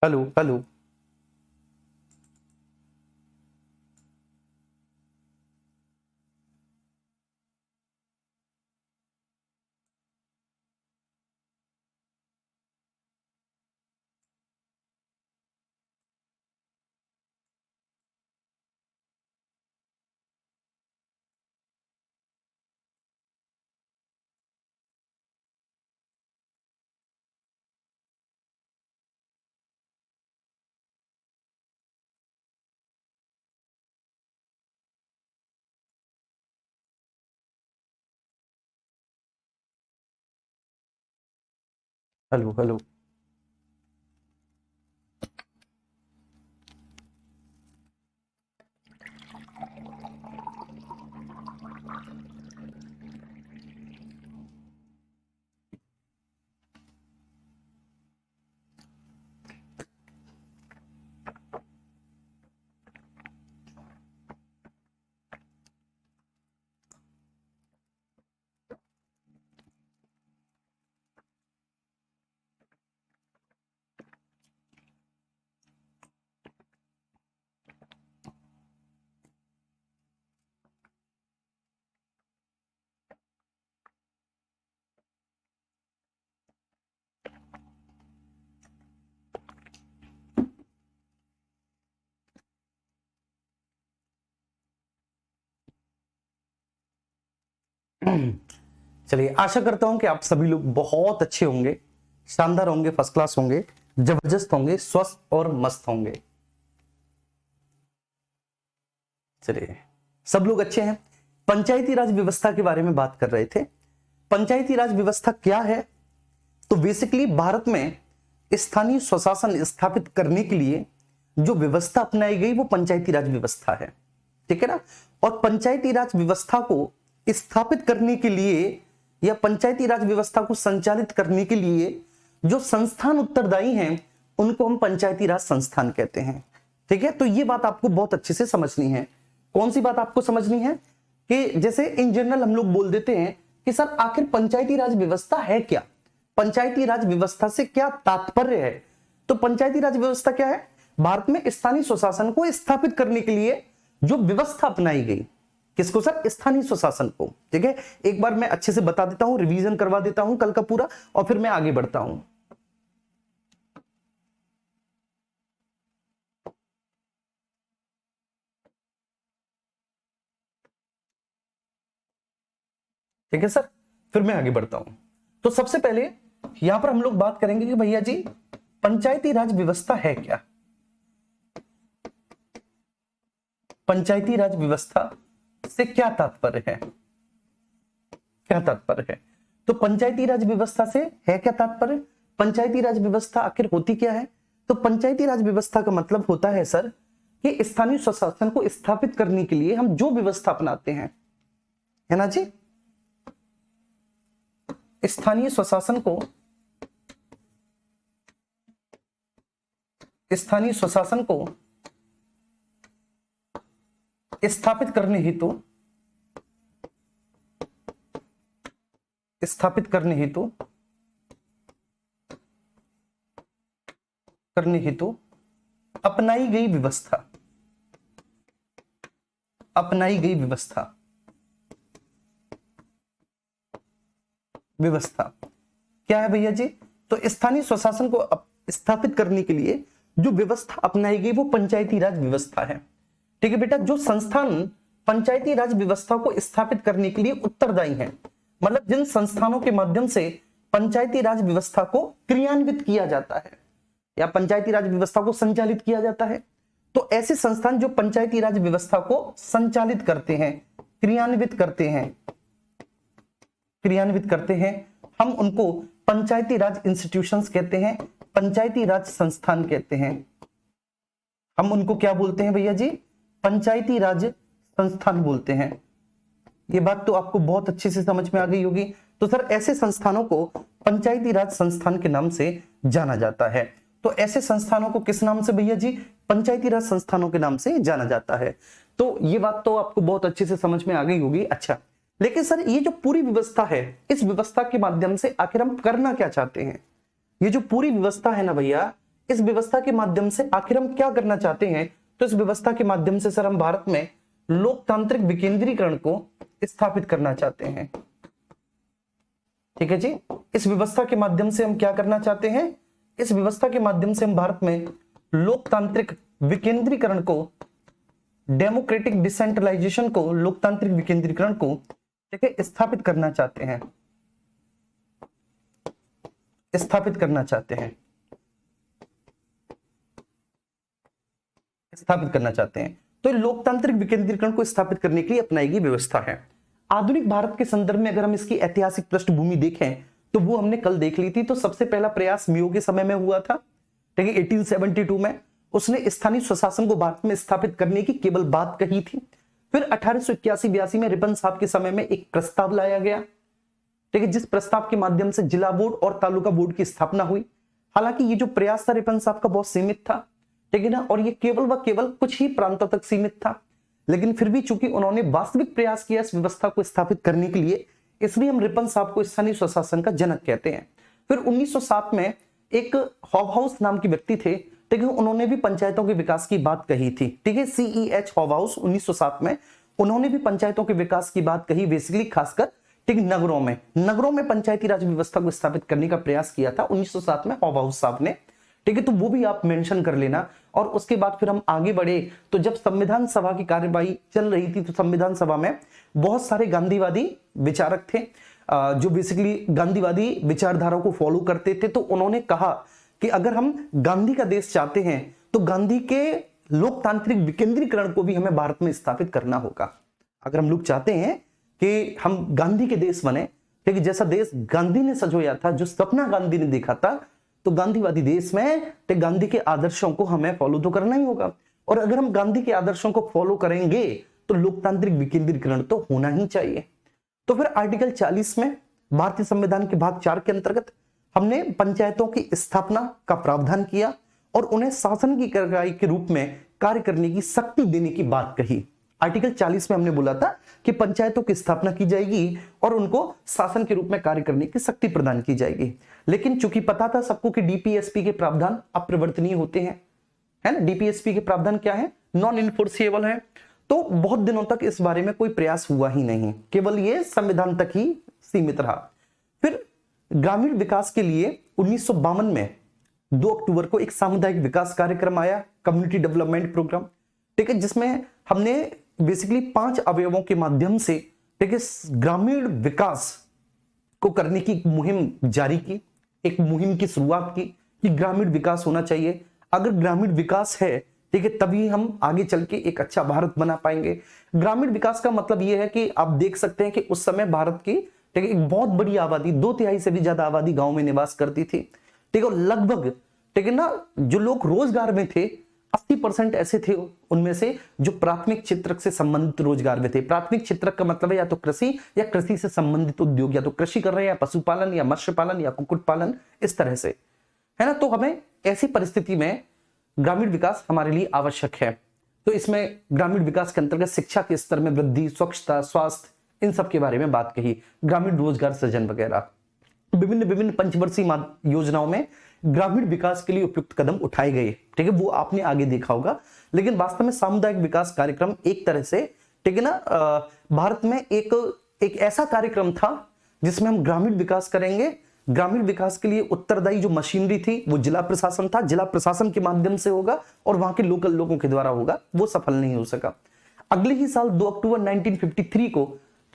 Hello hello. Hello hello. चलिए, आशा करता हूं कि आप सभी लोग बहुत अच्छे होंगे, शानदार होंगे, फर्स्ट क्लास होंगे, जबरदस्त होंगे, स्वस्थ और मस्त होंगे। चलिए, सब लोग अच्छे हैं। पंचायती राज व्यवस्था के बारे में बात कर रहे थे। पंचायती राज व्यवस्था क्या है? तो बेसिकली भारत में स्थानीय स्वशासन स्थापित करने के लिए जो व्यवस्था अपनाई गई वो पंचायती राज व्यवस्था है। ठीक है ना? और पंचायती राज व्यवस्था को स्थापित करने के लिए या पंचायती राज व्यवस्था को संचालित करने के लिए जो संस्थान उत्तरदायी हैं उनको हम पंचायती राज संस्थान कहते हैं। ठीक है? तो ये बात आपको बहुत अच्छे से समझनी है। कौन सी बात आपको समझनी है? कि जैसे इन जनरल हम लोग बोल देते हैं कि सर आखिर पंचायती राज व्यवस्था है क्या, पंचायती राज व्यवस्था से क्या तात्पर्य है। तो पंचायती राज व्यवस्था क्या है? भारत में स्थानीय स्वशासन को स्थापित करने के लिए जो व्यवस्था अपनाई गई। किसको सर? स्थानीय स्वशासन को। ठीक है, एक बार मैं अच्छे से बता देता हूं, रिवीजन करवा देता हूं कल का पूरा, और फिर मैं आगे बढ़ता हूं। ठीक है सर, फिर मैं आगे बढ़ता हूं। तो सबसे पहले यहां पर हम लोग बात करेंगे कि भैया जी पंचायती राज व्यवस्था है क्या। पंचायती राज व्यवस्था से क्या तात्पर्य है? क्या तात्पर्य है? तो पंचायती राज व्यवस्था से है क्या तात्पर्य? पंचायती राज व्यवस्था आखिर होती क्या है? तो पंचायती राज व्यवस्था का मतलब होता है सर कि स्थानीय स्वशासन को स्थापित करने के लिए हम जो व्यवस्था अपनाते हैं, है ना जी, स्थानीय स्वशासन को स्थानीय स्वशासन को स्थापित करने हेतु स्थापित करने हेतु करने हेतु अपनाई गई व्यवस्था, अपनाई गई व्यवस्था व्यवस्था क्या है भैया जी? तो स्थानीय स्वशासन को स्थापित करने के लिए जो व्यवस्था अपनाई गई वो पंचायती राज व्यवस्था है। ठीक है बेटा, जो संस्थान पंचायती राज व्यवस्था को स्थापित करने के लिए उत्तरदायी हैं, मतलब जिन संस्थानों के माध्यम से पंचायती राज व्यवस्था को क्रियान्वित किया जाता है या पंचायती राज व्यवस्था को संचालित किया जाता है, तो ऐसे संस्थान जो पंचायती राज व्यवस्था को संचालित करते हैं, क्रियान्वित करते हैं, क्रियान्वित करते हैं, हम उनको पंचायती राज इंस्टीट्यूशंस कहते हैं, पंचायती राज संस्थान कहते हैं। हम उनको क्या बोलते हैं भैया जी? पंचायती राज संस्थान बोलते हैं। ये बात तो आपको बहुत अच्छे से समझ में आ गई होगी। तो सर ऐसे संस्थानों को पंचायती राज संस्थान के नाम से जाना जाता है। तो ऐसे संस्थानों को किस नाम से भैया जी? पंचायती राज संस्थानों के नाम से जाना जाता है। तो ये बात तो आपको बहुत अच्छे से समझ में आ गई होगी। अच्छा, लेकिन सर ये जो पूरी व्यवस्था है, इस व्यवस्था के माध्यम से आखिर हम करना क्या चाहते हैं? ये जो पूरी व्यवस्था है ना भैया, इस व्यवस्था के माध्यम से आखिर हम क्या करना चाहते हैं? तो इस व्यवस्था के माध्यम से सर हम भारत में लोकतांत्रिक विकेंद्रीकरण को स्थापित करना चाहते हैं। ठीक है जी, इस व्यवस्था के माध्यम से हम क्या करना चाहते हैं? इस व्यवस्था के माध्यम से हम भारत में लोकतांत्रिक विकेंद्रीकरण को, डेमोक्रेटिक डिसेंट्रलाइजेशन को, लोकतांत्रिक विकेंद्रीकरण को ठीक है स्थापित करना चाहते हैं, स्थापित करना चाहते हैं, स्थापित करना चाहते हैं। तो लोकतांत्रिक विकेंद्रीकरण को स्थापित करने के लिए अपनाई गई व्यवस्था है। आधुनिक भारत के संदर्भ में अगर हम इसकी ऐतिहासिक पृष्ठभूमि देखें तो वो हमने कल देख ली थी। तो सबसे पहला प्रयास मियो के समय में हुआ था, ठीक है, 1872 में। उसने स्थानीय स्वशासन को भारत में स्थापित करने की केवल बात कही थी। फिर 1881-82 में रिपन साहब के समय में एक प्रस्ताव लाया गया, ठीक है, जिस प्रस्ताव के माध्यम से जिला बोर्ड और तालुका बोर्ड की स्थापना हुई। हालांकि ये जो प्रयास था रिपन साहब का बहुत सीमित था, ठीक है ना, और ये केवल व केवल कुछ ही प्रांतों तक सीमित था। लेकिन फिर भी चूंकि उन्होंने वास्तविक प्रयास किया इस व्यवस्था को स्थापित करने के लिए, इसलिए हम रिपन साहब को स्थानीय स्वशासन का जनक कहते हैं। फिर 1907 में एक हॉवहाउस नाम के व्यक्ति थे, ठीक है, उन्होंने भी पंचायतों के विकास की बात कही थी। ठीक है, CEH हॉवहाउस 1907 में उन्होंने भी पंचायतों के विकास की बात कही, बेसिकली खासकर ठीक नगरों में पंचायती राज व्यवस्था को स्थापित करने का प्रयास किया था 1907 में हॉवहाउस साहब ने। ठीक है, तो वो भी आप मेंशन कर लेना। और उसके बाद फिर हम आगे बढ़े तो जब संविधान सभा की कार्यवाही चल रही थी तो संविधान सभा में बहुत सारे गांधीवादी विचारक थे जो बेसिकली गांधीवादी विचारधारा को फॉलो करते थे। तो उन्होंने कहा कि अगर हम गांधी का देश चाहते हैं तो गांधी के लोकतांत्रिक विकेंद्रीकरण को भी हमें भारत में स्थापित करना होगा। अगर हम लोग चाहते हैं कि हम गांधी के देश बने, ठीक है, जैसा देश गांधी ने सजोया था, जो सपना गांधी ने देखा था, तो गांधीवादी देश में गांधी के आदर्शों को हमें फॉलो तो करना ही होगा। और अगर हम गांधी के आदर्शों को फॉलो करेंगे तो लोकतांत्रिक विकेंद्रीकरण तो होना ही चाहिए। तो फिर आर्टिकल 40 में भारतीय संविधान के भाग 4 के अंतर्गत हमने पंचायतों की स्थापना का प्रावधान किया और उन्हें शासन की इकाई के रूप में कार्य करने की शक्ति देने की बात कही। आर्टिकल 40 में हमने बोला था कि पंचायतों की स्थापना की जाएगी और उनको शासन के रूप में कार्य करने की शक्ति प्रदान की जाएगी। लेकिन चूंकि पता था सबको कि डीपीएसपी के प्रावधान अपरिवर्तनीय होते हैं, है ना, डीपीएसपी के प्रावधान क्या है, नॉन इन्फोर्सिएबल है। तो बहुत दिनों तक इस बारे में कोई प्रयास हुआ ही नहीं, केवल ये संविधान तक ही सीमित रहा। फिर ग्रामीण विकास के लिए 1952 में 2 अक्टूबर को एक सामुदायिक विकास कार्यक्रम आया, कम्युनिटी डेवलपमेंट प्रोग्राम, ठीक है, जिसमें हमने बेसिकली 5 अवयवों के माध्यम से, ठीक है, ग्रामीण विकास को करने की मुहिम जारी की, एक मुहिम की शुरुआत की कि ग्रामीण विकास होना चाहिए। अगर ग्रामीण विकास है, ठीक है, तभी हम आगे चल के एक अच्छा भारत बना पाएंगे। ग्रामीण विकास का मतलब यह है कि आप देख सकते हैं कि उस समय भारत की, ठीक है, एक बहुत बड़ी आबादी, 2/3 से भी ज्यादा आबादी गांव में निवास करती थी, ठीक है, और लगभग, ठीक है ना, जो लोग रोजगार में थे 80% ऐसे थे उनमें से जो प्राथमिक क्षेत्र से संबंधित रोजगार में थे। प्राथमिक क्षेत्र का मतलब है या तो कृषि या कृषि से संबंधित उद्योग, या तो कृषि कर रहे हैं या पशुपालन या मत्स्य पालन या कुक्कुट पालन, इस तरह से, है ना। तो हमें ऐसी परिस्थिति में ग्रामीण विकास हमारे लिए आवश्यक है। तो इसमें ग्रामीण विकास के अंतर्गत शिक्षा के स्तर में वृद्धि, स्वच्छता, स्वास्थ्य, इन सब के बारे में बात कही, ग्रामीण रोजगार सृजन वगैरह। विभिन्न पंचवर्षीय योजनाओं में ग्रामीण विकास के लिए उपयुक्त कदम उठाए गए, ठीक है, वो आपने आगे देखा होगा। लेकिन वास्तव में सामुदायिक विकास कार्यक्रम एक तरह से, ठीक है ना, भारत में एक ऐसा कार्यक्रम था जिसमें हम ग्रामीण विकास करेंगे। ग्रामीण विकास के लिए उत्तरदायी जो मशीनरी थी वो जिला प्रशासन था, जिला प्रशासन के माध्यम से होगा और वहां के लोकल लोगों के द्वारा होगा, वो सफल नहीं हो सका। अगले ही साल 2 अक्टूबर 1953 को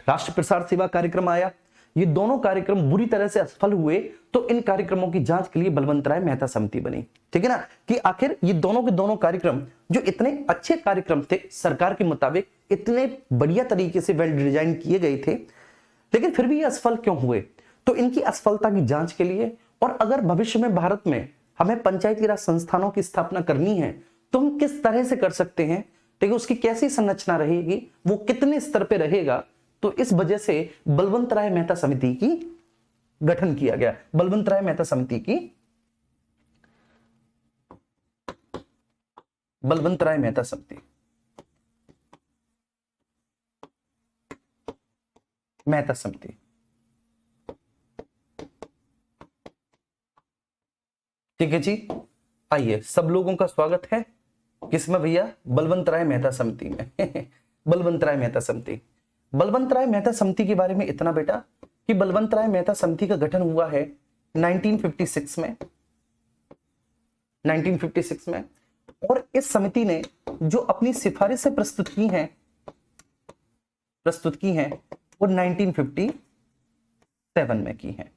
राष्ट्रीय प्रसार सेवा कार्यक्रम आया। ये दोनों कार्यक्रम बुरी तरह से असफल हुए, तो इन कार्यक्रमों की जांच के लिए बलवंत राय मेहता समिति बनी, ठीक है ना, कि आखिर ये दोनों के दोनों कार्यक्रम जो इतने अच्छे कार्यक्रम थे, सरकार के मुताबिक इतने बढ़िया तरीके से वेल डिजाइन किए गए थे, लेकिन फिर भी ये असफल क्यों हुए। तो इनकी असफलता की जांच के लिए, और अगर भविष्य में भारत में हमें पंचायती राज संस्थानों की स्थापना करनी है तो हम किस तरह से कर सकते हैं, ठीक है, उसकी कैसी संरचना रहेगी, वो कितने स्तर पे रहेगा। तो इस वजह से बलवंत राय मेहता समिति की गठन किया गया। बलवंत राय मेहता समिति की, बलवंत राय मेहता समिति, मेहता समिति, ठीक है जी। आइए, सब लोगों का स्वागत है किसमें भैया? बलवंत राय मेहता समिति में। बलवंत राय मेहता समिति। बलवंत राय मेहता समिति के बारे में इतना बेटा कि बलवंत राय मेहता समिति का गठन हुआ है 1956 में, 1956 में। और इस समिति ने जो अपनी सिफारिशें प्रस्तुत की हैं वो 1957 में की हैं।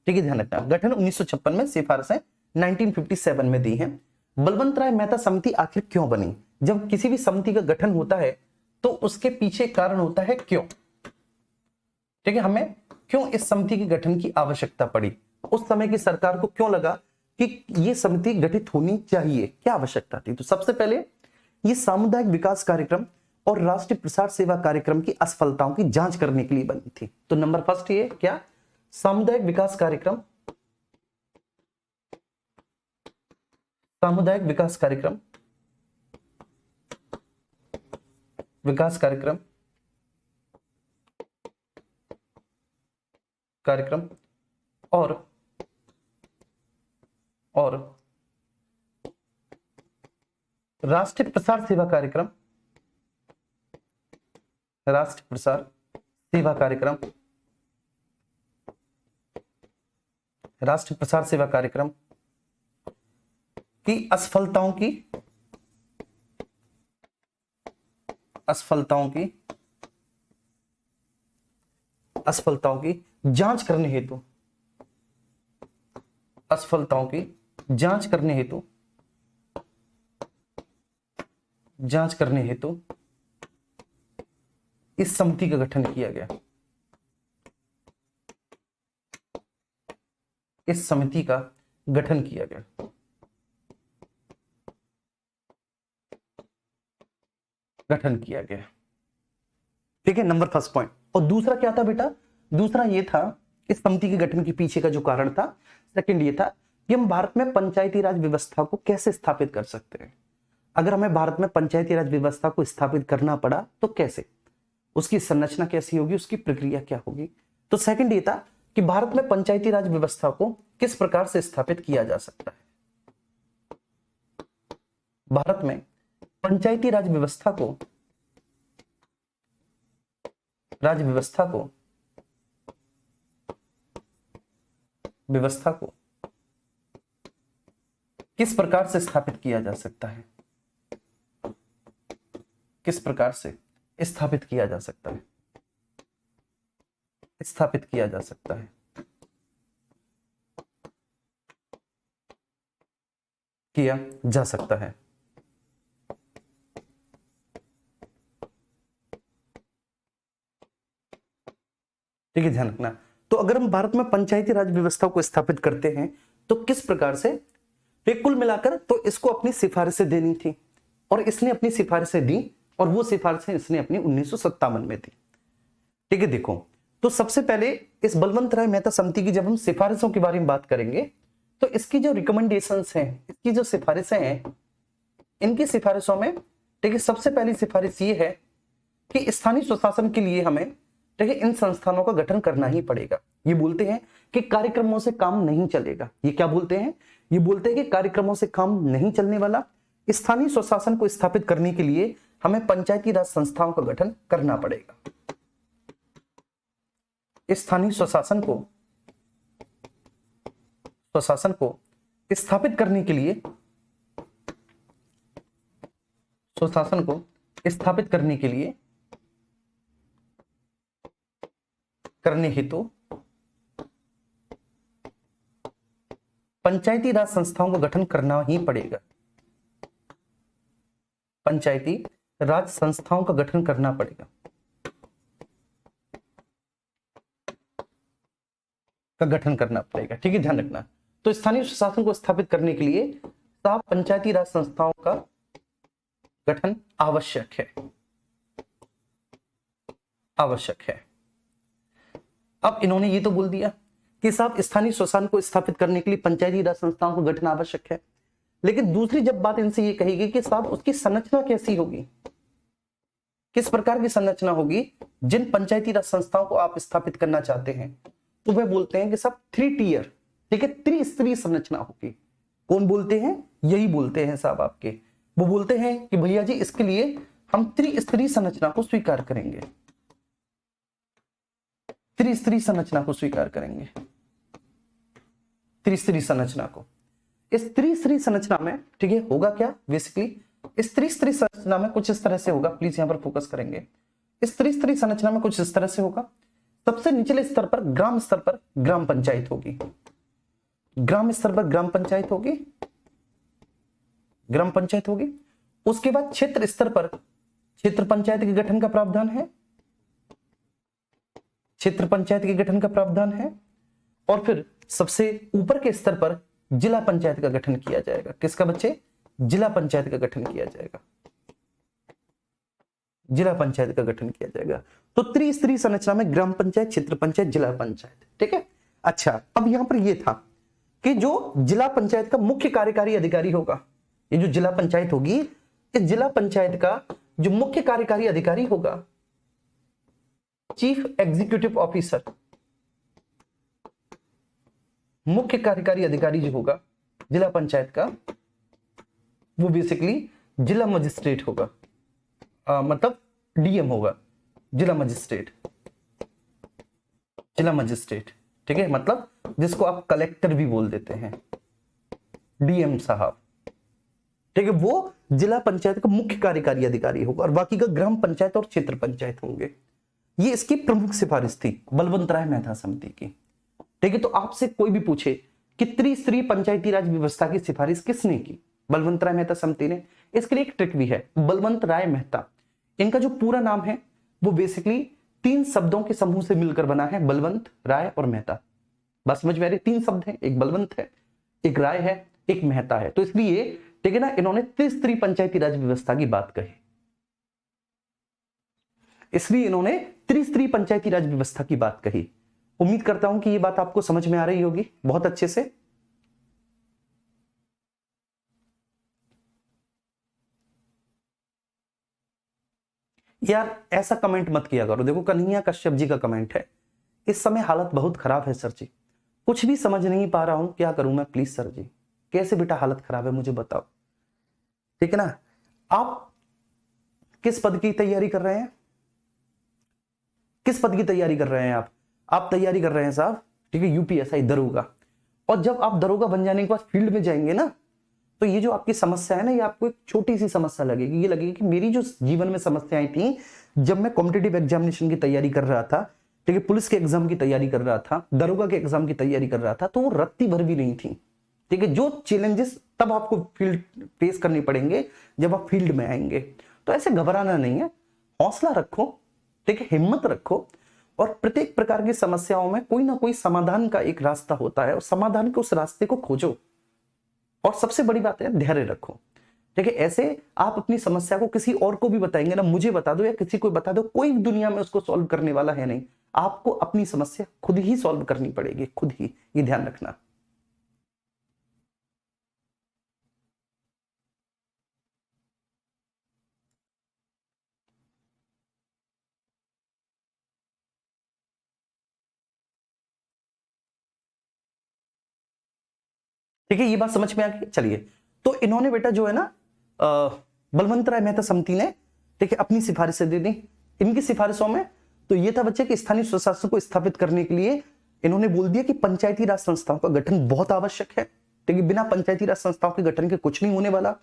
ठीक है, ध्यान रखना। गठन 1956 में, सिफारिशें 1957 में दी हैं। बलवंत राय मेहता समिति आखिर क्यों बनी? जब किसी भी समिति का गठन होता है तो उसके पीछे कारण होता है क्यों। ठीक है, हमें क्यों इस समिति के गठन की आवश्यकता पड़ी, उस समय की सरकार को क्यों लगा कि ये समिति गठित होनी चाहिए, क्या आवश्यकता थी। तो सबसे पहले ये सामुदायिक विकास कार्यक्रम और राष्ट्रीय प्रसार सेवा कार्यक्रम की असफलताओं की जांच करने के लिए बनी थी। तो नंबर फर्स्ट ये क्या? सामुदायिक विकास कार्यक्रम, सामुदायिक विकास कार्यक्रम, विकास कार्यक्रम, कार्यक्रम और राष्ट्रीय प्रसार सेवा कार्यक्रम, राष्ट्रीय प्रसार सेवा कार्यक्रम, राष्ट्रीय प्रसार सेवा कार्यक्रम की असफलताओं की जांच करने हेतु, असफलताओं की जांच करने हेतु इस समिति का गठन किया गया। इस समिति का गठन किया गया। ठीक है, नंबर फर्स्ट पॉइंट। और दूसरा क्या था बेटा? दूसरा ये था, इस समिति के गठन के पीछे का जो कारण था, सेकंड ये था कि हम भारत में पंचायती राज व्यवस्था को कैसे स्थापित कर सकते हैं। अगर हमें भारत में पंचायती राज व्यवस्था को स्थापित करना पड़ा तो कैसे, उसकी संरचना कैसी होगी, उसकी प्रक्रिया क्या होगी। तो सेकंड ये था कि भारत में पंचायती राज व्यवस्था को किस प्रकार से स्थापित किया जा सकता है। भारत में पंचायती राज व्यवस्था को किस प्रकार से स्थापित किया जा सकता है, किस प्रकार से स्थापित किया जा सकता है, स्थापित किया जा सकता है, किया जा सकता है। ठीक है, ध्यान रखना। तो अगर हम भारत में पंचायती राज व्यवस्था को स्थापित करते हैं तो किस प्रकार से, तो कुल मिलाकर तो इसको अपनी सिफारिशें देनी थी और इसने अपनी सिफारिशें दी और वो सिफारिशें इसने अपनी 1957 में दी। ठीक है, देखो तो सबसे पहले इस बलवंत राय मेहता समिति की जब हम सिफारिशों के बारे में बात करेंगे तो इसकी जो रिकमेंडेशंस हैं, इसकी जो सिफारिशें हैं, इनकी सिफारिशों में ठीक है सबसे पहली सिफारिश ये है कि स्थानीय स्वशासन के लिए हमें ठीक है इन संस्थानों का गठन करना ही पड़ेगा। ये बोलते हैं कि कार्यक्रमों से काम नहीं चलेगा। ये क्या बोलते हैं? ये बोलते हैं कि कार्यक्रमों से काम नहीं चलने वाला, स्थानीय स्वशासन को स्थापित करने के लिए हमें पंचायती राज संस्थाओं का गठन करना पड़ेगा। स्थानीय स्वशासन को स्थापित करने के लिए, स्वशासन को स्थापित करने के लिए करने हेतु पंचायती राज संस्थाओं का गठन करना ही पड़ेगा। पंचायती राज संस्थाओं का गठन करना पड़ेगा, ठीक है, ध्यान रखना। तो स्थानीय स्वशासन को स्थापित करने के लिए साफ पंचायती राज संस्थाओं का गठन आवश्यक है। अब इन्होंने ये तो बोल दिया कि साहब स्थानीय स्वशासन को स्थापित करने के लिए पंचायती राज संस्थाओं का गठन आवश्यक है, लेकिन दूसरी जब बात इनसे ये कही गई कि साहब उसकी संरचना कैसी होगी, किस प्रकार की संरचना होगी, जिन पंचायती राज संस्थाओं को आप स्थापित करना चाहते हैं, तो वे बोलते हैं कि साहब 3 टियर, ठीक है, त्रिस्तरीय संरचना होगी। कौन बोलते हैं? यही बोलते हैं साहब आपके। वो बोलते हैं कि भैया जी इसके लिए हम त्रिस्तरीय संरचना को स्वीकार करेंगे, त्रिस्तरीय संरचना को स्वीकार करेंगे, त्रिस्तरीय संरचना को। इस त्रिस्तरीय संरचना में ठीक है होगा क्या? बेसिकली इस त्रिस्तरीय संरचना में कुछ इस तरह से होगा, प्लीज यहां पर फोकस करेंगे। इस त्रिस्तरीय संरचना में कुछ इस तरह से होगा। सबसे निचले स्तर पर, ग्राम स्तर पर ग्राम पंचायत होगी, ग्राम स्तर पर ग्राम पंचायत होगी, ग्राम पंचायत होगी। उसके बाद क्षेत्र स्तर पर क्षेत्र पंचायत के गठन का प्रावधान है, क्षेत्र पंचायत के गठन का प्रावधान है। और फिर सबसे ऊपर के स्तर पर जिला पंचायत का गठन किया जाएगा। किसका बच्चे? जिला पंचायत का गठन किया जाएगा, जिला पंचायत का गठन किया जाएगा। तो त्रिस्तरीय संरचना में ग्राम पंचायत, क्षेत्र पंचायत, जिला पंचायत। ठीक है। अच्छा, अब यहां पर यह था कि जो जिला पंचायत का मुख्य कार्यकारी अधिकारी होगा, ये जो जिला पंचायत होगी, इस जिला पंचायत का जो मुख्य कार्यकारी अधिकारी होगा, चीफ एग्जीक्यूटिव ऑफिसर, मुख्य कार्यकारी अधिकारी जो होगा जिला पंचायत का, वो बेसिकली जिला मजिस्ट्रेट होगा, मतलब डीएम होगा, जिला मजिस्ट्रेट, जिला मजिस्ट्रेट। ठीक है, मतलब जिसको आप कलेक्टर भी बोल देते हैं, डीएम साहब। ठीक है, वो जिला पंचायत का मुख्य कार्यकारी अधिकारी होगा और बाकी का ग्राम पंचायत और क्षेत्र पंचायत होंगे। ये इसकी प्रमुख सिफारिश थी बलवंत राय मेहता समिति की। ठीक है, तो आपसे कोई भी पूछे कि त्रिस्तरीय पंचायती राज व्यवस्था की सिफारिश किसने की? बलवंत राय मेहता समिति ने। इसके लिए एक ट्रिक भी है, बलवंत राय मेहता, इनका जो पूरा नाम है वो बेसिकली 3 शब्दों के समूह से मिलकर बना है, बलवंत, राय और मेहता। बस समझ में आ रही? 3 शब्द हैं, एक बलवंत है, एक राय है, एक मेहता है। तो इसलिए ठीक है ना, इन्होंने त्रिस्तरीय पंचायती राज व्यवस्था की बात कही, इसलिए इन्होंने त्रिस्तरीय पंचायती राज व्यवस्था की बात कही। उम्मीद करता हूं कि ये बात आपको समझ में आ रही होगी बहुत अच्छे से। यार ऐसा कमेंट मत किया करो। देखो कन्हैया कश्यप जी का कमेंट है, इस समय हालत बहुत खराब है सर जी, कुछ भी समझ नहीं पा रहा हूं, क्या करूं मैं, प्लीज सर जी। कैसे बेटा हालत खराब है मुझे बताओ। ठीक है ना, आप किस पद की तैयारी कर रहे हैं? किस पद की तैयारी कर रहे हैं आप तैयारी कर रहे हैं साहब, ठीक है, यूपीएसआई दरोगा। और जब आप दरोगा बन जाने के बाद फील्ड में जाएंगे ना, तो ये जो आपकी समस्या है ना, ये आपको एक छोटी सी समस्या लगेगी। ये लगेगी कि मेरी जो जीवन में समस्याएं थी जब मैं कॉम्पिटिटिव एग्जामिनेशन की तैयारी कर रहा था, ठीक है, पुलिस के एग्जाम की तैयारी कर रहा था, दरोगा के एग्जाम की तैयारी कर रहा था, तो वो रत्ती भर भी नहीं थी। ठीक है, जो चैलेंजेस तब आपको फील्ड फेस करने पड़ेंगे जब आप फील्ड में आएंगे। तो ऐसे घबराना नहीं है, हौसला रखो, ठीक है, हिम्मत रखो, और प्रत्येक प्रकार की समस्याओं में कोई ना कोई समाधान का एक रास्ता होता है, और समाधान के उस रास्ते को खोजो। और सबसे बड़ी बात है, धैर्य रखो। ठीक है, ऐसे आप अपनी समस्या को किसी और को भी बताएंगे ना, मुझे बता दो या किसी को बता दो, कोई दुनिया में उसको सॉल्व करने वाला है नहीं। आपको अपनी समस्या खुद ही सॉल्व करनी पड़ेगी, खुद ही, ये ध्यान रखना। ठीक है, ये बात समझ में आ गई। चलिए, तो इन्होंने बेटा जो है ना, बलवंत राय मेहता समिति ने, ठीक है, अपनी सिफारिशें दे दी। इनकी सिफारिशों में तो ये था बच्चे कि स्थानीय स्वशासन को स्थापित करने के लिए इन्होंने बोल दिया कि पंचायती राज संस्थाओं का गठन बहुत आवश्यक है। ठीक है, बिना पंचायती राज संस्थाओं के गठन के कुछ नहीं होने वाला।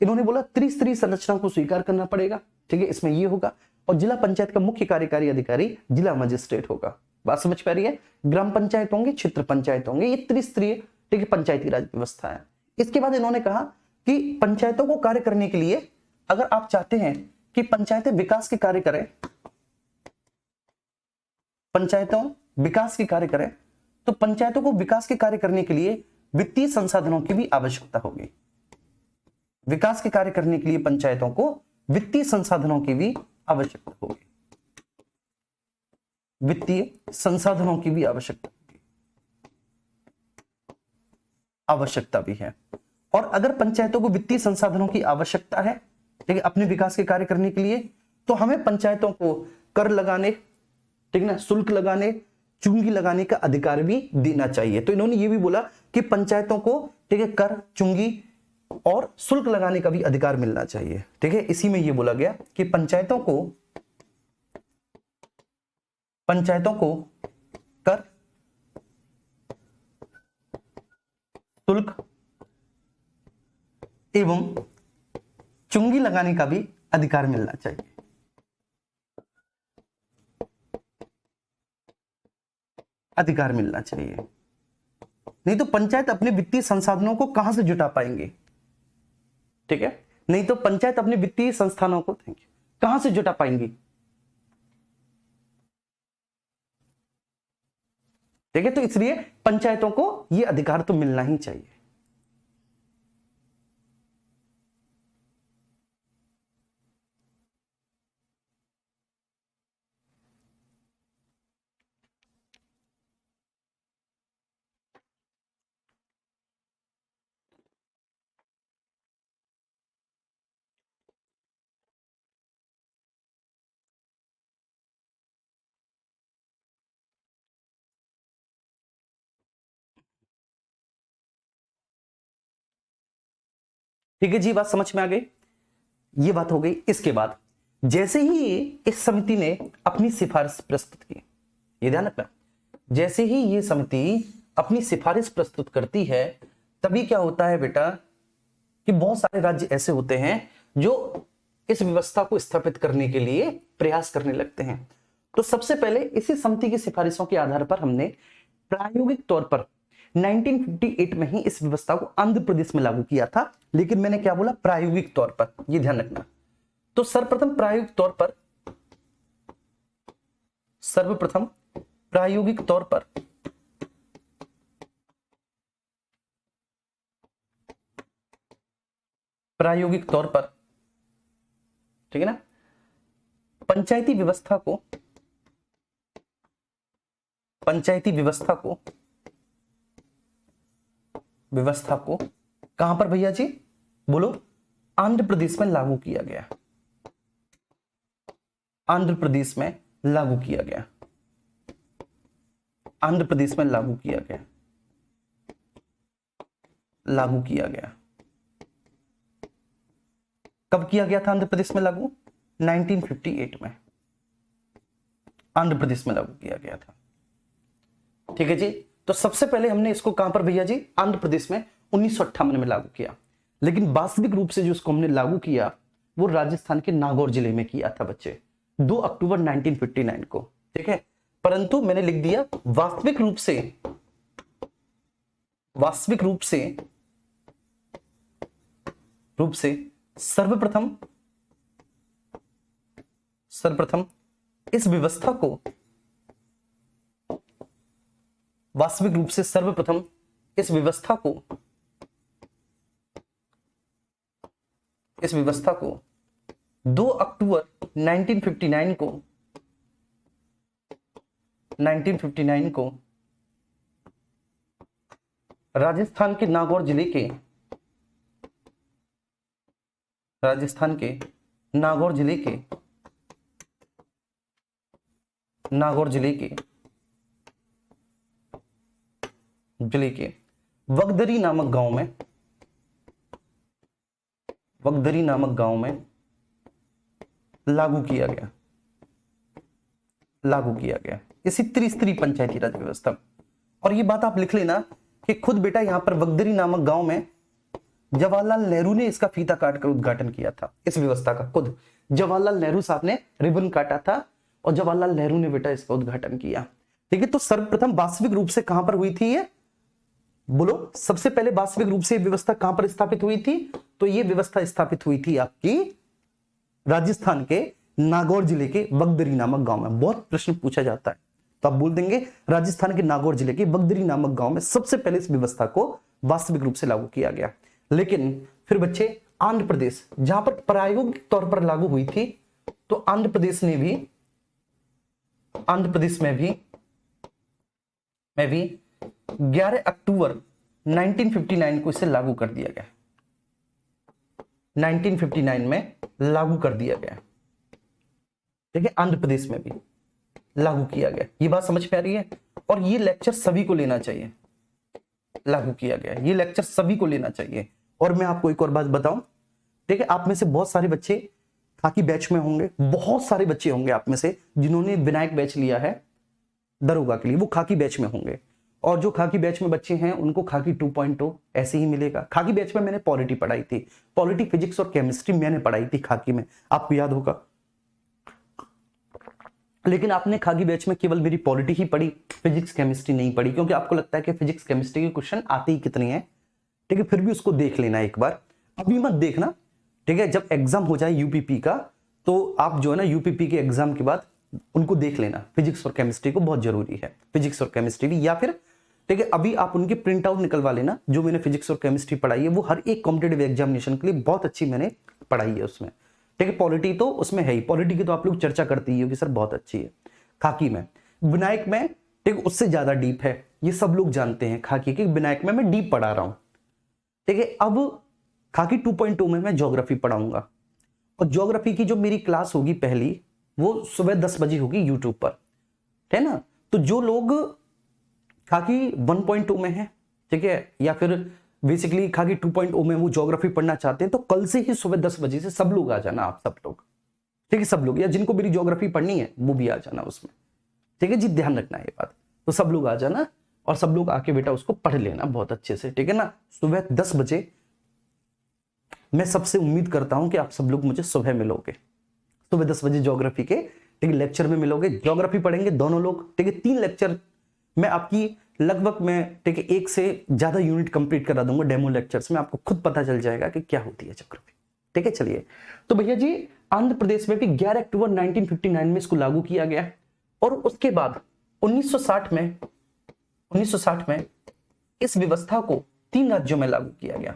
इन्होंने बोला त्रिस्तरीय संरचना को स्वीकार करना पड़ेगा। ठीक है, इसमें ये होगा, और जिला पंचायत का मुख्य कार्यकारी अधिकारी जिला मजिस्ट्रेट होगा। बात समझ पा रही है? ग्राम पंचायत होंगे, क्षेत्र पंचायत होंगे, ये त्रिस्तरीय, ठीक है, पंचायती राज व्यवस्था है। इसके बाद इन्होंने कहा कि पंचायतों को कार्य करने के लिए, अगर आप चाहते हैं कि पंचायतें विकास के कार्य करें, पंचायतों विकास के कार्य करें, तो पंचायतों को विकास के कार्य करने के लिए वित्तीय संसाधनों की भी आवश्यकता होगी। विकास के कार्य करने के लिए पंचायतों को वित्तीय संसाधनों की भी आवश्यकता होगी, वित्तीय संसाधनों की भी आवश्यकता भी है। और अगर पंचायतों को वित्तीय संसाधनों की आवश्यकता है, ठीक है, अपने विकास के कार्य करने के लिए, तो हमें पंचायतों को कर लगाने, ठीक है ना, शुल्क लगाने, चुंगी लगाने का अधिकार भी देना चाहिए। तो इन्होंने ये भी बोला कि पंचायतों को ठीक है, कर, चुंगी और शुल्क लगाने का भी अधिकार मिलना चाहिए। ठीक है, इसी में ये बोला गया कि पंचायतों को कर, शुल्क एवं चुंगी लगाने का भी अधिकार मिलना चाहिए। अधिकार मिलना चाहिए, नहीं तो पंचायत अपने वित्तीय संसाधनों को कहां से जुटा पाएंगे। ठीक है, नहीं तो पंचायत अपने वित्तीय संस्थानों को कहां से जुटा पाएंगी। ठीक है, तो इसलिए पंचायतों को यह अधिकार तो मिलना ही चाहिए। ठीक है जी, बात समझ में आ गई। ये बात हो गई। इसके बाद जैसे ही इस समिति ने अपनी सिफारिश प्रस्तुत की, ये ध्यान रखना, जैसे ही ये समिति अपनी सिफारिश प्रस्तुत करती है तभी क्या होता है बेटा कि बहुत सारे राज्य ऐसे होते हैं जो इस व्यवस्था को स्थापित करने के लिए प्रयास करने लगते हैं। तो सबसे पहले इसी समिति की सिफारिशों के आधार पर हमने प्रायोगिक तौर पर 1958 में ही इस व्यवस्था को आंध्र प्रदेश में लागू किया था। लेकिन मैंने क्या बोला, प्रायोगिक तौर पर, ये ध्यान रखना। तो सर्वप्रथम प्रायोगिक तौर पर ठीक है ना, पंचायती व्यवस्था को कहां पर भैया जी बोलो, आंध्र प्रदेश में लागू किया गया। आंध्र प्रदेश में लागू किया गया। कब किया गया था आंध्र प्रदेश में लागू? 1958 में आंध्र प्रदेश में लागू किया गया था। ठीक है जी, तो सबसे पहले हमने इसको कहां पर भैया जी, आंध्र प्रदेश में 1958 में लागू किया। लेकिन वास्तविक रूप से जो इसको हमने लागू किया वो राजस्थान के नागौर जिले में किया था बच्चे, 2 अक्टूबर 1959 को। ठीक है, परंतु मैंने लिख दिया वास्तविक रूप से सर्वप्रथम इस व्यवस्था को वास्तविक रूप से सर्वप्रथम इस व्यवस्था को 2 अक्टूबर 1959 को राजस्थान के नागौर जिले के वगदरी नामक गांव में लागू किया गया इसी त्रिस्तरीय पंचायती राज व्यवस्था। और ये बात आप लिख लेना कि खुद बेटा यहां पर वगदरी नामक गांव में जवाहरलाल नेहरू ने इसका फीता काटकर उद्घाटन किया था। इस व्यवस्था का खुद जवाहरलाल नेहरू साहब ने रिबन काटा था और जवाहरलाल नेहरू ने बेटा इसका उद्घाटन किया। ठीक है, तो सर्वप्रथम वास्तविक रूप से कहां पर हुई थी ये बोलो, सबसे पहले वास्तविक रूप से व्यवस्था कहां पर स्थापित हुई थी? तो ये व्यवस्था स्थापित हुई थी आपकी राजस्थान के नागौर जिले के वगदरी नामक गांव में। बहुत प्रश्न पूछा जाता है तो आप बोल देंगे राजस्थान के नागौर जिले के वगदरी नामक गांव में सबसे पहले इस व्यवस्था को वास्तविक रूप से लागू किया गया। लेकिन फिर बच्चे आंध्र प्रदेश जहां पर प्रायोगिक तौर पर लागू हुई थी, तो आंध्र प्रदेश में भी 11 अक्टूबर 1959 को इसे लागू कर दिया गया। 1959 में लागू कर दिया गया। ठीक है, आंध्र प्रदेश में भी लागू किया गया। ये बात समझ में आ रही है? और ये लेक्चर सभी को लेना चाहिए। लागू किया गया। ये लेक्चर सभी को लेना चाहिए। और मैं आपको एक और बात बताऊं, ठीक है, आप में से बहुत सारे बच्चे खाकी बैच में होंगे, बहुत सारे बच्चे होंगे आप में से जिन्होंने विनायक बैच लिया है दरोगा के लिए, वो खाकी बैच में होंगे। और जो खाकी बैच में बच्चे हैं उनको खाकी 2.0 ऐसे ही मिलेगा। खाकी बैच में मैंने पॉलिटी पढ़ाई थी, पॉलिटी, फिजिक्स और केमिस्ट्री मैंने पढ़ाई थी खाकी में, आपको याद होगा। लेकिन आपने खाकी बैच में केवल मेरी पॉलिटी ही पढ़ी, फिजिक्स केमिस्ट्री नहीं पढ़ी, क्योंकि आपको लगता है कि फिजिक्स केमिस्ट्री के क्वेश्चन आते ही कितने हैं, ठीक है। फिर भी उसको देख लेना एक बार, अभी मत देखना, ठीक है। जब एग्जाम हो जाए यूपीपी का तो आप जो है ना यूपीपी के एग्जाम के बाद उनको देख लेना। फिजिक्स और केमिस्ट्री को बहुत जरूरी है, फिजिक्स और केमिस्ट्री भी। या फिर ठीक है, अभी आप उनके प्रिंट आउट निकलवा लेना, जो मैंने फिजिक्स और केमिस्ट्री पढ़ाई है वो हर एक कॉम्पिटेटिव एग्जामिनेशन के लिए बहुत अच्छी मैंने पढ़ाई है उसमें, ठीक है। पॉलिटी तो उसमें है ही, पॉलिटी की तो आप लोग चर्चा करते ही हो कि सर बहुत अच्छी है। खाकी में, विनायक में, ठीक, उससे ज्यादा डीप है, ये सब लोग जानते हैं खाकी के। विनायक में मैं डीप पढ़ा रहा हूं, ठीक है। अब खाकी 2.2 में मैं ज्योग्राफी पढ़ाऊंगा, और ज्योग्राफी की जो मेरी क्लास होगी पहली, वो सुबह 10 बजे होगी यूट्यूब पर, है ना। तो जो लोग खाकी 1.2 में है, ठीक है, या फिर बेसिकली खाकी 2.0 में वो ज्योग्राफी पढ़ना चाहते हैं, तो कल से ही सुबह 10 बजे से सब लोग आ जाना, आप सब लोग, ठीक है, सब लोग, या जिनको मेरी ज्योग्राफी पढ़नी है वो भी आ जाना उसमें, ठीक है जी, ध्यान रखना ये बात। तो सब लोग आ जाना और सब लोग आके बेटा उसको पढ़ लेना बहुत अच्छे से, ठीक है ना। सुबह 10 बजे मैं सबसे उम्मीद करता हूं कि आप सब लोग मुझे सुबह मिलोगे, सुबह 10 बजे ज्योग्राफी के, ठीक है, लेक्चर में मिलोगे। ज्योग्राफी पढ़ेंगे दोनों लोग, ठीक है। 3 लेक्चर मैं आपकी लगभग मैं, ठीक है, 1 से ज्यादा यूनिट कंप्लीट करा दूंगा डेमो लेक्चर्स में, आपको खुद पता चल जाएगा कि क्या होती है ज्योग्राफी, ठीक है। चलिए, तो भैया जी आंध्र प्रदेश में भी 11 अक्टूबर 1959 में इसको लागू किया गया, और उसके बाद 1960 में इस व्यवस्था को 3 राज्यों में लागू किया गया।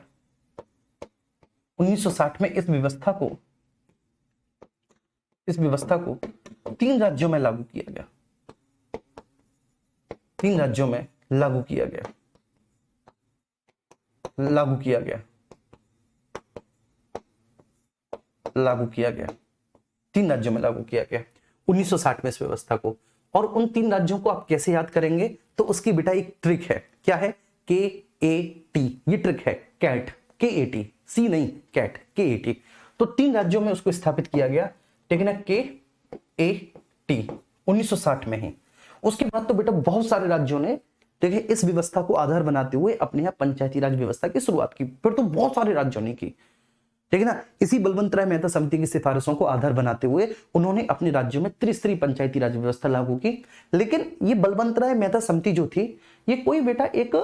1960 में इस व्यवस्था को 3 राज्यों में लागू किया गया, 3 राज्यों में लागू किया गया, 3 राज्यों में लागू किया गया 1960 में इस व्यवस्था को। और उन 3 राज्यों को आप कैसे याद करेंगे, तो उसकी बेटा एक ट्रिक है। क्या है? KAT, ये ट्रिक है, कैट, KAT, सी नहीं, कैट, KAT। तो 3 राज्यों में उसको स्थापित किया गया, ठीक है ना, KAT 1960 में ही। उसके बाद तो बेटा बहुत सारे राज्यों ने, ठीक है, इस व्यवस्था को आधार बनाते हुए अपने यहाँ पंचायती राज व्यवस्था की शुरुआत की। फिर तो बहुत सारे राज्यों ने की, ठीक है ना। इसी बलवंतराय मेहता समिति की सिफारिशों को आधार बनाते हुए उन्होंने अपने राज्यों में त्रिस्तरीय पंचायती राज व्यवस्था लागू की। लेकिन ये बलवंतराय मेहता समिति जो थी, ये कोई बेटा एक,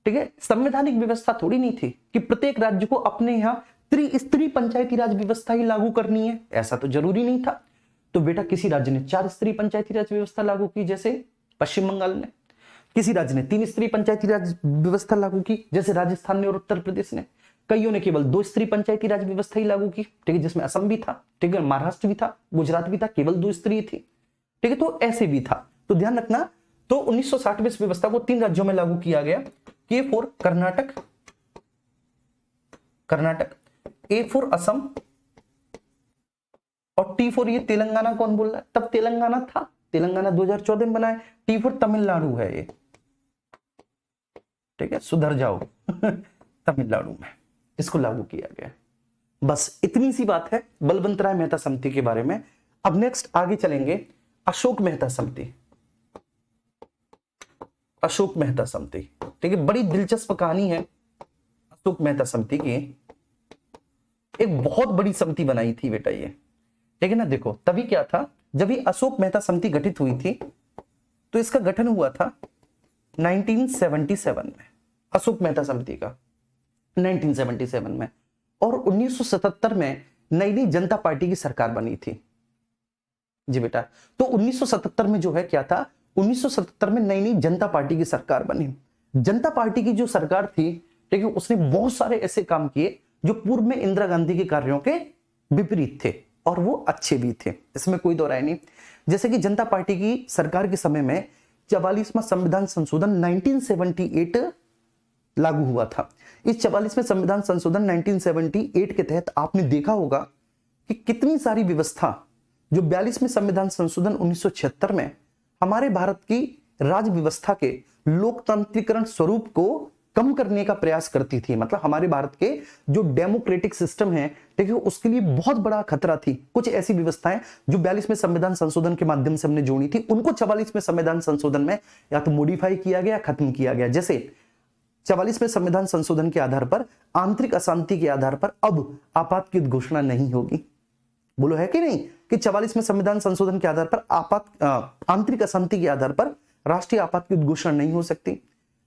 ठीक है, संवैधानिक व्यवस्था थोड़ी नहीं थी कि प्रत्येक राज्य को अपने यहाँ त्रिस्तरीय पंचायती राज व्यवस्था ही लागू करनी है, ऐसा तो जरूरी नहीं था। तो बेटा किसी राज्य ने 4 स्तरीय पंचायती राज व्यवस्था लागू की, जैसे पश्चिम बंगाल ने। किसी राज्य ने 3 स्तरीय पंचायती राज व्यवस्था लागू की, जैसे राजस्थान ने और उत्तर प्रदेश ने। कईयों ने केवल 2 स्तरीय पंचायती राज व्यवस्था ही लागू की, ठीक है, जिसमें असम भी था, ठीक है, महाराष्ट्र भी था, गुजरात भी था, केवल 2 स्तरीय थी, ठीक है। तो ऐसे भी था, तो ध्यान रखना। तो 1960 में इस व्यवस्था को 3 राज्यों में लागू किया गया। K for Karnataka, A for Assam, और T फॉर ये तेलंगाना। कौन बोल रहा है? तब तेलंगाना था, तेलंगाना 2014 में बना है। T फॉर तमिलनाडु है ये, ठीक है, सुधर जाओ तमिलनाडु में इसको लागू किया गया। बस इतनी सी बात है बलवंतराय मेहता समिति के बारे में। अब नेक्स्ट आगे चलेंगे, अशोक मेहता समिति। अशोक मेहता समिति, ठीक है, बड़ी दिलचस्प कहानी है अशोक मेहता समिति की। एक बहुत बड़ी समिति बनाई थी बेटा ये, ठीक है ना। देखो तभी क्या था, जब ये अशोक मेहता समिति गठित हुई थी, तो इसका गठन हुआ था 1977 में, अशोक मेहता समिति का 1977 में। और 1977 में नई नई जनता पार्टी की सरकार बनी थी जी बेटा। तो 1977 में जो है क्या था, 1977 में नई नई जनता पार्टी की सरकार बनी। जनता पार्टी की जो सरकार थी, ठीक है, उसने बहुत सारे ऐसे काम किए जो पूर्व में इंदिरा गांधी के कार्यों के विपरीत थे, और वो अच्छे भी थे, इसमें कोई दो राय नहीं। जैसे कि जनता पार्टी की सरकार के समय में 44वां संविधान संशोधन 1978 लागू हुआ था। इस 44वें संविधान संशोधन 1978 के तहत आपने देखा होगा कि कितनी सारी व्यवस्था जो 42वें संविधान संशोधन 1976 में हमारे भारत की राज व्यवस्था के लोकतांत्रिकरण स्वरूप को कम करने का प्रयास करती थी। मतलब हमारे भारत के जो डेमोक्रेटिक सिस्टम है, ठीक है, उसके लिए बहुत बड़ा खतरा थी। कुछ ऐसी व्यवस्थाएं जो 42वें संविधान संशोधन के माध्यम से हमने जोड़ी थी, उनको 44वें संविधान संशोधन में या तो मॉडिफाई किया गया, खत्म किया गया। जैसे 44वें संविधान संशोधन के आधार पर आंतरिक अशांति के आधार पर अब आपात की घोषणा नहीं होगी। बोलो है कि नहीं कि 44वें संविधान संशोधन के आधार पर आंतरिक अशांति के आधार पर राष्ट्रीय आपात की घोषणा नहीं हो सकती।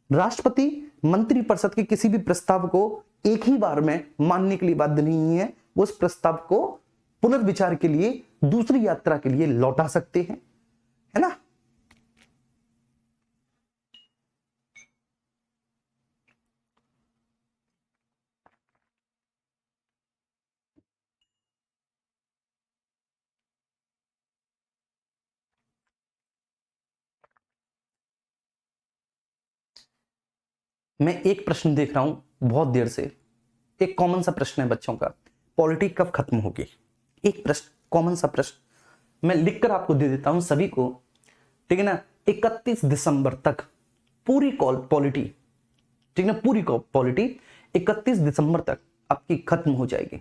राष्ट्रपति मंत्रिपरिषद के किसी भी प्रस्ताव को एक ही बार में मानने के लिए बाध्य नहीं है, वो उस प्रस्ताव को पुनर्विचार के लिए दूसरी यात्रा के लिए लौटा सकते हैं, है ना। मैं एक प्रश्न देख रहा हूं बहुत देर से, एक कॉमन सा प्रश्न है बच्चों का, पॉलिटी कब खत्म होगी। एक प्रश्न, कॉमन सा प्रश्न मैं लिखकर आपको दे देता हूं सभी को, ठीक है ना। 31 दिसंबर तक पूरी पॉलिटी, ठीक है ना, पूरी पॉलिटी 31 दिसंबर तक आपकी खत्म हो जाएगी,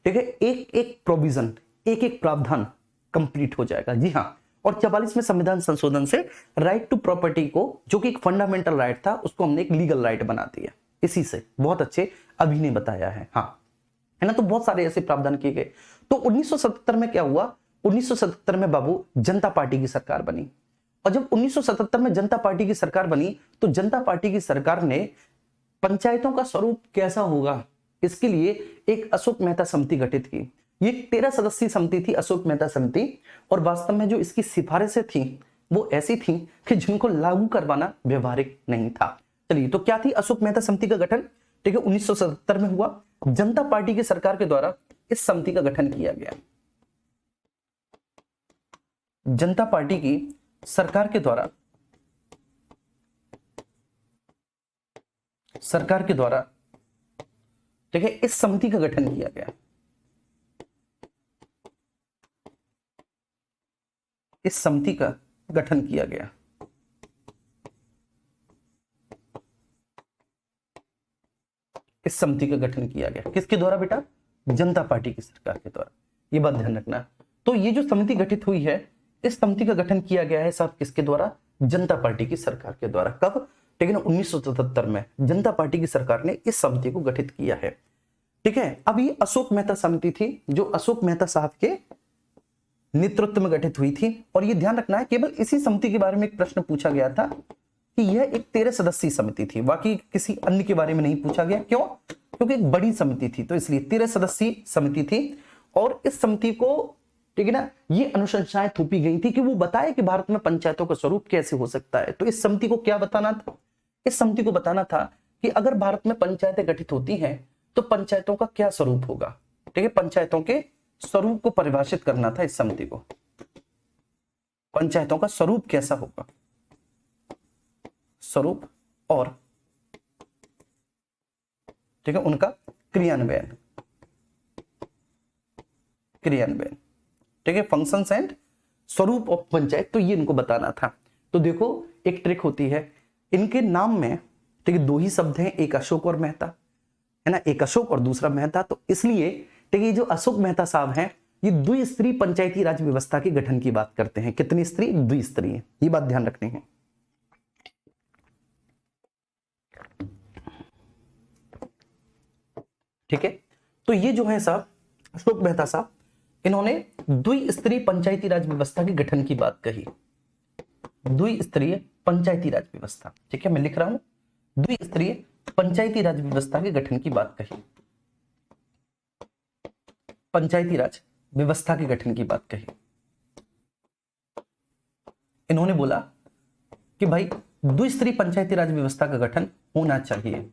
ठीक है। एक एक प्रोविजन, एक एक प्रावधान कंप्लीट हो जाएगा। जी हाँ, और 44वें संविधान संशोधन से राइट टू प्रॉपर्टी को, जो कि एक फंडामेंटल राइट था, उसको हमने एक लीगल राइट बना दिया इसी से। बहुत अच्छे अभी ने बताया है, हाँ, है ना। तो बहुत सारे ऐसे प्रावधान किए गए। तो 1977 में क्या हुआ, 1977 में बाबू जनता पार्टी की सरकार बनी। और जब 1977 में जनता पार्टी की सरकार बनी तो जनता पार्टी की सरकार ने पंचायतों का स्वरूप कैसा होगा, इसके लिए एक अशोक मेहता समिति गठित की। ये 13 सदस्यीय समिति थी, अशोक मेहता समिति। और वास्तव में जो इसकी सिफारिशें थी वो ऐसी थी कि जिनको लागू करवाना व्यवहारिक नहीं था। चलिए, तो क्या थी अशोक मेहता समिति का गठन, ठीक है, 1977 में हुआ। जनता पार्टी की सरकार के द्वारा इस समिति का गठन किया गया। जनता पार्टी की सरकार के द्वारा ठीक है, इस समिति का गठन किया गया। इस समिति का गठन किया गया। इस समिति का गठन किया गया किसके द्वारा बेटा, जनता पार्टी की सरकार के द्वारा। ये बात ध्यान रखना। तो ये जो समिति गठित हुई है, इस समिति का गठन किया गया है साहब किसके द्वारा, जनता पार्टी की सरकार के द्वारा। कब, ठीक है ना, 1977 में जनता पार्टी की सरकार ने इस समिति को गठित किया है, ठीक है। अब ये अशोक मेहता समिति थी जो अशोक मेहता साहब के नेतृत्व में गठित हुई थी। और ये ध्यान रखना है, केवल इसी समिति के बारे में एक प्रश्न पूछा गया था कि यह एक 13 सदस्यीय समिति थी, बाकी किसी अन्य के बारे में नहीं पूछा गया। क्यों, क्योंकि एक बड़ी समिति थी, तो इसलिए 13 सदस्यीय समिति थी। और इस समिति को, ठीक है ना, ये अनुशंसाएं थोपी गई थी कि वो बताए कि भारत में पंचायतों का स्वरूप कैसे हो सकता है। तो इस समिति को क्या बताना था, इस समिति को बताना था कि अगर भारत में पंचायतें गठित होती हैं तो पंचायतों का क्या स्वरूप होगा, ठीक है। पंचायतों के स्वरूप को परिभाषित करना था इस समिति को, पंचायतों का स्वरूप कैसा होगा, स्वरूप और, ठीक है, उनका क्रियान्वयन, ठीक है, फंक्शंस एंड स्वरूप ऑफ पंचायत। तो ये इनको बताना था। तो देखो एक ट्रिक होती है, इनके नाम में, ठीक है, दो ही शब्द हैं, एक अशोक और मेहता, है ना, एक अशोक और दूसरा मेहता। तो इसलिए, ठीक है, जो अशोक मेहता साहब हैं ये द्विस्तरीय पंचायती राज व्यवस्था के गठन की बात करते हैं। कितनी स्तरीय, द्विस्तरीय, ये बात ध्यान रखनी है। ठीक है, तो ये जो है साहब अशोक मेहता साहब, इन्होंने द्विस्तरीय पंचायती राज व्यवस्था के गठन की बात कही। द्विस्तरीय पंचायती राज व्यवस्था, ठीक है, मैं लिख रहा हूं, द्विस्तरीय पंचायती राज व्यवस्था के गठन की बात कही, पंचायती राज व्यवस्था के गठन की बात कही। इन्होंने बोला कि भाई द्विस्तरीय पंचायती राज व्यवस्था का गठन होना चाहिए,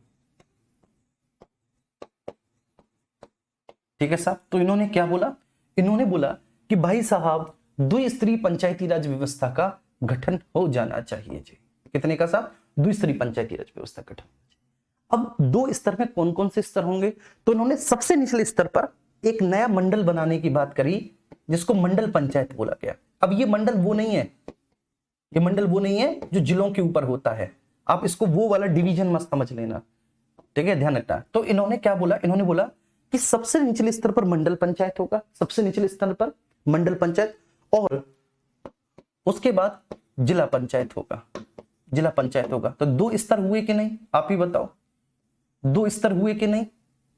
ठीक है साहब। तो इन्होंने क्या बोला, इन्होंने बोला कि भाई साहब द्विस्तरीय पंचायती राज व्यवस्था का गठन हो जाना चाहिए जी। कितने का साहब, द्विस्तरीय पंचायती राज व्यवस्था गठन। अब दो स्तर में कौन कौन से स्तर होंगे, तो इन्होंने सबसे निचले स्तर पर एक नया मंडल बनाने की बात करी जिसको मंडल पंचायत बोला गया। अब ये मंडल वो नहीं है ये मंडल वो नहीं है जो जिलों के ऊपर होता है, आप इसको वो वाला डिवीजन मत समझ लेना, ठीक है, ध्यान रखना। तो इन्होंने क्या बोला, इन्होंने बोला कि सबसे निचले स्तर पर मंडल पंचायत होगा, सबसे निचले स्तर पर मंडल पंचायत, और उसके बाद जिला पंचायत होगा, जिला पंचायत होगा। तो 2 स्तर हुए कि नहीं, आप ही बताओ, 2 स्तर हुए कि नहीं,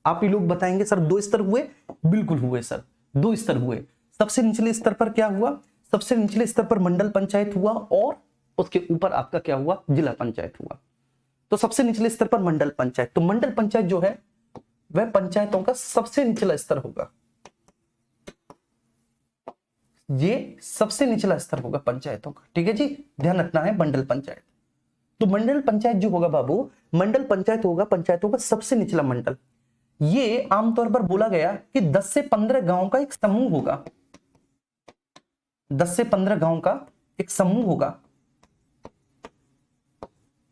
आप ही लोग बताएंगे सर 2 स्तर हुए, बिल्कुल हुए सर, 2 स्तर हुए। सबसे निचले स्तर पर क्या हुआ, सबसे निचले स्तर पर मंडल पंचायत हुआ, और उसके ऊपर आपका क्या हुआ, जिला पंचायत हुआ। तो सबसे निचले स्तर पर मंडल पंचायत, तो मंडल पंचायत जो है वह पंचायतों का सबसे निचला स्तर होगा, ये सबसे निचला स्तर होगा पंचायतों का, ठीक है जी, ध्यान रखना है मंडल पंचायत। तो मंडल पंचायत जो होगा बाबू, मंडल पंचायत होगा पंचायतों का सबसे निचला मंडल। ये आमतौर पर बोला गया कि 10 से 15 गांव का एक समूह होगा, 10 से 15 गांव का एक समूह होगा,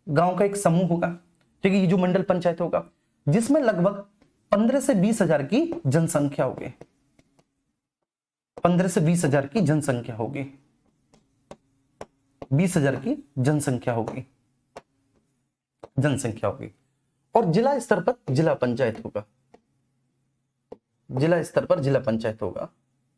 गांव का एक समूह होगा, ठीक है, ये जो मंडल पंचायत होगा, जिसमें लगभग 15 से 20 हजार की जनसंख्या होगी, 15 से 20 हजार की जनसंख्या होगी, 20 हजार की जनसंख्या होगी, जनसंख्या होगी। और जिला स्तर पर जिला पंचायत होगा, जिला स्तर पर जिला पंचायत होगा,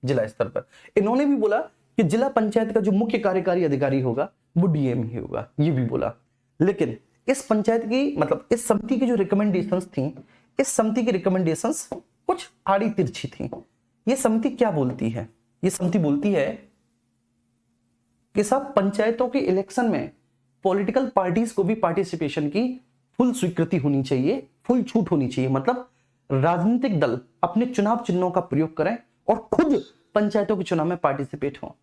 जिला स्तर पर। इन्होंने भी बोला कि जिला पंचायत का जो मुख्य कार्यकारी अधिकारी होगा वो डीएम ही होगा, ये भी बोला। लेकिन इस पंचायत की मतलब इस समिति की जो रिकमेंडेशंस थी, इस समिति की रिकमेंडेशंस कुछ आड़ी तिरछी थी। ये समिति क्या बोलती है, ये समिति बोलती है कि सब पंचायतों के इलेक्शन में पॉलिटिकल पार्टीज को भी पार्टिसिपेशन की फुल स्वीकृति होनी चाहिए, फुल छूट होनी चाहिए। मतलब राजनीतिक दल अपने चुनाव चिन्हों का प्रयोग करें और खुद पंचायतों के चुनाव में पार्टिसिपेट हो,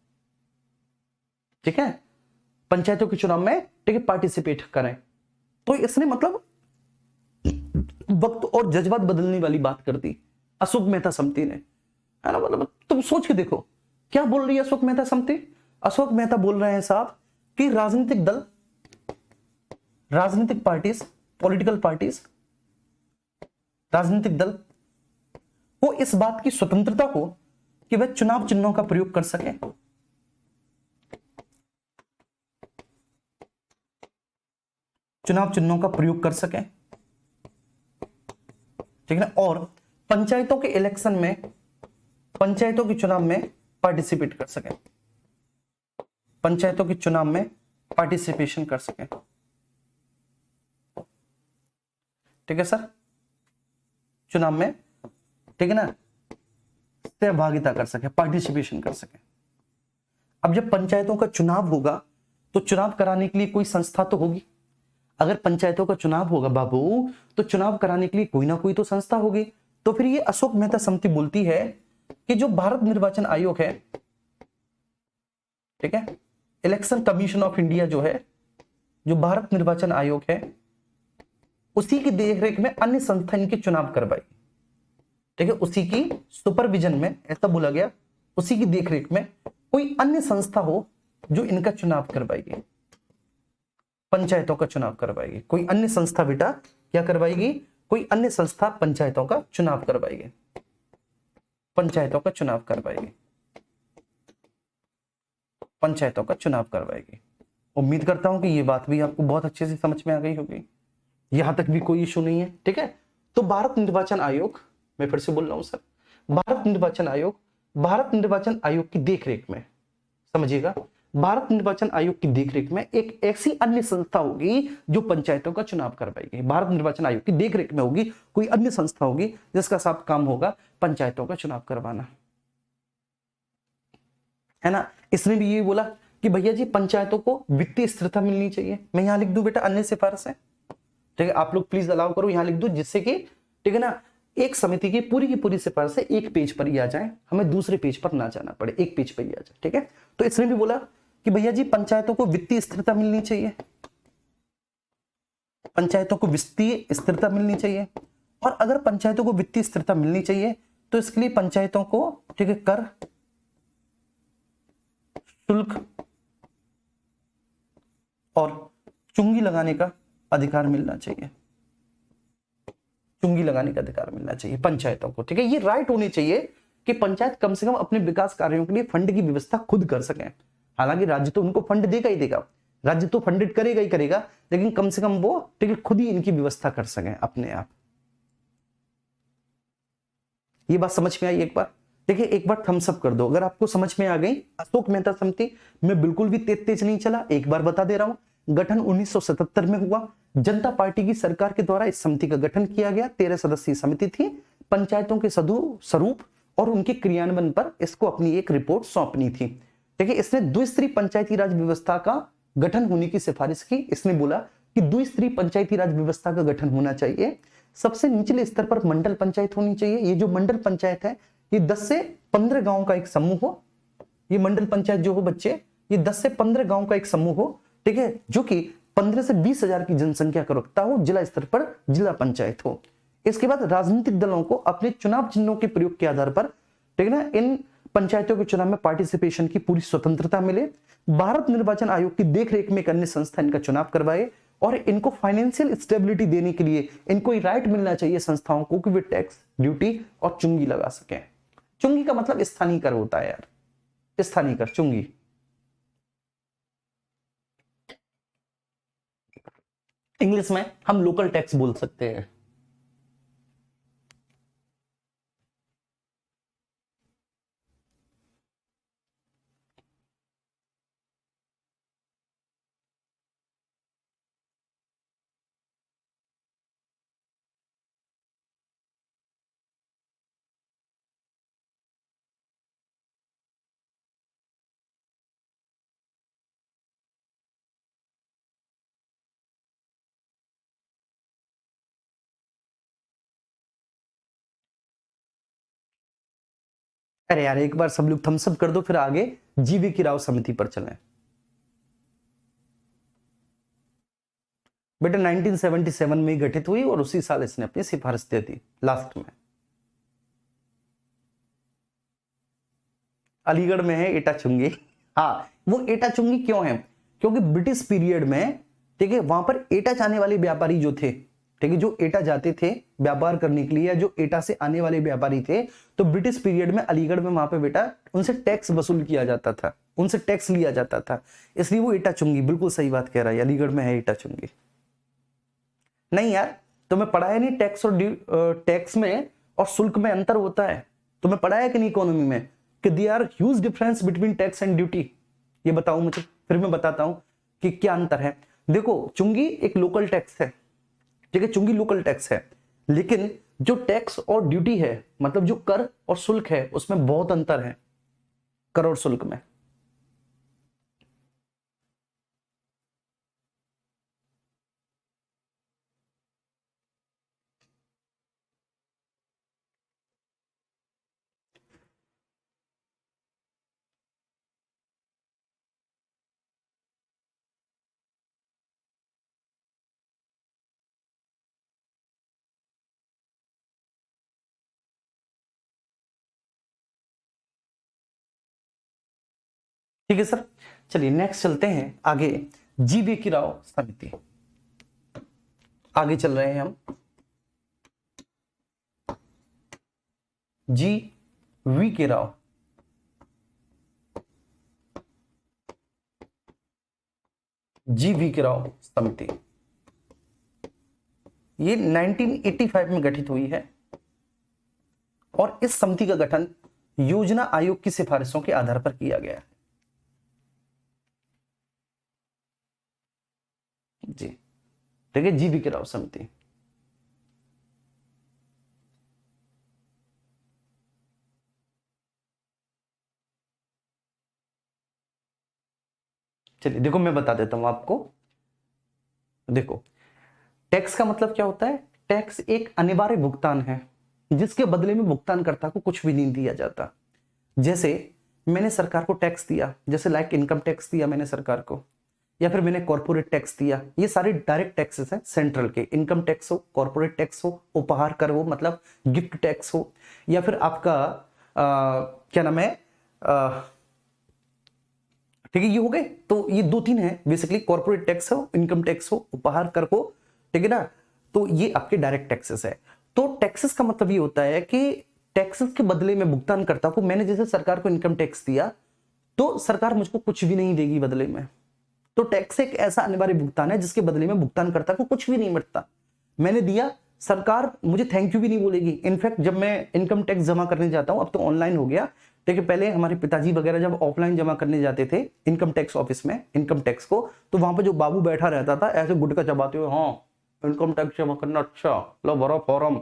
ठीक है, पंचायतों के चुनाव में, ठीक है, पार्टिसिपेट करें। तो इसने मतलब वक्त और जज्बात बदलने वाली बात कर दी अशोक मेहता समिति ने, है ना। मतलब तुम सोच के देखो क्या बोल रही है अशोक मेहता समिति। अशोक मेहता बोल रहे हैं साहब कि राजनीतिक दल, राजनीतिक पार्टीज, पॉलिटिकल पार्टीज, राजनीतिक दल को इस बात की स्वतंत्रता हो कि वह चुनाव चिन्हों का प्रयोग कर सके, चुनाव चिन्हों का प्रयोग कर सके, ठीक है, और पंचायतों के इलेक्शन में, पंचायतों के चुनाव में पार्टिसिपेट कर सके, पंचायतों के चुनाव में पार्टिसिपेशन कर सके, ठीक है सर, चुनाव में, ठीक है ना, सहभागिता कर सके, पार्टिसिपेशन कर सके। अब जब पंचायतों का चुनाव होगा तो चुनाव कराने के लिए कोई संस्था तो होगी। अगर पंचायतों का चुनाव होगा बाबू तो चुनाव कराने के लिए कोई ना कोई तो संस्था होगी। तो फिर ये अशोक मेहता समिति बोलती है कि जो भारत निर्वाचन आयोग है, ठीक है, इलेक्शन कमीशन ऑफ इंडिया जो है, जो भारत निर्वाचन आयोग है, उसी की देखरेख में अन्य संस्था इनके चुनाव करवाई, ठीक है, उसी की सुपरविजन में, ऐसा बोला गया, उसी की देखरेख में कोई अन्य संस्था हो जो इनका चुनाव करवाएगी, पंचायतों का चुनाव करवाएगी। कोई अन्य संस्था बेटा क्या करवाएगी, कोई अन्य संस्था पंचायतों का चुनाव करवाएगी, पंचायतों का चुनाव करवाएगी, पंचायतों का चुनाव करवाएगी। उम्मीद करता हूं कि ये बात भी आपको बहुत अच्छे से समझ में आ गई होगी, यहां तक भी कोई इशू नहीं है, ठीक है। तो भारत निर्वाचन आयोग, मैं फिर से बोल रहा हूं सर, भारत निर्वाचन आयोग, भारत निर्वाचन आयोग की देखरेख में, समझिएगा, भारत निर्वाचन आयोग की देखरेख में एक ऐसी अन्य संस्था होगी जो पंचायतों का चुनाव करवाएगी। भारत निर्वाचन आयोग की देखरेख में होगी कोई अन्य संस्था होगी जिसका साफ काम होगा पंचायतों का चुनाव करवाना, है ना। इसने भी ये बोला कि भैया जी पंचायतों को वित्तीय स्थिरता मिलनी चाहिए। मैं यहां लिख दूं बेटा अन्य सिफारिश है, ठीक है, आप लोग प्लीज अलाउ करो, यहां लिख दो, जिससे कि, ठीक है ना, एक समिति की पूरी सिफारिश एक पेज पर ही आ जाए, हमें दूसरे पेज पर ना जाना पड़े, एक पेज पर ही आ जाए, ठीक है। तो इसने भी बोला कि भैया जी पंचायतों को वित्तीय स्थिरता मिलनी चाहिए, पंचायतों को वित्तीय स्थिरता मिलनी चाहिए। और अगर पंचायतों को वित्तीय स्थिरता मिलनी चाहिए तो इसके लिए पंचायतों को, ठीक है, कर, शुल्क और चुंगी लगाने का अधिकार मिलना चाहिए, चुंगी लगाने का अधिकार मिलना चाहिए पंचायतों को, ठीक है। ये राइट होनी चाहिए कि पंचायत कम से कम अपने विकास कार्यों के लिए फंड की व्यवस्था खुद कर सकें। हालांकि राज्य तो उनको फंड देगा ही देगा, राज्य तो फंडेड करेगा ही करेगा, लेकिन कम से कम वो ठीक है खुद ही इनकी व्यवस्था कर सके अपने आप। ये बात समझ में आई एक बार? देखिए एक बार थम्स अप कर दो अगर आपको समझ में आ गई। अशोक मेहता समिति में बिल्कुल भी तेज तेज नहीं चला, एक बार बता दे रहा हूं। गठन 1977 में हुआ, जनता पार्टी की सरकार के द्वारा इस समिति का गठन किया गया। 13 सदस्यीय समिति थी। पंचायतों के स्वरूप और उनके क्रियान्वयन पर इसको अपनी एक रिपोर्ट सौंपनी थी। देखिए इसने द्विस्तरीय पंचायती राज व्यवस्था का गठन होने की सिफारिश की। इसने बोला कि द्विस्तरीय पंचायती राज व्यवस्था का गठन होना चाहिए। सबसे निचले स्तर पर मंडल पंचायत होनी चाहिए। ये जो मंडल पंचायत है ये 10 से 15 गांव का एक समूह हो। ये मंडल पंचायत जो हो बच्चे, ये 10 से 15 गांव का एक समूह हो, ठीक है, जो कि 15 से 20 हजार की जनसंख्या का रखता हो। जिला स्तर पर जिला पंचायत हो। इसके बाद राजनीतिक दलों को अपने चुनाव चिन्हों के प्रयोग के आधार पर, ठीक है ना, इन पंचायतों के चुनाव में पार्टिसिपेशन की पूरी स्वतंत्रता मिले। भारत निर्वाचन आयोग की देखरेख में एक अन्य संस्था इनका चुनाव करवाए और इनको फाइनेंशियल स्टेबिलिटी देने के लिए इनको राइट मिलना चाहिए संस्थाओं को कि वे टैक्स, ड्यूटी और चुंगी लगा सकें। चुंगी का मतलब स्थानीय कर होता है यार, स्थानीय कर, चुंगी। इंग्लिश में हम लोकल टैक्स बोल सकते हैं। अरे यार एक बार सब लोग थम्स अप कर दो, फिर आगे जीवी की राव समिति पर चलें। बेटा 1977 में गठित हुई और उसी साल इसने अपनी सिफारिश दे दी लास्ट में। अलीगढ़ में है एटा चुंगी। हाँ, वो एटा चुंगी क्यों है? क्योंकि ब्रिटिश पीरियड में, ठीक है, वहां पर एटा जाने वाले व्यापारी जो थे, ठीक है, जो एटा जाते थे व्यापार करने के लिए, या जो एटा से आने वाले व्यापारी थे, तो ब्रिटिश पीरियड में अलीगढ़ में वहां पे बेटा उनसे टैक्स वसूल किया जाता था, उनसे टैक्स लिया जाता था, इसलिए वो एटा चुंगी। बिल्कुल सही बात कह रहा है, अलीगढ़ में है एटा चुंगी। नहीं यार, तुम्हें पढ़ाया नहीं टैक्स और टैक्स में और शुल्क में अंतर होता है? तुम्हें पढ़ाया कि नहीं इकोनॉमी में कि there are huge difference between tax and duty? ये बताओ मुझे, फिर मैं बताता हूं कि क्या अंतर है। देखो चुंगी एक लोकल टैक्स है, ठीक है, चुंगी लोकल टैक्स है, लेकिन जो टैक्स और ड्यूटी है, मतलब जो कर और शुल्क है, उसमें बहुत अंतर है कर और शुल्क में। ठीक है सर, चलिए नेक्स्ट चलते हैं आगे। जीवी की राव समिति, आगे चल रहे हैं हम। जी वी के राव, जी वी के राव समिति, ये 1985 में गठित हुई है और इस समिति का गठन योजना आयोग की सिफारिशों के आधार पर किया गया है। जी ठीक है, जीवी के राव समिति। चलिए देखो मैं बता देता हूं आपको। देखो टैक्स का मतलब क्या होता है? टैक्स एक अनिवार्य भुगतान है जिसके बदले में भुगतानकर्ता को कुछ भी नहीं दिया जाता। जैसे मैंने सरकार को टैक्स दिया, जैसे लाइक इनकम टैक्स दिया मैंने सरकार को, या फिर मैंने कॉर्पोरेट टैक्स दिया। ये सारे डायरेक्ट टैक्सेस हैं सेंट्रल के। इनकम टैक्स हो, कॉर्पोरेट टैक्स हो, उपहार कर हो मतलब गिफ्ट टैक्स हो, या फिर आपका क्या नाम है, ठीक है, ये हो गए। तो ये 2-3 है बेसिकली, कॉर्पोरेट टैक्स हो, इनकम टैक्स हो, उपहार कर हो, ठीक है ना। तो ये आपके डायरेक्ट टैक्सेस है। तो टैक्सेस का मतलब ये होता है कि टैक्सेस के बदले में भुगतान करता को, मैंने जैसे सरकार को इनकम टैक्स दिया तो सरकार मुझको कुछ भी नहीं देगी बदले में। तो टैक्स एक ऐसा अनिवार्य भुगतान है जिसके बदले में भुगतानकर्ता को कुछ भी नहीं मिलता। मैंने दिया, सरकार मुझे थैंक यू भी नहीं बोलेगी। इनफैक्ट जब मैं इनकम टैक्स जमा करने जाता हूं, अब तो ऑनलाइन हो गया, ठीक है, पहले हमारे पिताजी वगैरह जब ऑफलाइन जमा करने जाते थे इनकम टैक्स ऑफिस में इनकम टैक्स को, तो वहां पर जो बाबू बैठा रहता था ऐसे गुटका चबाते हुए, हाँ इनकम टैक्स जमा करना, अच्छा लो भरो फॉर्म,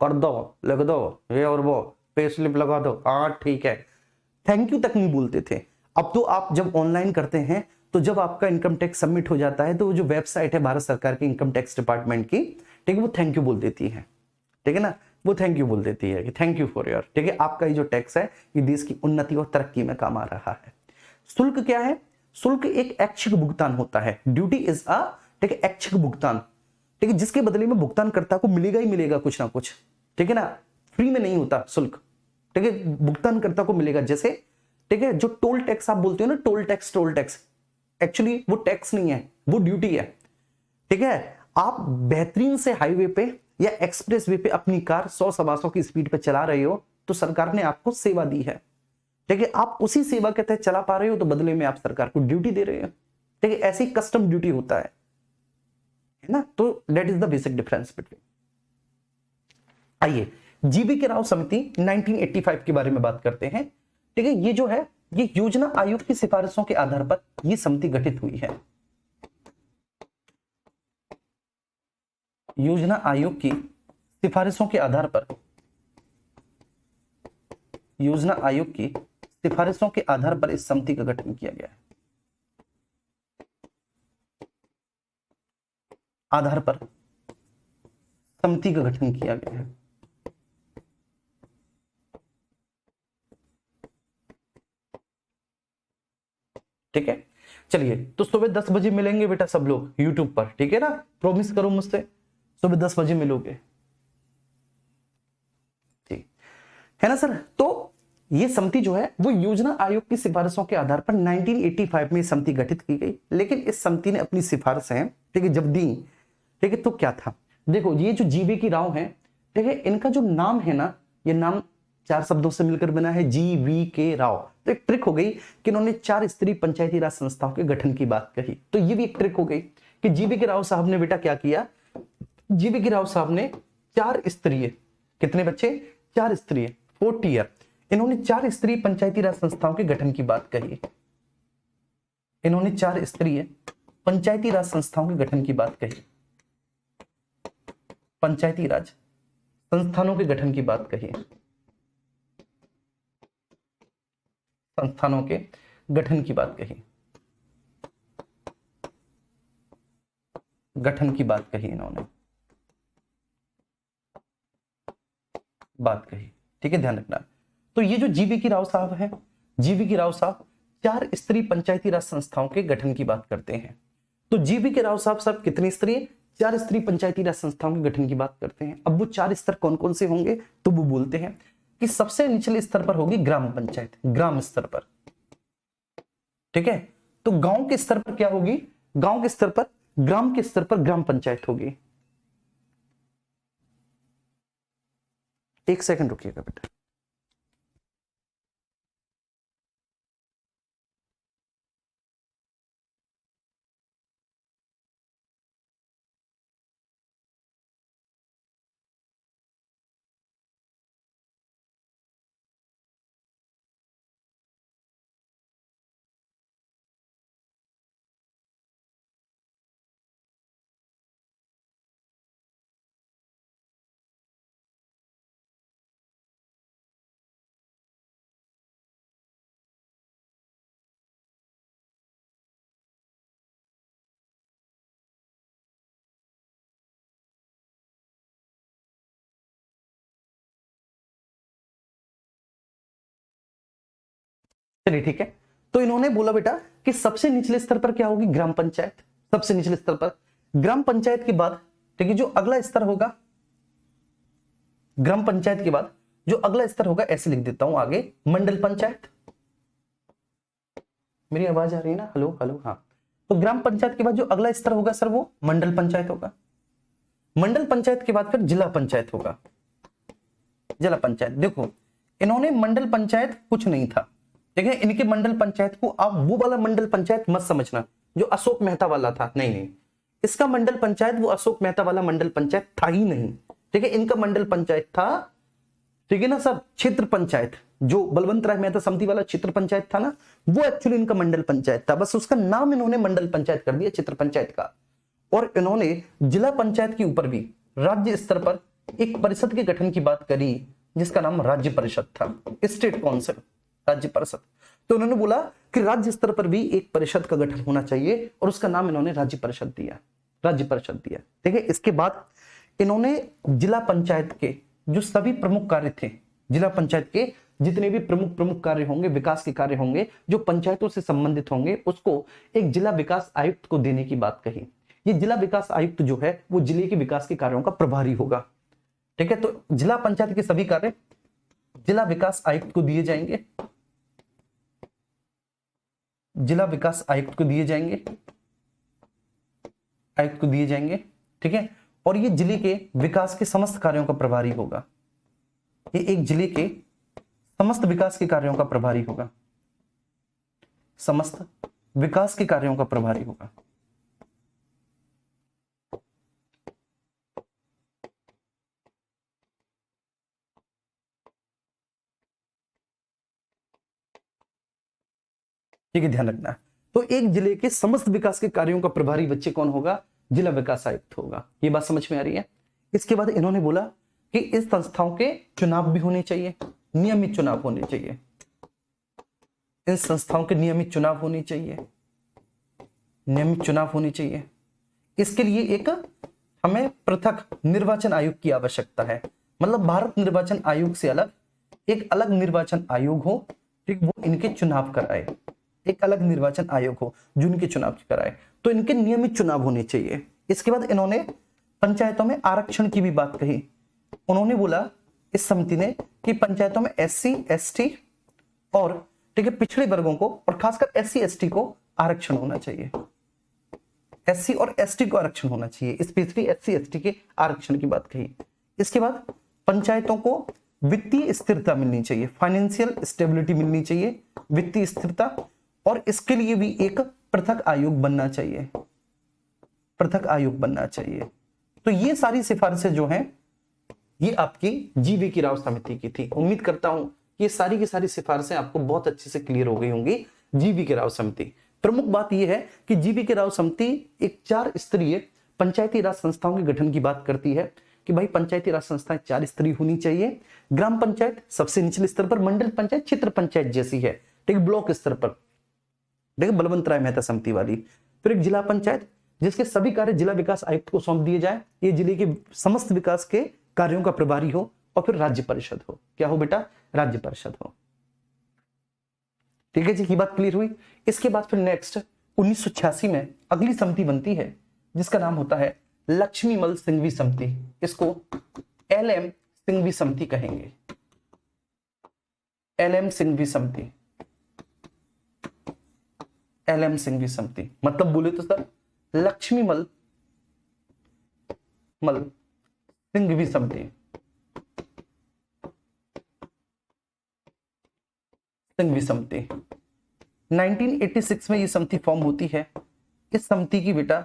कर दो, लिख दो ये और वो, पे स्लिप लगा दो, हाँ ठीक है, थैंक यू तक नहीं बोलते थे। अब तो आप जब ऑनलाइन करते हैं तो जब आपका इनकम टैक्स सबमिट हो जाता है तो जो वेबसाइट है भारत सरकार की इनकम टैक्स डिपार्टमेंट की, ठीक है, वो थैंक यू बोल देती है, ठीक है ना, वो थैंक यू बोल देती है कि थैंक यू फॉर योर, ठीक है, आपका ये जो टैक्स है ये देश की उन्नति और तरक्की में काम आ रहा है। शुल्क क्या है? शुल्क एक ऐच्छिक भुगतान होता है। ड्यूटी इज अ, ठीक है, ऐच्छिक भुगतान, ठीक है, जिसके बदले में भुगतानकर्ता को मिलेगा ही मिलेगा कुछ ना कुछ, ठीक है ना, फ्री में नहीं होता शुल्क, ठीक है, भुगतानकर्ता को मिलेगा। जैसे, ठीक है, जो टोल टैक्स आप बोलते हो ना, टोल टैक्स, एक्चुअली वो टैक्स नहीं है, वो ड्यूटी है, ठीक है। आप बेहतरीन से हाईवे पे या एक्सप्रेस वे पे अपनी कार 100-125 की स्पीड पे चला रहे हो तो सरकार ने आपको सेवा दी है, ठीक है, आप उसी सेवा के तहत चला पा रहे हो तो बदले में आप सरकार को ड्यूटी दे रहे हो, ठीक है, ऐसे ही कस्टम ड्यूटी होता है ना। तो that is the basic difference between. आइए जीबीके राव समिति 1985 के बारे में बात करते हैं, ठीक है। ये जो है ये योजना आयोग की सिफारिशों के आधार पर यह समिति गठित हुई है। योजना आयोग की सिफारिशों के आधार पर, योजना आयोग की सिफारिशों के आधार पर इस समिति का गठन किया गया है। आधार पर समिति का गठन किया गया है। ठीक है, चलिए तो सुबह 10 बजे मिलेंगे बेटा सब लोग यूट्यूब पर, ठीक है ना, प्रॉमिस करो मुझसे सुबह 10 बजे मिलोगे, ठीक है ना सर। तो ये समिति जो है वो योजना आयोग की सिफारिशों के आधार पर 1985 में समिति गठित की गई। लेकिन इस समिति ने अपनी सिफारिशें, ठीक है, जब दी, ठीक है, तो क्या था, देखो ये जो जीबीके राव है, ठीक है, इनका जो नाम है ना, ये नाम 4 शब्दों से मिलकर बना है, जीवीके राव। तो एक ट्रिक हो गई कि इन्होंने 4 स्तरीय पंचायती राज संस्थाओं के गठन की बात कही। तो ये भी एक ट्रिक हो गई कि जीबीके राव साहब ने बेटा क्या किया, जीबीके राव साहब ने 4 स्तरीय, कितने बच्चे, 4 स्तरीय, 4 टियर, इन्होंने 4 स्तरीय पंचायती राज संस्थाओं के गठन की बात कही। इन्होंने 4 स्तरीय पंचायती राज संस्थाओं के गठन की बात कही, पंचायती राज संस्थानों के गठन की बात कही, संस्थानों के गठन की बात कही, गठन की बात कही, इन्होंने बात कही, ठीक है, ध्यान रखना। तो ये जो जीबीके राव साहब है, जीबीके राव साहब 4 स्तरीय पंचायती राज संस्थाओं के गठन की बात करते हैं। तो जीबीके राव साहब सब कितनी स्तरीय, 4 स्तरीय पंचायती राज संस्थाओं के गठन की बात करते हैं। अब वो 4 स्तर कौन कौन से होंगे, तो वो बोलते हैं कि सबसे निचले स्तर पर होगी ग्राम पंचायत, ग्राम स्तर पर, ठीक है। तो गांव के स्तर पर क्या होगी, गांव के स्तर पर, ग्राम के स्तर पर ग्राम पंचायत होगी। एक सेकंड रुकिएगा बेटा। चलिए ठीक है, तो इन्होंने बोला बेटा कि सबसे निचले स्तर पर क्या होगी, ग्राम पंचायत, सबसे निचले स्तर पर ग्राम पंचायत के बाद, ठीक है, जो अगला स्तर होगा, ग्राम पंचायत के बाद जो अगला स्तर होगा, ऐसे लिख देता हूं आगे, मंडल पंचायत। मेरी आवाज आ रही है ना, हेलो हेलो, हाँ। तो ग्राम पंचायत के बाद जो अगला स्तर होगा सर वो मंडल पंचायत होगा। मंडल पंचायत के बाद फिर जिला पंचायत होगा, जिला पंचायत। देखो इन्होंने मंडल पंचायत कुछ नहीं था, ठीक है। इनके मंडल पंचायत को आप वो वाला मंडल पंचायत मत समझना जो अशोक मेहता वाला था, नहीं नहीं, इसका मंडल पंचायत वो अशोक मेहता वाला मंडल पंचायत था ही नहीं। ठीक है, इनका मंडल पंचायत था, ठीक है ना सब, क्षेत्र पंचायत, जो बलवंत राय मेहता समिति वाला क्षेत्र पंचायत था ना, वो एक्चुअली इनका मंडल पंचायत था, बस उसका नाम इन्होंने मंडल पंचायत कर दिया क्षेत्र पंचायत का। और इन्होंने जिला पंचायत के ऊपर भी राज्य स्तर पर एक परिषद के गठन की बात करी जिसका नाम राज्य परिषद था, स्टेट काउंसिल, राज्य परिषद। तो उन्होंने बोला कि राज्य स्तर पर भी एक परिषद का गठन होना चाहिए और उसका नाम इन्होंने राज्य परिषद दिया, राज्य परिषद दिया। ठीक है, इसके बाद इन्होंने जिला पंचायत के जो सभी प्रमुख कार्य थे, जिला पंचायत के जितने भी प्रमुख कार्य होंगे, विकास के कार्य होंगे जो पंचायतों से संबंधित होंगे, उसको एक जिला विकास आयुक्त को देने की बात कही। ये जिला विकास आयुक्त जो है वो जिले के विकास के कार्यों का प्रभारी होगा। ठीक है, तो जिला पंचायत के सभी कार्य जिला विकास आयुक्त को दिए जाएंगे, जिला विकास आयुक्त को दिए जाएंगे, आयुक्त को दिए जाएंगे। ठीक है, और ये जिले के विकास के समस्त कार्यों का प्रभारी होगा, ये एक जिले के समस्त विकास के कार्यों का प्रभारी होगा, समस्त विकास के कार्यों का प्रभारी होगा। ठीक है, ध्यान रखना। तो एक जिले के समस्त विकास के कार्यों का प्रभारी बच्चे कौन होगा? जिला विकास आयुक्त होगा। ये बात समझ में आ रही है? इसके बाद इन्होंने बोला कि इस संस्थाओं के चुनाव भी होने चाहिए, नियमित चुनाव होने चाहिए, इन संस्थाओं के नियमित चुनाव होने चाहिए, नियमित चुनाव होने चाहिए। इसके लिए एक हमें पृथक निर्वाचन आयोग की आवश्यकता है, मतलब भारत निर्वाचन आयोग से अलग एक अलग निर्वाचन आयोग हो, ठीक, वो इनके चुनाव कराए, एक अलग निर्वाचन आयोग हो जो इनके चुनाव कराए। तो इनके नियमित चुनाव होने चाहिए। इसके बाद इन्होंने पंचायतों में आरक्षण की भी बात कही। उन्होंने बोला इस समिति ने कि पंचायतों में एससी एसटी और ठीक है पिछड़े वर्गों को और खासकर एससी एसटी को आरक्षण होना चाहिए, एससी और एसटी को आरक्षण होना चाहिए, स्पेशली एससी एसटी के आरक्षण की बात कही। इसके बाद पंचायतों को वित्तीय स्थिरता मिलनी चाहिए, फाइनेंशियल स्टेबिलिटी मिलनी चाहिए, वित्तीय स्थिरता, और इसके लिए भी एक पृथक आयोग बनना चाहिए, पृथक आयोग बनना चाहिए। तो ये सारी सिफारिशें जो हैं ये आपकी जीवी की राव समिति की थी। उम्मीद करता हूं ये सारी की सारी सिफारिशें आपको बहुत अच्छे से क्लियर हो गई होंगी। जीवी की राव समिति, प्रमुख बात यह है कि जीवी की राव समिति एक 4 स्तरीय पंचायती राज संस्थाओं के गठन की बात करती है कि भाई पंचायती राज संस्थाएं 4 स्तरीय होनी चाहिए। ग्राम पंचायत सबसे निचले स्तर पर, मंडल पंचायत क्षेत्र पंचायत जैसी है, ठीक, ब्लॉक स्तर पर, देखिए बलवंत राय मेहता समिति वाली। फिर एक जिला पंचायत जिसके सभी कार्य जिला विकास आयुक्त को सौंप दिए जाए, ये जिले के समस्त विकास के कार्यों का प्रभारी हो। और फिर राज्य परिषद हो, क्या हो बेटा? राज्य परिषद हो। ठीक है जी, ये बात क्लियर हुई। इसके बाद फिर नेक्स्ट 1986 में अगली समिति बनती है जिसका नाम होता है लक्ष्मीमल सिंघवी समिति। इसको LM सिंघवी समिति कहेंगे, LM सिंघवी समिति, LM सिंघवी समिति मतलब बोले तो सर लक्ष्मीमल सिंघवी समिति, सिंघवी समिति 1986 में ये समिति फॉर्म होती है। इस समिति की बेटा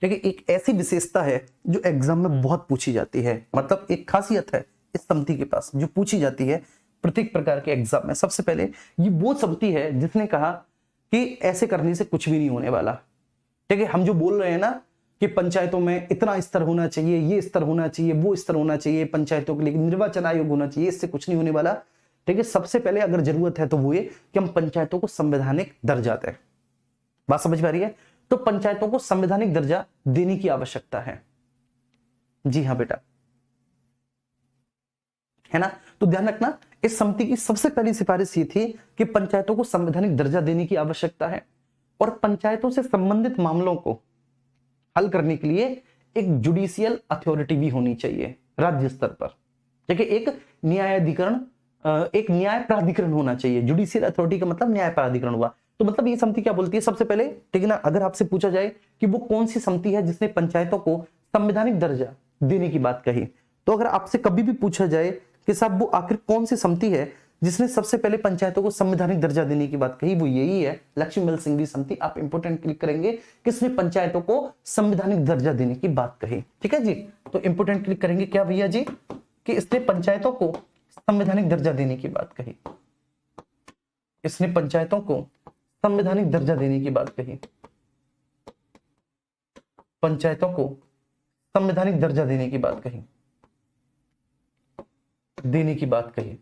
देखिए एक ऐसी विशेषता है जो एग्जाम में बहुत पूछी जाती है, मतलब एक खासियत है इस समिति के पास जो पूछी जाती है प्रत्येक प्रकार के एग्जाम में। सबसे पहले ये वो समिति है जिसने कहा कि ऐसे करने से कुछ भी नहीं होने वाला। ठीक है, हम जो बोल रहे हैं ना कि पंचायतों में इतना स्तर होना चाहिए, ये स्तर होना चाहिए, वो स्तर होना चाहिए, पंचायतों के लिए निर्वाचन आयोग होना चाहिए, इससे कुछ नहीं होने वाला। ठीक है, सबसे पहले अगर जरूरत है तो वो ये कि हम पंचायतों को संवैधानिक दर्जा दें। बात समझ में आ रही है? तो पंचायतों को संवैधानिक दर्जा देने की आवश्यकता है। जी हाँ बेटा, है ना? तो ध्यान रखना इस समिति की सबसे पहली सिफारिश ये थी कि पंचायतों को संवैधानिक दर्जा देने की आवश्यकता है और पंचायतों से संबंधित मामलों को हल करने के लिए एक जुडिशियल अथॉरिटी भी होनी चाहिए राज्य स्तर पर। ठीक है, एक न्यायाधिकरण, एक न्याय प्राधिकरण होना चाहिए। जुडिशियल अथॉरिटी का मतलब न्याय प्राधिकरण हुआ। तो मतलब ये समिति क्या बोलती है? सबसे पहले ठीक है ना, अगर आपसे पूछा जाए कि वो कौन सी समिति है जिसने पंचायतों को संवैधानिक दर्जा देने की बात कही, तो अगर आपसे कभी भी पूछा जाए कि साहब वो आखिर कौन सी समिति है जिसने सबसे पहले पंचायतों को संवैधानिक दर्जा देने की बात कही वो यही है, लक्ष्मीमल सिंघवी समिति। आप इंपोर्टेंट क्लिक करेंगे, किसने पंचायतों को संवैधानिक दर्जा देने की बात कही। ठीक है जी, तो इंपोर्टेंट क्लिक करेंगे क्या भैया जी, कि इसने पंचायतों को संवैधानिक दर्जा देने की बात कही। इसने पंचायतों को संवैधानिक दर्जा देने की बात कही। पंचायतों को संवैधानिक दर्जा देने की बात कही, देने की बात कही,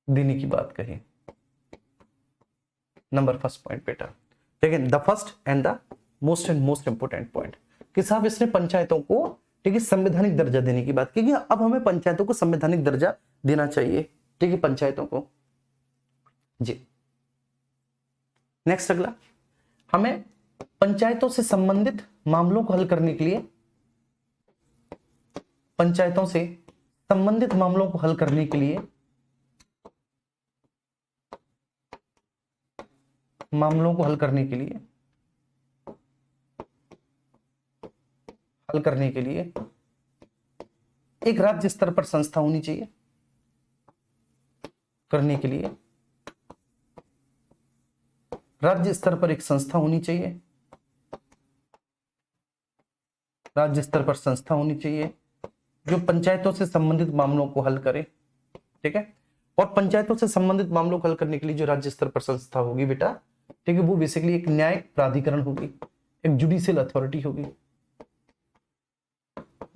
देने की बात कही। नंबर फर्स्ट पॉइंट बेटा, ठीक है, the first and the most important point कि साहब इसने पंचायतों को, ठीक है, संवैधानिक दर्जा देने की बात की कि अब हमें पंचायतों को संवैधानिक दर्जा देना चाहिए। ठीक है, पंचायतों को जी। नेक्स्ट अगला, हमें पंचायतों से संबंधित मामलों को हल करने के लिए, पंचायतों से संबंधित मामलों को हल करने के लिए, मामलों को हल करने के लिए, हल करने के लिए एक राज्य स्तर पर संस्था होनी चाहिए। करने के लिए राज्य स्तर पर एक संस्था होनी चाहिए, राज्य स्तर पर संस्था होनी चाहिए जो पंचायतों से संबंधित मामलों को हल करे। ठीक है, और पंचायतों से संबंधित मामलों को हल करने के लिए जो राज्य स्तर पर संस्था होगी बेटा, ठीक है, वो बेसिकली एक न्यायिक प्राधिकरण होगी, एक जुडिशियल अथॉरिटी होगी।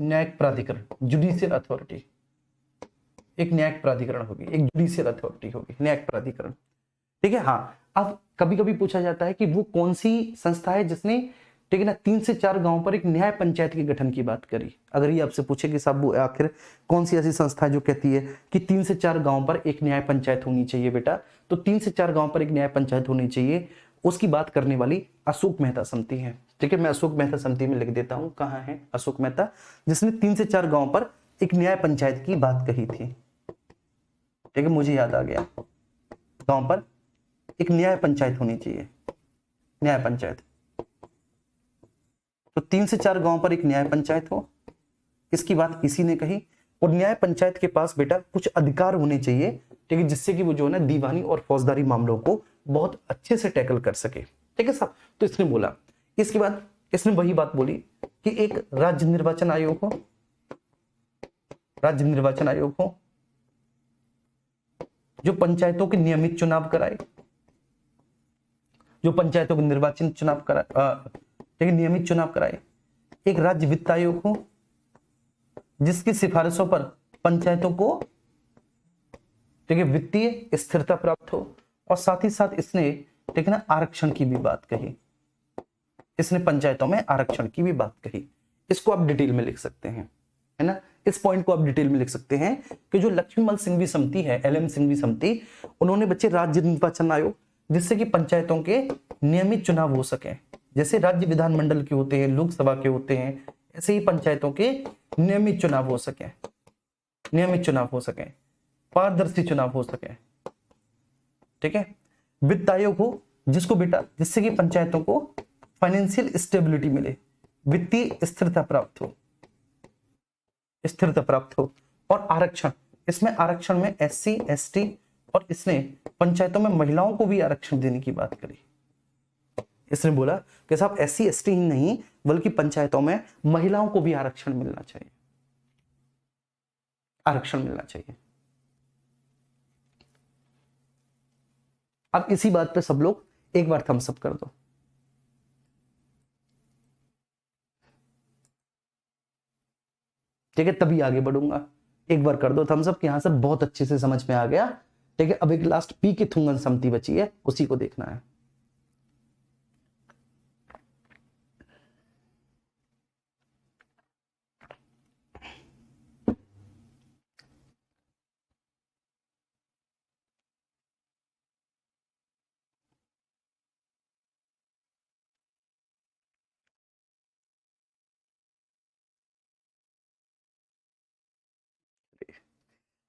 न्यायिक प्राधिकरण, जुडिशियल अथॉरिटी, एक न्यायिक प्राधिकरण होगी, एक जुडिशियल अथॉरिटी होगी, न्यायिक प्राधिकरण। ठीक है, हाँ। अब कभी कभी पूछा जाता है कि वो कौन सी संस्था है जिसने, ठीक है ना, 3 से 4 गांव पर एक न्याय पंचायत के गठन की बात करी। अगर ये आपसे पूछे कि साहब वो आखिर कौन सी ऐसी संस्था है जो कहती है कि 3 से 4 गांव पर एक न्याय पंचायत होनी चाहिए बेटा, तो 3 से 4 गांव पर एक न्याय पंचायत होनी चाहिए, उसकी बात करने वाली अशोक मेहता समिति है। ठीक है, मैं अशोक मेहता समिति में लिख देता हूं, कहां है अशोक मेहता, जिसने 3 से 4 गांव पर एक न्याय पंचायत की बात कही थी। ठीक है, मुझे याद आ गया, गांव पर एक न्याय पंचायत होनी चाहिए, न्याय पंचायत। तो 3 से 4 गांव पर एक न्याय पंचायत हो, इसकी बात इसी ने कही। और न्याय पंचायत के पास बेटा कुछ अधिकार होने चाहिए, ठीक है, जिससे कि वो जो है ना दीवानी और फौजदारी मामलों को बहुत अच्छे से टैकल कर सके। ठीक है साहब, तो इसने बोला, इसके बाद इसने वही बात बोली कि एक राज्य निर्वाचन आयोग हो, राज्य निर्वाचन आयोग हो जो पंचायतों के नियमित चुनाव कराए, जो पंचायतों के निर्वाचन चुनाव कराए, लेकिन नियमित चुनाव कराए। एक राज्य वित्त आयोग हो जिसकी सिफारिशों पर पंचायतों को, ठीक है, वित्तीय स्थिरता प्राप्त हो। और साथ ही साथ इसने, ठीक है ना, आरक्षण की भी बात कही, इसने पंचायतों में आरक्षण की भी बात कही। इसको आप डिटेल में लिख सकते हैं, है ना, इस पॉइंट को आप डिटेल में लिख सकते हैं कि जो लक्ष्मीमल सिंघवी समिति है, LM सिंघवी समिति, उन्होंने बच्चे राज्य निर्वाचन आयोग, जिससे कि पंचायतों के नियमित चुनाव हो सके, जैसे राज्य विधानमंडल के होते हैं, लोकसभा के होते हैं, ऐसे ही पंचायतों के नियमित चुनाव हो सके, नियमित चुनाव हो सके, पारदर्शी चुनाव हो सके। ठीक है, वित्त आयोग हो जिसको बेटा, जिससे कि पंचायतों को फाइनेंशियल स्टेबिलिटी मिले, वित्तीय स्थिरता प्राप्त हो, स्थिरता प्राप्त हो। और आरक्षण, इसमें आरक्षण में SC ST, और इसने पंचायतों में महिलाओं को भी आरक्षण देने की बात करी। इसने बोला कि साहब SC ST ही नहीं बल्कि पंचायतों में महिलाओं को भी आरक्षण मिलना चाहिए, आरक्षण मिलना चाहिए। अब इसी बात पे सब लोग एक बार थम्स अप कर दो। ठीक है, तभी आगे बढ़ूंगा। एक बार कर दो थम्स अप कि यहां से बहुत अच्छे से समझ में आ गया। ठीक है, अब एक लास्ट पी की थुंगन समिति बची है, उसी को देखना है।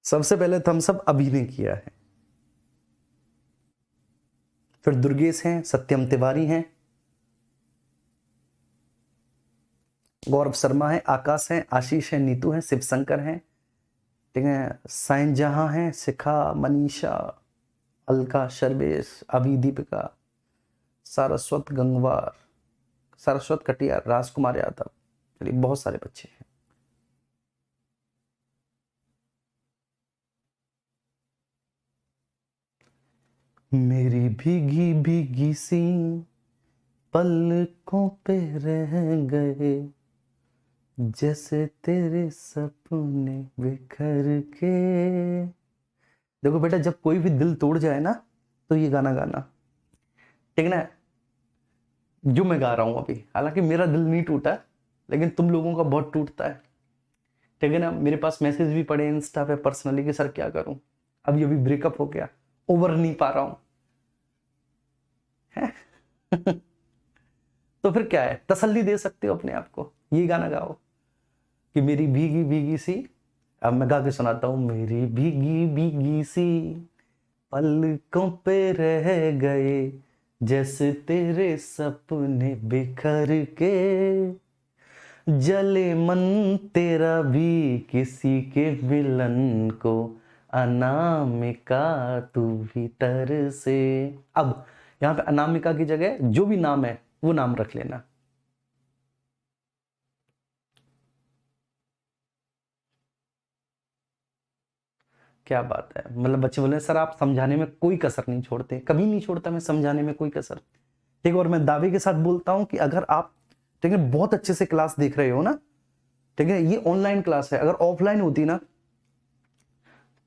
सबसे पहले थम्स अप अभी ने किया है, फिर दुर्गेश हैं, सत्यम तिवारी हैं, गौरव शर्मा है, आकाश है, आशीष है, नीतू है, शिवशंकर है, ठीक है, साइन जहां है, शिखा, मनीषा, अलका, शर्वेश, अभी, दीपिका, सारस्वत गंगवार, सारस्वत कटियार, राजकुमार यादव। चलिए बहुत सारे बच्चे हैं। मेरी भीगी भीगी सी पलकों पे रह गए, जैसे तेरे सपने बिखर के। देखो बेटा, जब कोई भी दिल तोड़ जाए ना, तो ये गाना गाना, ठीक ना, जो मैं गा रहा हूं अभी। हालांकि मेरा दिल नहीं टूटा, लेकिन तुम लोगों का बहुत टूटता है, ठीक है ना। मेरे पास मैसेज भी पड़े इंस्टा पे पर्सनली कि सर क्या करूं, अभी अभी ब्रेकअप हो गया, ओवर नहीं पा रहा हूं तो फिर क्या है, तसल्ली दे सकते हो अपने आप को, ये गाना गाओ कि मेरी भीगी भीगी सी। अब मैं गा के सुनाता हूं। मेरी भीगी भीगी सी पलकों पे रह गए, जैसे तेरे सपने बिखर के, जले मन तेरा भी किसी के विलन को, अनामिका तू भीतर से। अब यहां पे अनामिका की जगह जो भी नाम है वो नाम रख लेना। क्या बात है, मतलब बच्चे बोले सर आप समझाने में कोई कसर नहीं छोड़ते। कभी नहीं छोड़ता मैं समझाने में कोई कसर, ठीक है। और मैं दावे के साथ बोलता हूं कि अगर आप, ठीक है, बहुत अच्छे से क्लास देख रहे हो ना, ठीक है, ये ऑनलाइन क्लास है, अगर ऑफलाइन होती ना,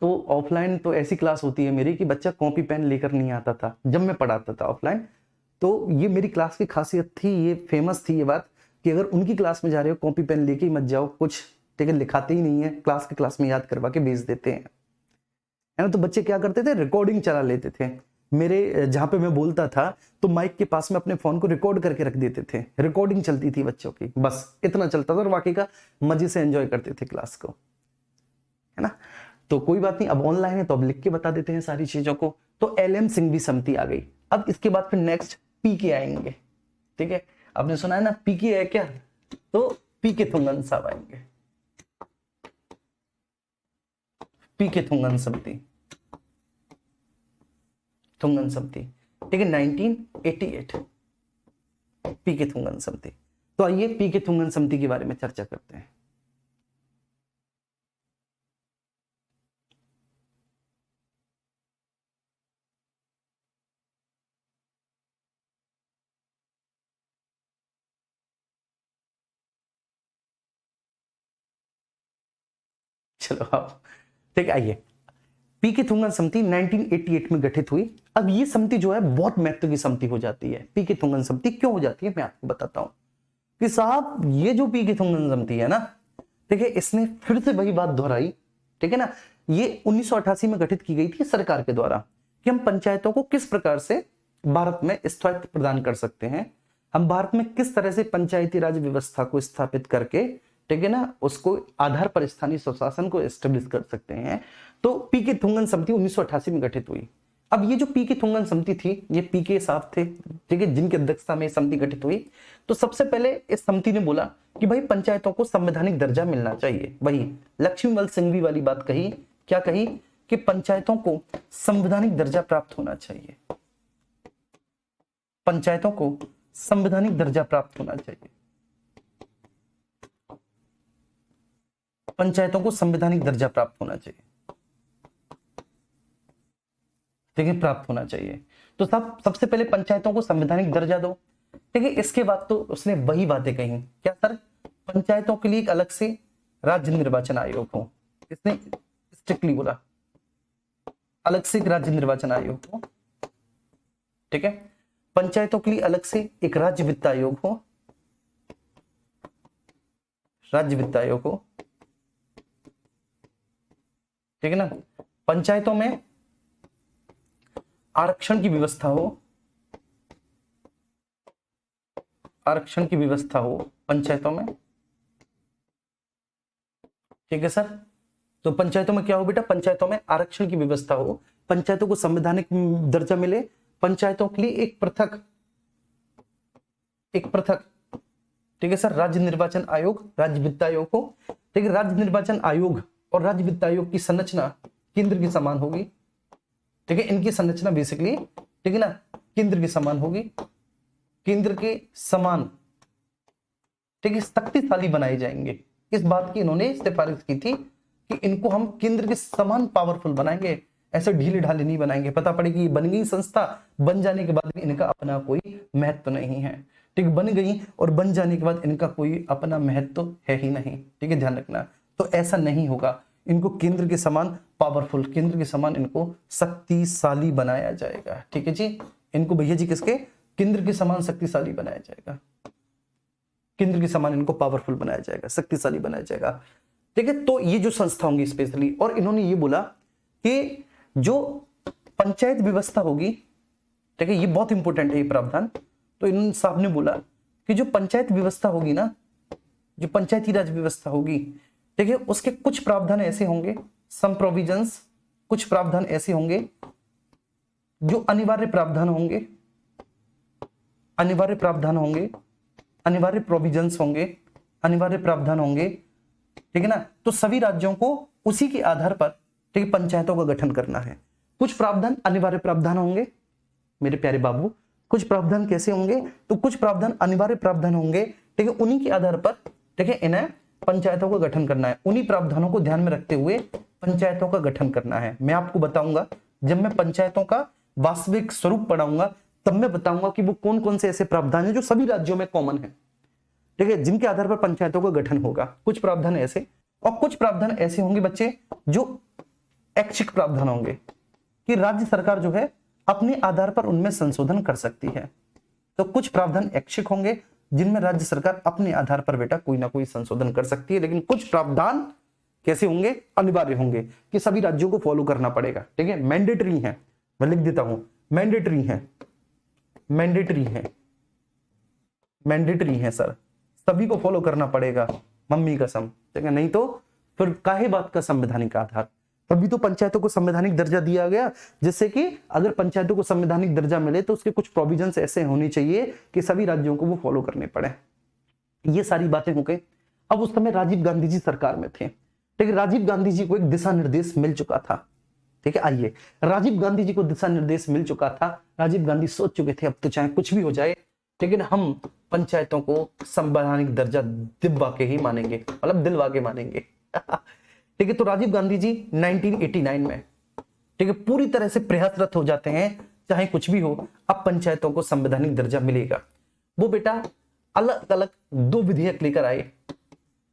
तो ऑफलाइन तो ऐसी क्लास होती है मेरी कि बच्चा कॉपी पेन लेकर नहीं आता था जब मैं पढ़ाता था ऑफलाइन। तो ये मेरी क्लास की खासियत थी, ये फेमस थी ये बात कि अगर उनकी क्लास में जा रहे हो कॉपी पेन लेके ही मत जाओ, कुछ ठीक है लिखाते ही नहीं है, क्लास के क्लास में याद करवा के भेज देते हैं, है ना। तो बच्चे क्या करते थे, रिकॉर्डिंग चला लेते थे। मेरे जहां पे मैं बोलता था तो माइक के पास में अपने फोन को रिकॉर्ड करके रख देते थे, रिकॉर्डिंग चलती थी बच्चों की, बस इतना चलता था और वाकई का मजे से एंजॉय करते थे क्लास को, है ना। तो कोई बात नहीं, अब ऑनलाइन है तो अब लिख के बता देते हैं सारी चीजों को। तो एलएम सिंघवी समिति आ गई। अब इसके बाद फिर नेक्स्ट पी के आएंगे, ठीक है। आपने सुना है ना पी के है क्या, तो पी के थुंगन साहब आएंगे, पी के थुंगन समिति, थुंगन समिति, ठीक है, 1988 पी के थुंगन समिति। तो आइए पी के थुंगन समिति के बारे में चर्चा करते हैं। चलो आप, ठीक है, आइए। पी के थुंगन समिति 1988 में गठित हुई। अब ये समिति जो है बहुत महत्व की समिति हो जाती है। पी के थुंगन समिति क्यों हो जाती है मैं आपको बताता हूं कि साहब ये जो पी के थुंगन समिति है ना, ठीक है, इसने फिर से वही बात दोहराई, ठीक है ना। ये 1988 में गठित की गई थी सरकार के द्वारा कि हम पंचायतों को किस प्रकार से भारत में स्थायित्व प्रदान कर सकते हैं, हम भारत में किस तरह से पंचायती राज व्यवस्था को स्थापित करके, ठीक है ना, उसको आधार पर स्थानीय स्वशासन को एस्टेब्लिश कर सकते हैं। तो पी के थुंगन समिति 1988 में गठित हुई। अब ये जो पी के थुंगन समिति थी, ये पी के साहब थे, ठीक है, जिनकी अध्यक्षता में समिति गठित हुई। तो सबसे पहले इस समिति ने बोला कि भाई पंचायतों को संवैधानिक दर्जा मिलना चाहिए। वही लक्ष्मीमल सिंघवी वाली बात कही, क्या कही कि पंचायतों को संवैधानिक दर्जा प्राप्त होना चाहिए, पंचायतों को संवैधानिक दर्जा प्राप्त होना चाहिए, पंचायतों को संवैधानिक दर्जा प्राप्त होना चाहिए, ठीक है, प्राप्त होना चाहिए। तो सब सबसे पहले पंचायतों को संवैधानिक दर्जा दो, ठीक है। इसके बाद तो उसने वही बातें कही, क्या सर, पंचायतों के लिए एक अलग से राज्य निर्वाचन आयोग हो, इसने स्ट्रिक्टली बोला अलग से एक राज्य निर्वाचन आयोग हो, ठीक है। पंचायतों के लिए अलग से एक राज्य वित्त आयोग हो, राज्य वित्त आयोग हो, ठीक है ना। पंचायतों में आरक्षण की व्यवस्था हो, आरक्षण की व्यवस्था हो पंचायतों में, ठीक है सर। तो पंचायतों में क्या हो बेटा, पंचायतों में आरक्षण की व्यवस्था हो, पंचायतों को संवैधानिक दर्जा मिले, पंचायतों के लिए एक पृथक ठीक है सर, राज्य निर्वाचन आयोग, राज्य वित्त आयोग हो। ठीक है, राज्य निर्वाचन आयोग और राज्य वित्त आयोग की संरचना केंद्र की समान होगी। ठीक है, इनकी संरचना बेसिकली, ठीक है ना, केंद्र की समान होगी, केंद्र के समान, ठीक है, शक्तिशाली बनाए जाएंगे। इस बात की इन्होंने सिफारिश की थी कि इनको हम केंद्र के समान पावरफुल बनाएंगे, ऐसे ढीले ढाले नहीं बनाएंगे। पता पड़े कि बन गई संस्था, बन जाने के बाद इनका अपना कोई महत्व नहीं है। ठीक, बन गई और बन जाने के बाद इनका कोई अपना महत्व है ही नहीं। ठीक है, ध्यान रखना। तो ऐसा नहीं होगा, इनको केंद्र के समान पावरफुल, केंद्र के समान इनको शक्तिशाली बनाया जाएगा। ठीक है जी, इनको भैया जी किसके, केंद्र के समान शक्तिशाली बनाया जाएगा, केंद्र के समान इनको पावरफुल बनाया जाएगा, शक्तिशाली बनाया जाएगा। ठीक है, तो ये जो संस्था होंगी स्पेशली, और इन्होंने ये बोला कि जो पंचायत व्यवस्था होगी, ठीक है, ये बहुत इंपॉर्टेंट है ये प्रावधान। तो इन साहब ने बोला कि जो पंचायत व्यवस्था होगी ना, जो पंचायती राज व्यवस्था होगी, ठीक है, उसके कुछ प्रावधान ऐसे होंगे, सम प्रोविजंस, कुछ प्रावधान ऐसे होंगे जो अनिवार्य प्रावधान होंगे, अनिवार्य प्रावधान होंगे, अनिवार्य प्रोविजंस होंगे, अनिवार्य प्रावधान होंगे। ठीक है ना, तो सभी राज्यों को उसी के आधार पर, ठीक है, पंचायतों का गठन करना है। कुछ प्रावधान अनिवार्य प्रावधान होंगे मेरे प्यारे बाबू, कुछ प्रावधान कैसे होंगे, तो कुछ प्रावधान अनिवार्य प्रावधान होंगे। ठीक है, उन्हीं के आधार पर, ठीक है, इन्हें पंचायतों का गठन करना है। उन्हीं प्रावधानों को ध्यान में रखते हुए पंचायतों का गठन करना है। मैं आपको बताऊंगा, जब मैं पंचायतों का वास्तविक स्वरूप पढ़ाऊंगा तब मैं बताऊंगा कि वो कौन कौन से ऐसे प्रावधान हैं जो सभी राज्यों में कॉमन है, ठीक है, जिनके आधार पर पंचायतों का गठन होगा। कुछ प्रावधान ऐसे, और कुछ प्रावधान ऐसे होंगे बच्चे जो ऐच्छिक प्रावधान होंगे, कि राज्य सरकार जो है अपने आधार पर उनमें संशोधन कर सकती है। तो कुछ प्रावधान ऐच्छिक होंगे जिनमें राज्य सरकार अपने आधार पर बेटा कोई ना कोई संशोधन कर सकती है, लेकिन कुछ प्रावधान कैसे होंगे, अनिवार्य होंगे, कि सभी राज्यों को फॉलो करना पड़ेगा। ठीक है, मैंडेटरी है, मैं लिख देता हूं, मैंडेटरी है, मैंडेटरी है, मैंडेटरी है सर, सभी को फॉलो करना पड़ेगा, मम्मी कसम। ठीक है, नहीं तो फिर काहे बात का संवैधानिक आधार। तभी तो पंचायतों को संवैधानिक दर्जा दिया गया, जिससे कि अगर पंचायतों को संवैधानिक दर्जा मिले तो उसके कुछ प्रोविजंस ऐसे होने चाहिए कि सभी राज्यों को वो फॉलो करने पड़े। ये सारी बातें हो गई। अब उस समय राजीव गांधी जी सरकार में थे। ठीक है, राजीव गांधी जी को एक दिशा निर्देश मिल चुका था। ठीक है, आइए, राजीव गांधी जी को दिशा निर्देश मिल चुका था। राजीव गांधी सोच चुके थे अब तो चाहे कुछ भी हो जाए, लेकिन हम पंचायतों को संवैधानिक दर्जा दिलवा के ही मानेंगे, मतलब दिलवा के मानेंगे। ठीक है, तो राजीव गांधी जी 1989 में, ठीक है, पूरी तरह से प्रयासरत हो जाते हैं, चाहे कुछ भी हो, अब पंचायतों को संवैधानिक दर्जा मिलेगा। वो बेटा अलग अलग दो विधेयक लेकर आए,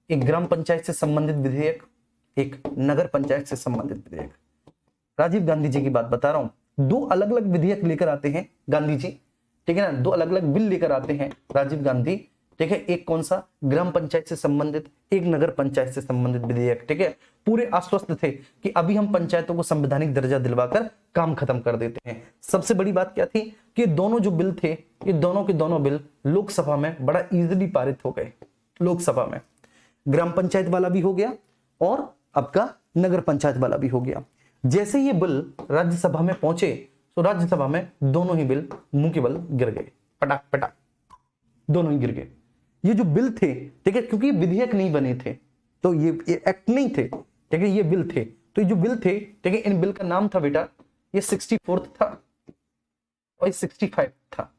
एक ग्राम पंचायत से संबंधित विधेयक, एक नगर पंचायत से संबंधित विधेयक। राजीव गांधी जी की बात बता रहा हूं, दो अलग अलग विधेयक लेकर आते हैं गांधी जी। ठीक है ना, दो अलग अलग बिल लेकर आते हैं राजीव गांधी। ठीक है, एक कौन सा, ग्राम पंचायत से संबंधित, एक नगर पंचायत से संबंधित विधेयक। ठीक है, पूरे आश्वस्त थे कि अभी हम पंचायतों को संवैधानिक दर्जा दिलवाकर काम खत्म कर देते हैं। सबसे बड़ी बात क्या थी कि दोनों जो बिल थे, ये दोनों के दोनों बिल लोकसभा में बड़ा इजीली पारित हो गए। लोकसभा में ग्राम पंचायत वाला भी हो गया और आपका नगर पंचायत वाला भी हो गया। जैसे ये बिल राज्यसभा में पहुंचे तो राज्यसभा में दोनों ही बिल मुंह के बल गिर गए, पटाक पटाक, दोनों ही गिर गए। ये जो बिल थे, ठीक है, क्योंकि विधेयक नहीं बने थे, तो ये एक्ट नहीं थे, ठीक है, ये बिल थे। तो ये जो बिल थे, ठीक है, इन बिल का नाम था बेटा, ये 64th था और ये 65 था,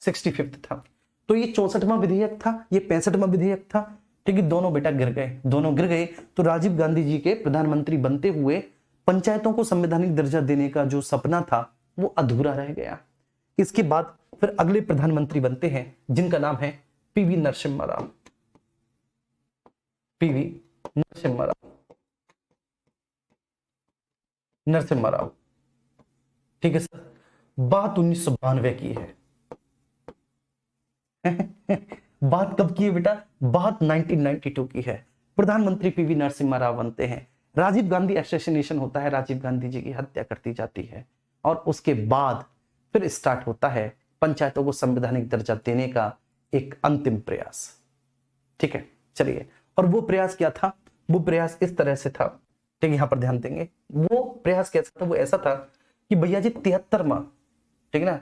65th था। तो ये 64वां विधेयक था, ये 65वां विधेयक था। ठीक है, दोनों बेटा गिर गए, दोनों गिर गए। तो राजीव गांधी जी के प्रधानमंत्री बनते हुए पंचायतों को संवैधानिक दर्जा देने का जो सपना था वो अधूरा रह गया। इसके बाद फिर अगले प्रधानमंत्री बनते हैं जिनका नाम है पीवी नरसिम्हा राव, पीवी नरसिम्हा राव, नरसिम्हा राव। ठीक है सर, बात 1992 की है। बात कब की है बेटा, बात 1992 की है। प्रधानमंत्री पीवी नरसिम्हा राव बनते हैं, राजीव गांधी असैसिनेशन होता है, राजीव गांधी जी की हत्या कर दी जाती है, और उसके बाद फिर स्टार्ट होता है पंचायतों को संवैधानिक दर्जा देने का एक अंतिम प्रयास। ठीक है, चलिए, और वो प्रयास क्या था, वो प्रयास इस तरह से था, ठीक है, यहां पर ध्यान देंगे। वो प्रयास कैसा था, वो ऐसा था कि भैया जी 73वां, ठीक है ना,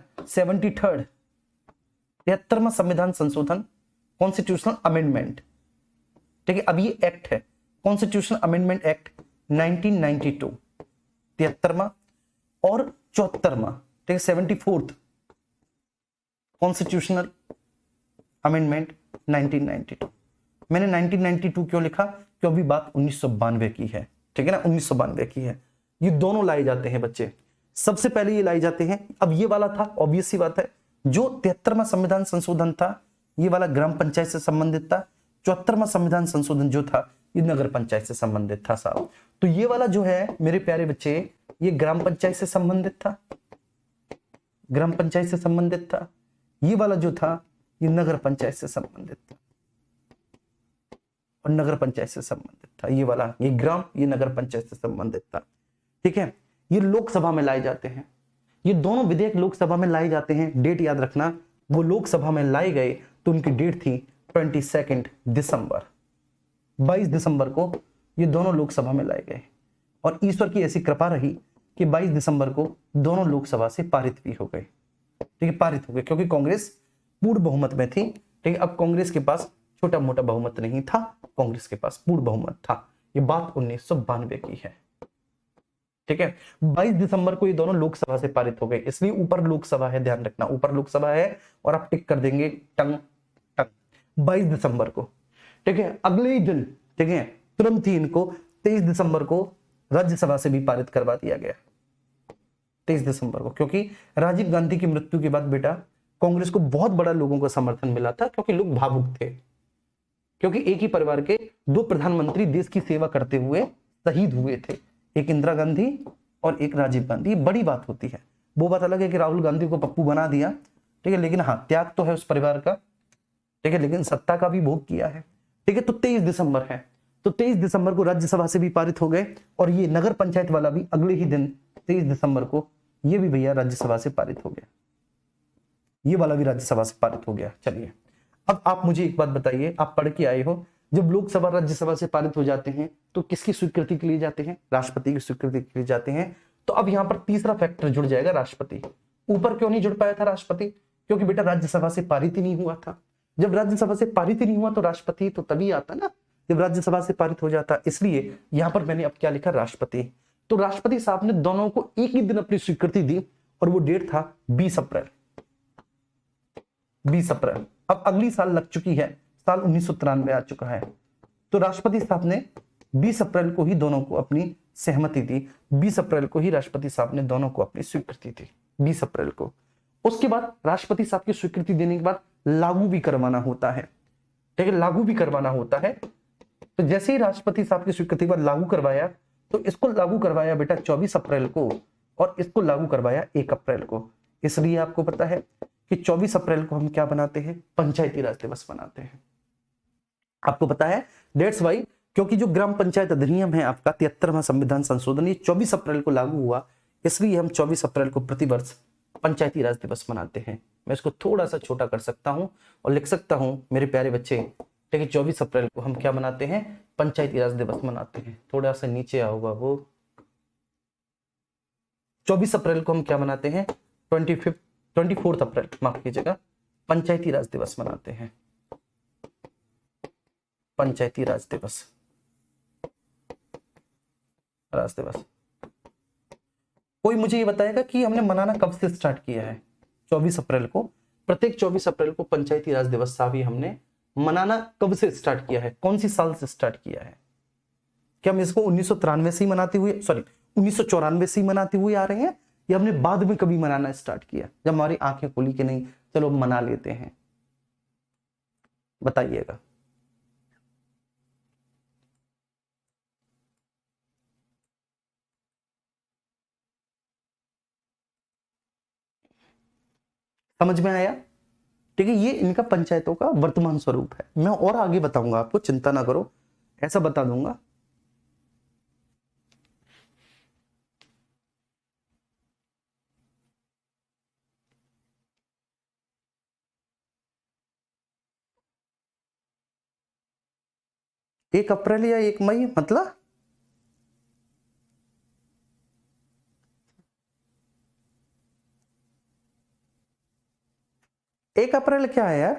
73वां संविधान संशोधन कॉन्स्टिट्यूशनल अमेंडमेंट, ठीक है। अब ये एक्ट है कॉन्स्टिट्यूशनल अमेंडमेंट एक्ट 1992, 73वां और 74वां, ठीक है, 74th कॉन्स्टिट्यूशनल अमेंडमेंट 1992। मैंने 1992 क्यों लिखा? क्यों अभी बात 1992 की है, ठीक है ना, 1992 की है। ये दोनों लाए जाते हैं बच्चे, सबसे पहले ये लाए जाते हैं। अब ये वाला था, ऑब्वियस सी बात है, जो 73वां संविधान संशोधन था ये वाला ग्राम पंचायत से संबंधित था। 74वां संविधान संशोधन जो था ये नगर पंचायत से संबंधित था साहब। तो ये वाला जो है मेरे प्यारे बच्चे, ये ग्राम पंचायत से संबंधित था, ग्राम पंचायत से संबंधित था। ये वाला जो था ये नगर पंचायत से संबंधित था, और नगर पंचायत से संबंधित था। ये वाला, ये ग्राम, ये नगर पंचायत से संबंधित था, ठीक है। ये लोकसभा में लाए जाते हैं, ये दोनों विधेयक लोकसभा में लाए जाते हैं। डेट याद रखना, वो लोकसभा में लाए गए तो उनकी डेट थी 22 दिसंबर, 22 दिसंबर को ये दोनों लोकसभा में लाए गए। और ईश्वर की ऐसी कृपा रही कि 22 दिसंबर को दोनों लोकसभा से पारित भी हो गए, ठीक है, पारित हो गए, क्योंकि कांग्रेस पूर्ण बहुमत में थी, ठीक है। अब कांग्रेस के पास छोटा मोटा बहुमत नहीं था, कांग्रेस के पास पूर्ण बहुमत था। ये बात 1992 की है, ठीक है। 22 दिसंबर को ये दोनों लोकसभा से पारित हो गए, इसलिए ऊपर लोकसभा है, ध्यान रखना, ऊपर लोकसभा है और आप टिक कर देंगे टंग टंग 22 दिसंबर को, ठीक है। अगले ही दिन, ठीक है, तुरंत ही इनको 23 दिसंबर को राज्यसभा से भी पारित करवा दिया गया, 23 दिसंबर को, क्योंकि राजीव गांधी की मृत्यु के बाद बेटा कांग्रेस को बहुत बड़ा लोगों का समर्थन मिला था, क्योंकि लोग भावुक थे, क्योंकि एक ही परिवार के दो प्रधानमंत्री देश की सेवा करते हुए शहीद हुए थे, एक इंदिरा गांधी और एक राजीव गांधी। बड़ी बात होती है, वो बात अलग है कि राहुल गांधी को पप्पू बना दिया, ठीक है, लेकिन हाँ त्याग तो है उस परिवार का, ठीक है, लेकिन सत्ता का भी भोग किया है, ठीक है। तो 23 दिसंबर है, तो 23 दिसंबर को राज्यसभा से भी पारित हो गए, और ये नगर पंचायत वाला भी अगले ही दिन 23 दिसंबर को ये भी भैया राज्यसभा से पारित हो गया, ये वाला भी राज्यसभा से पारित हो गया। चलिए अब आप मुझे एक बात बताइए, आप पढ़ के आए हो, जब लोकसभा राज्यसभा से पारित हो जाते हैं तो किसकी स्वीकृति के लिए जाते हैं? राष्ट्रपति की स्वीकृति के लिए जाते हैं। तो अब यहां पर तीसरा फैक्टर जुड़ जाएगा, राष्ट्रपति। ऊपर क्यों नहीं जुड़ पाया था राष्ट्रपति? क्योंकि बेटा राज्यसभा से पारित ही नहीं हुआ था। जब राज्यसभा से पारित ही नहीं हुआ तो राष्ट्रपति तो तभी आता ना जब राज्यसभा से पारित हो जाता, इसलिए यहां पर मैंने अब क्या लिखा, राष्ट्रपति। तो राष्ट्रपति साहब ने दोनों को एक ही दिन अपनी स्वीकृति दी, और वो डेट था 20 अप्रैल। 20 अप्रैल। अब अगली साल लग चुकी है, साल 1993 आ चुका है, तो राष्ट्रपति साहब ने 20 अप्रैल को ही दोनों को अपनी सहमति दी, 20 अप्रैल को ही राष्ट्रपति साहब ने दोनों को अपनी स्वीकृति दी, 20 अप्रैल को। उसके बाद राष्ट्रपति साहब की स्वीकृति देने के बाद लागू भी करवाना होता है, ठीक है, लागू भी करवाना होता है। तो जैसे ही राष्ट्रपति साहब की स्वीकृति के बाद लागू करवाया, तो इसको लागू करवाया बेटा 24 अप्रैल को, और इसको लागू करवाया 1 अप्रैल को। इसलिए आपको पता है कि 24 अप्रैल को हम क्या बनाते हैं, पंचायती राज दिवस बनाते हैं। आपको पता है, डेट्स वाई, क्योंकि जो ग्राम पंचायत अधिनियम है आपका 73वां संविधान संशोधन, ये 24 अप्रैल को लागू हुआ, इसलिए हम 24 अप्रैल को प्रतिवर्ष पंचायती राज दिवस मनाते हैं। मैं इसको थोड़ा सा छोटा कर सकता हूं और लिख सकता हूं मेरे प्यारे बच्चे, ठीक है, 24 अप्रैल को हम क्या मनाते हैं, पंचायती राज दिवस मनाते हैं। थोड़ा सा नीचे आओगा वो, 24 अप्रैल को हम क्या मनाते हैं, 24 अप्रैल, माफ कीजिएगा, पंचायती राज दिवस मनाते हैं, पंचायती राज दिवस, राज दिवस। कोई मुझे ये बताएगा कि हमने मनाना कब से स्टार्ट किया है? 24 अप्रैल को, प्रत्येक 24 अप्रैल को पंचायती राज दिवस सा भी हमने मनाना कब से स्टार्ट किया है, कौन सी साल से स्टार्ट किया है? क्या हम इसको 1993 से ही मनाते हुए, सॉरी 1994 से ही मनाते हुए आ रहे हैं, या हमने बाद में कभी मनाना स्टार्ट किया जब हमारी आंखें खुली कि नहीं चलो मना लेते हैं? बताइएगा। समझ में आया? ठीक है, ये इनका पंचायतों का वर्तमान स्वरूप है। मैं और आगे बताऊंगा आपको, चिंता ना करो, ऐसा बता दूंगा। एक अप्रैल या 1 मई मतलब 1 अप्रैल क्या है यार?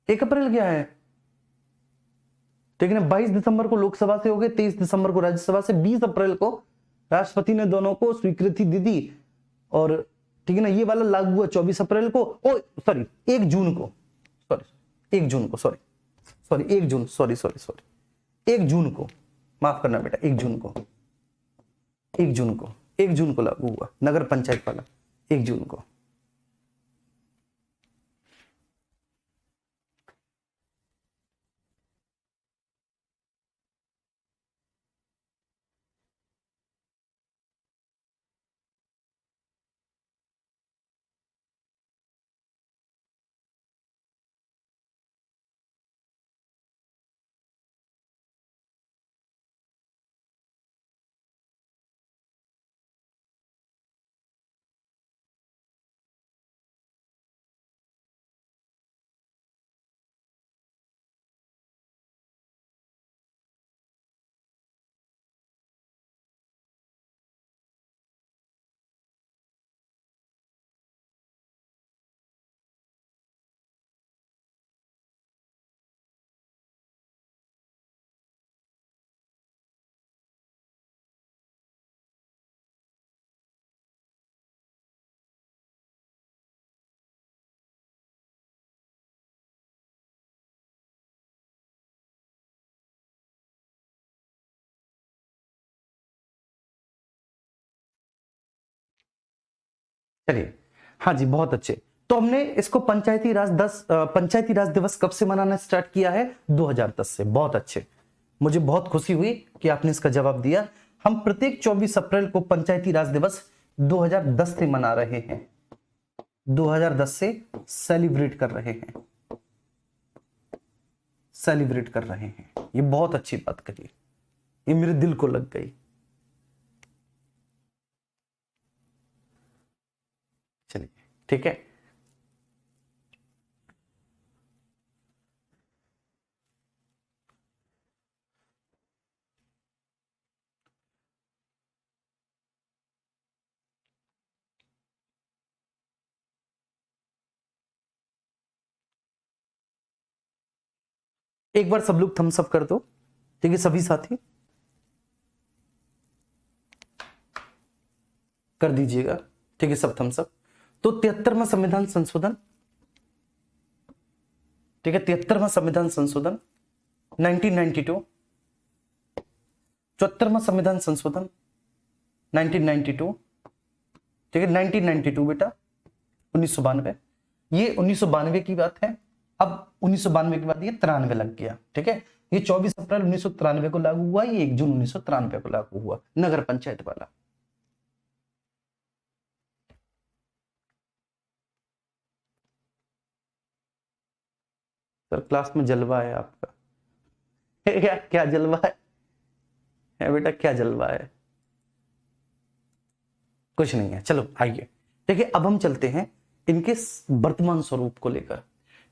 1 अप्रैल क्या है, ठीक है ना। 22 दिसंबर को लोकसभा से हो गए, 23 दिसंबर को राज्यसभा से, 20 अप्रैल को राष्ट्रपति ने दोनों को स्वीकृति दी थी, और ठीक है ना ये वाला लागू हुआ 24 अप्रैल को, ओ सॉरी 1 जून को, सॉरी 1 जून को, सॉरी 1 जून, सॉरी 1 जून को, माफ करना बेटा, 1 जून को, 1 जून को लागू हुआ नगर पंचायत वाला, 1 जून को। चलिए, हाँ जी, बहुत अच्छे। तो हमने इसको पंचायती राज दिवस कब से मनाना स्टार्ट किया है, 2010 से। बहुत अच्छे, मुझे बहुत खुशी हुई कि आपने इसका जवाब दिया। हम प्रत्येक 24 अप्रैल को पंचायती राज दिवस 2010 से मना रहे हैं, 2010 से सेलिब्रेट कर रहे हैं, ये बहुत अच्छी बात कही, ये मेरे दिल को लग गई। चलिए ठीक है, एक बार सब लोग थम्स अप कर दो, ठीक है, सभी साथी कर दीजिएगा, ठीक है, सब थम्स अप। तो 73वां संविधान संशोधन, ठीक है, 73वां संविधान संशोधन 1992, 74वां संविधान संशोधन 1992, ठीक है, 1992 बेटा, 1992, ये 1992 की बात है। अब 1992 के बाद ये 93 लग गया, ठीक है। ये 24 अप्रैल 1993 को लागू हुआ, ये 1 जून 1993 को लागू हुआ, नगर पंचायत वाला। सर क्लास में जलवा है आपका, क्या क्या जलवा है बेटा, क्या जलवा है? कुछ नहीं है, चलो आइए, ठीक है। अब हम चलते हैं इनके वर्तमान स्वरूप को लेकर,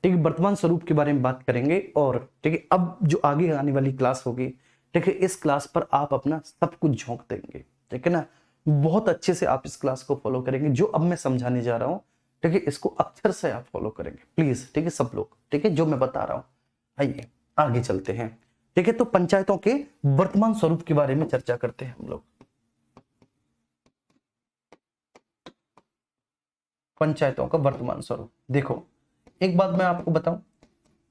ठीक है, वर्तमान स्वरूप के बारे में बात करेंगे। और ठीक है, अब जो आगे आने वाली क्लास होगी, ठीक है, इस क्लास पर आप अपना सब कुछ झोंक देंगे, ठीक है ना, बहुत अच्छे से आप इस क्लास को फॉलो करेंगे। जो अब मैं समझाने जा रहा हूं, ठीक है, इसको अक्षर से आप फॉलो करेंगे प्लीज, ठीक है, सब लोग, ठीक है, जो मैं बता रहा हूं। आइए आगे चलते हैं, ठीक है। तो पंचायतों के वर्तमान स्वरूप के बारे में चर्चा करते हैं हम लोग। पंचायतों का वर्तमान स्वरूप, देखो एक बात मैं आपको बताऊं,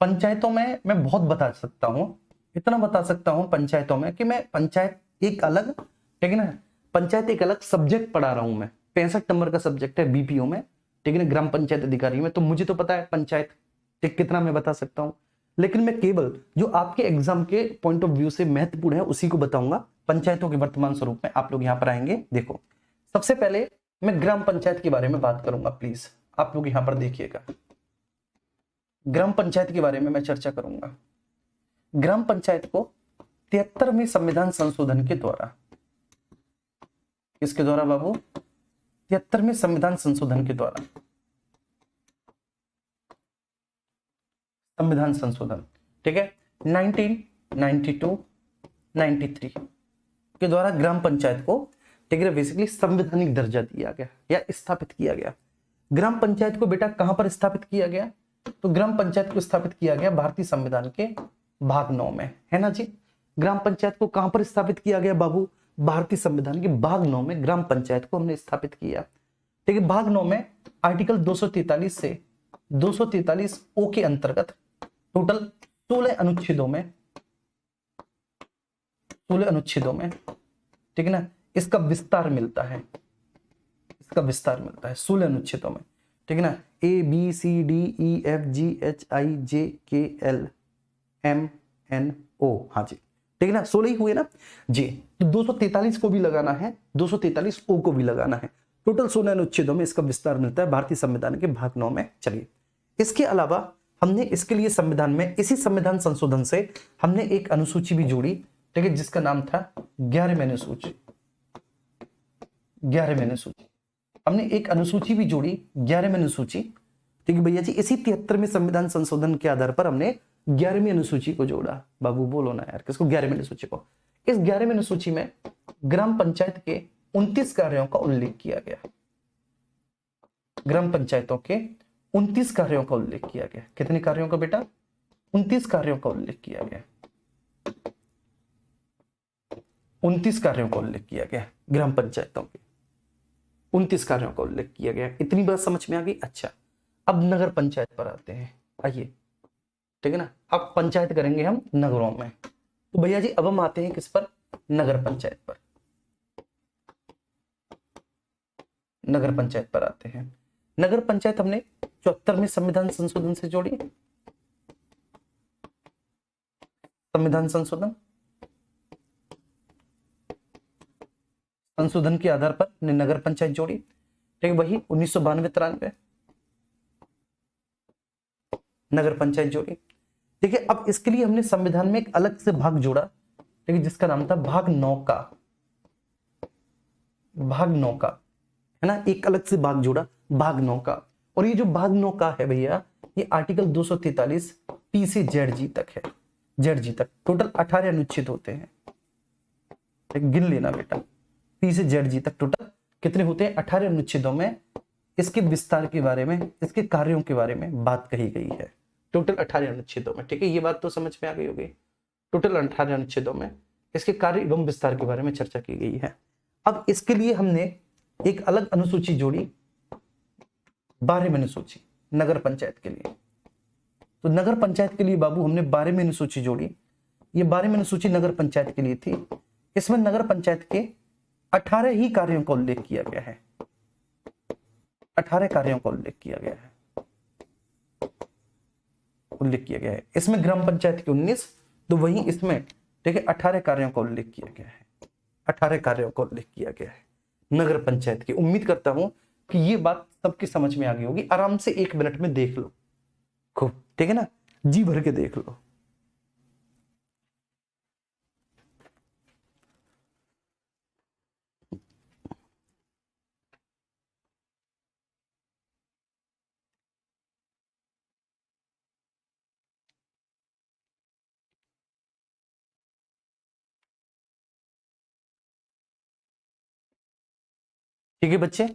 पंचायतों में मैं बहुत बता सकता हूं, इतना बता सकता हूं पंचायतों में कि मैं पंचायत एक अलग, ठीक है ना, पंचायत एक अलग सब्जेक्ट पढ़ा रहा हूं मैं, 65 नंबर का सब्जेक्ट है बीपीओ में, ठीक है ना, ग्राम पंचायत अधिकारी में। तो मुझे तो पता है पंचायत ठीक कितना मैं बता सकता हूं, लेकिन मैं केवल जो आपके एग्जाम के पॉइंट ऑफ व्यू से महत्वपूर्ण है उसी को बताऊंगा। पंचायतों के वर्तमान स्वरूप में आप लोग यहां पर आएंगे। देखो सबसे पहले मैं ग्राम पंचायत के बारे में बात करूंगा, प्लीज आप लोग यहां पर देखिएगा, ग्राम पंचायत के बारे में मैं चर्चा करूंगा। ग्राम पंचायत को 73वें संविधान संशोधन के द्वारा, किसके द्वारा बाबू, 73वें संविधान संशोधन के द्वारा, संविधान संशोधन, ठीक है, 1992 93 के द्वारा ग्राम पंचायत को, ठीक है, बेसिकली संवैधानिक दर्जा दिया गया या स्थापित किया गया। ग्राम पंचायत को बेटा कहां पर स्थापित किया गया, तो ग्राम पंचायत को स्थापित किया गया भारतीय संविधान के भाग 9 में, है ना जी। ग्राम पंचायत को कहां पर स्थापित किया गया बाबू? भारतीय संविधान के भाग 9 में ग्राम पंचायत को हमने स्थापित किया। ठीक है, भाग 9 में आर्टिकल 243 से 243 ओ के अंतर्गत टोटल 16 अनुच्छेदों में, 16 अनुच्छेदों में, ठीक है ना, इसका विस्तार मिलता है, इसका विस्तार मिलता है 16 अनुच्छेदों में, ठीक है ना। ABCDEFGHIJKLMNO, हाँ जी, ठीक है ना, 16 ही हुए ना जी। तो 243 को भी लगाना है, 243 ओ को भी लगाना है, टोटल 16 अनुच्छेदों में इसका विस्तार मिलता है भारतीय संविधान के भाग 9 में। चलिए, इसके अलावा हमने इसके लिए संविधान में, इसी संविधान संशोधन से हमने एक अनुसूची भी जोड़ी, ठीक है, जिसका नाम था 11वीं अनुसूची। 11वीं अनुसूची, हमने एक अनुसूची भी जोड़ी, 11वीं अनुसूची, ठीक है भैया जी। इसी 73वें संविधान संशोधन के आधार पर हमने 11वीं अनुसूची को जोड़ा। बाबू बोलो ना यार, किसको? 11वीं अनुसूची को। इस 11वीं अनुसूची में ग्राम पंचायत के 29 कार्यों का उल्लेख किया गया। ग्राम पंचायतों के 29 कार्यों का उल्लेख किया गया। कितने कार्यों का बेटा? 29 कार्यों का उल्लेख किया गया। 29 कार्यों का उल्लेख किया गया ग्राम पंचायतों के, 29 कार्यों का उल्लेख किया गया। इतनी बात समझ में आ गई? अच्छा, अब नगर पंचायत पर आते हैं, आइए, ठीक है ना। अब पंचायत करेंगे हम नगरों में। तो भैया जी अब हम आते हैं किस पर? नगर पंचायत पर। नगर पंचायत पर आते हैं। नगर पंचायत हमने 74वें संविधान संशोधन से जोड़ी। संविधान संशोधन, संशोधन के आधार पर हमने नगर पंचायत जोड़ी, ठीक है, वही 1992-93 नगर पंचायत जोड़ी, ठीक है। अब इसके लिए हमने संविधान में एक अलग से भाग जोड़ा, ठीक है, जिसका नाम था भाग 9 का। भाग 9 का, है ना, एक अलग से भाग जोड़ा, भाग 9 का। और ये जो भाग 9 का है भैया, ये आर्टिकल 243 पी से जेड जी तक है, जेड जी तक। टोटल 18 अनुच्छेद होते हैं, गिन लेना बेटा, पी से जेड जी तक टोटल कितने होते हैं? 18 अनुच्छेदों में इसके विस्तार के बारे में, इसके कार्यों के बारे में बात कही गई है। टोटल 18 अनुच्छेदों में, ठीक है, ये बात तो समझ में आ गई होगी। टोटल 18 अनुच्छेदों में इसके कार्य एवं विस्तार के बारे में चर्चा की गई है। अब इसके लिए हमने एक अलग अनुसूची जोड़ी, 12वीं अनुसूची नगर पंचायत के लिए। तो नगर पंचायत के लिए बाबू हमने 12वीं अनुसूची जोड़ी। ये 12वीं अनुसूची नगर पंचायत के लिए थी। इसमें नगर पंचायत के 18 ही कार्यों का उल्लेख किया गया है। 18 कार्यों का उल्लेख किया गया है, उल्लेख किया गया है। इसमें ग्राम पंचायत के 19, तो वहीं इसमें, ठीक है, 18 कार्यों का उल्लेख किया गया है। 18 कार्यों का उल्लेख किया गया है नगर पंचायत की। उम्मीद करता हूं कि ये बात सबकी समझ में आ गई होगी। आराम से 1 मिनट में देख लो खूब, ठीक है ना, जी भर के देख लो। ठीक है बच्चे,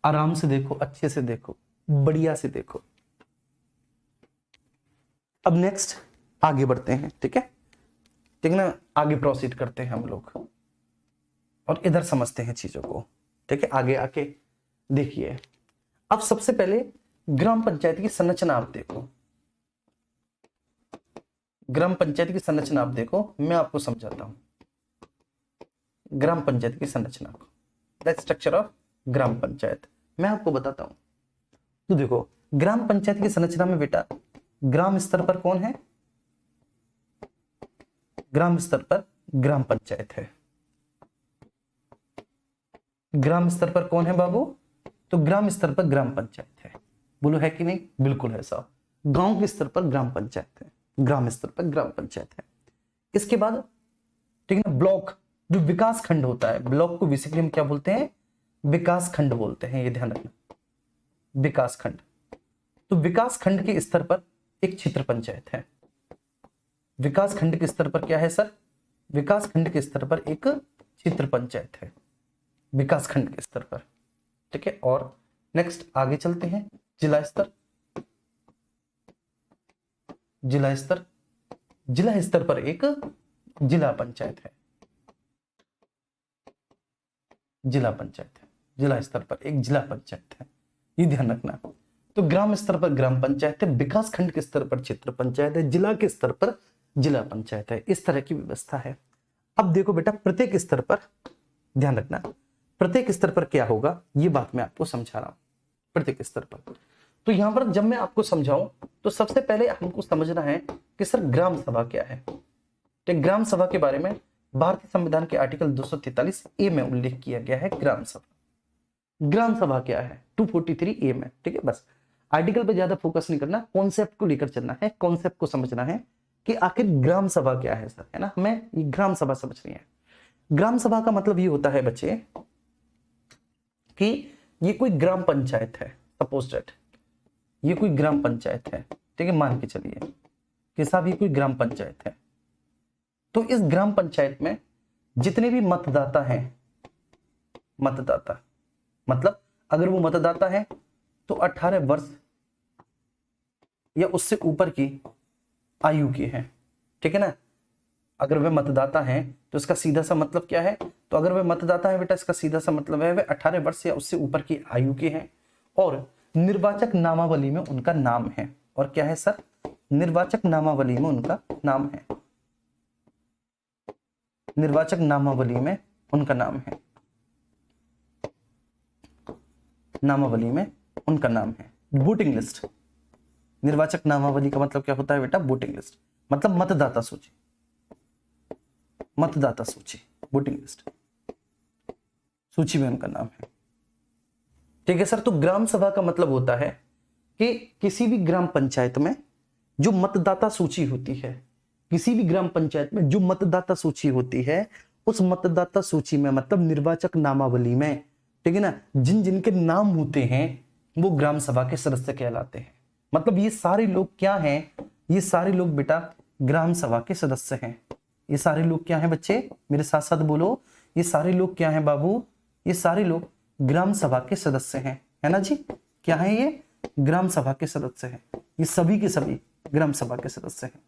आराम से देखो, अच्छे से देखो, बढ़िया से देखो। अब नेक्स्ट आगे बढ़ते हैं, ठीक है, ठीक है ना, आगे प्रोसीड करते हैं हम लोग और इधर समझते हैं चीजों को, ठीक है। आगे आके देखिए, अब सबसे पहले ग्राम पंचायत की संरचना आप देखो। ग्राम पंचायत की संरचना आप देखो, मैं आपको समझाता हूं ग्राम पंचायत की संरचना को, the structure of gram panchayat मैं आपको बताता हूं। तो देखो, ग्राम पंचायत की संरचना में बेटा, ग्राम स्तर पर कौन है? ग्राम स्तर पर ग्राम पंचायत है। ग्राम स्तर पर कौन है बाबू? तो ग्राम स्तर पर ग्राम पंचायत है। बोलो है कि नहीं? बिल्कुल है साहब। गांव के स्तर पर ग्राम पंचायत है, ग्राम स्तर पर ग्राम पंचायत है। इसके बाद, ठीक है ना, ब्लॉक, जो विकास खंड होता है, ब्लॉक को बेसिकली हम क्या बोलते हैं? विकास खंड बोलते हैं, ये ध्यान रखना, विकास खंड। तो विकास खंड के स्तर पर एक क्षेत्र पंचायत है। विकास खंड के स्तर पर क्या है सर? विकास खंड के स्तर पर एक क्षेत्र पंचायत है। विकास खंड के स्तर पर, ठीक है। और नेक्स्ट आगे चलते हैं, जिला स्तर। जिला स्तर, जिला स्तर पर एक जिला पंचायत है, जिला पंचायत है, जिला स्तर पर एक जिला पंचायत है, ये ध्यान रखना। तो ग्राम स्तर पर ग्राम पंचायत है, विकास खंड के स्तर पर क्षेत्र पंचायत है, जिला के स्तर पर जिला पंचायत है, इस तरह की व्यवस्था है। अब देखो बेटा, प्रत्येक स्तर पर ध्यान रखना, प्रत्येक स्तर पर क्या होगा ये बात मैं आपको समझा रहा हूं, प्रत्येक स्तर पर। तो यहां पर जब मैं आपको समझाऊं तो सबसे पहले हमको समझना है कि सर ग्राम सभा क्या है। तो ग्राम सभा के बारे में भारतीय संविधान के आर्टिकल 243A में उल्लेख किया गया है ग्राम सभा। ग्राम सभा क्या है 243A में, ठीक है। बस आर्टिकल पे ज्यादा फोकस नहीं करना, कॉन्सेप्ट को लेकर चलना है, कॉन्सेप्ट को समझना है कि आखिर ग्राम सभा क्या है सर, है ना। हमें ये ग्राम सभा समझनी है। ग्राम सभा का मतलब ये होता है बच्चे कि ये कोई ग्राम पंचायत है, सपोज दैट ये कोई ग्राम पंचायत है, ठीक है, मान के चलिए कि साहब ये कोई ग्राम पंचायत है। तो इस ग्राम पंचायत में जितने भी मतदाता हैं, मतदाता मतलब अगर वो मतदाता है तो 18 वर्ष या उससे ऊपर की आयु के हैं, ठीक है ना। अगर वे मतदाता हैं तो इसका सीधा सा मतलब क्या है, तो अगर वे मतदाता है बेटा इसका सीधा सा मतलब है वे 18 वर्ष या उससे ऊपर की आयु के हैं और निर्वाचक नामावली में उनका नाम है। और क्या है सर, निर्वाचक नामावली में उनका नाम है, निर्वाचक नामावली में उनका नाम है, नामावली में उनका नाम है। वोटिंग लिस्ट, निर्वाचक नामावली का मतलब क्या होता है बेटा, वोटिंग लिस्ट मतलब मतदाता सूची, मतदाता सूची, वोटिंग लिस्ट, सूची में उनका नाम है, ठीक है सर। तो ग्राम सभा का मतलब होता है कि किसी भी ग्राम पंचायत में जो मतदाता सूची होती है, किसी भी ग्राम पंचायत में जो मतदाता सूची होती है, उस मतदाता सूची में मतलब निर्वाचक नामावली में, ठीक है ना, जिन जिनके नाम होते हैं वो ग्राम सभा के सदस्य कहलाते हैं। मतलब ये सारे लोग क्या हैं, ये सारे लोग बेटा ग्राम सभा के सदस्य हैं। ये सारे लोग क्या हैं बच्चे, मेरे साथ साथ बोलो, ये सारे लोग क्या हैं बाबू, ये सारे लोग ग्राम सभा के सदस्य हैं, है ना जी। क्या है ये, ग्राम सभा के सदस्य हैं, ये सभी के सभी ग्राम सभा के सदस्य हैं।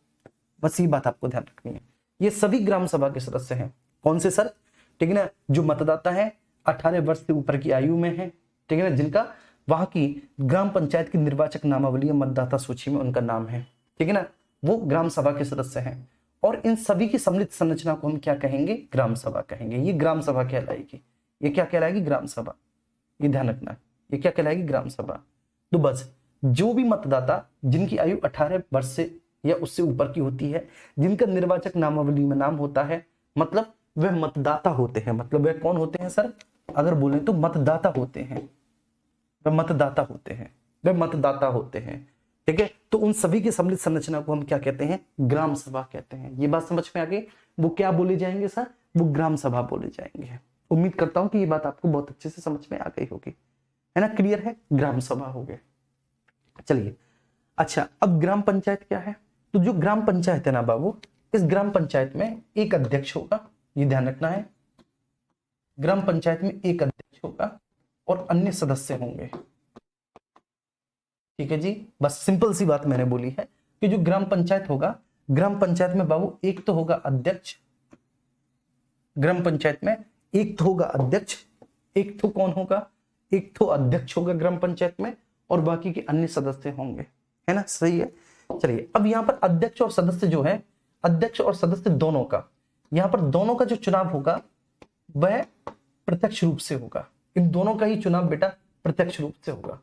बस ये बात आपको ध्यान रखनी है, ये सभी ग्राम सभा के सदस्य हैं। कौन से सर, ठीक है ना, जो मतदाता है 18 वर्ष से ऊपर की आयु में है, ठीक है ना, जिनका वहां की ग्राम पंचायत की निर्वाचक नामावली मतदाता सूची में उनका नाम है, ठीक है ना, वो ग्राम सभा के सदस्य हैं। और इन सभी की सम्मिलित संरचना को हम क्या कहेंगे, ग्राम सभा कहेंगे। ये ग्राम सभा कहलाएगी, ये क्या कहलाएगी, ग्राम सभा। ये ध्यान रखना, ये क्या कहलाएगी, ग्राम सभा। तो बस जो भी मतदाता जिनकी आयु 18 वर्ष से या उससे ऊपर की होती है, जिनका निर्वाचक नामावली में नाम होता है, मतलब वह मतदाता होते हैं। मतलब वह कौन होते हैं सर, अगर बोले तो मतदाता होते हैं, वह मतदाता होते हैं, वह मतदाता होते हैं, ठीक है। तो उन सभी की सम्मिलित संरचना को हम क्या कहते हैं, ग्राम सभा कहते हैं। ये बात समझ में आ गई, वो क्या बोले जाएंगे सर, वो ग्राम सभा बोले जाएंगे। उम्मीद करता हूं कि ये बात आपको बहुत अच्छे से समझ में आ गई होगी, है ना, क्लियर है, ग्राम सभा हो गए। चलिए अच्छा, अब ग्राम पंचायत क्या है। तो जो ग्राम पंचायत है ना बाबू, इस ग्राम पंचायत में एक अध्यक्ष होगा, ये ध्यान रखना है। ग्राम पंचायत में एक अध्यक्ष होगा और अन्य सदस्य होंगे, ठीक है जी। बस सिंपल सी बात मैंने बोली है कि जो ग्राम पंचायत होगा, ग्राम पंचायत में बाबू एक तो होगा अध्यक्ष, ग्राम पंचायत में एक तो होगा अध्यक्ष, एक तो कौन होगा, एक तो अध्यक्ष होगा ग्राम पंचायत में और बाकी के अन्य सदस्य होंगे, है ना, सही है। चलिए अब यहाँ पर अध्यक्ष और सदस्य जो है, अध्यक्ष और सदस्य दोनों का, यहाँ पर दोनों का जो चुनाव होगा वह प्रत्यक्ष रूप से होगा। इन दोनों का ही चुनाव बेटा प्रत्यक्ष रूप से होगा।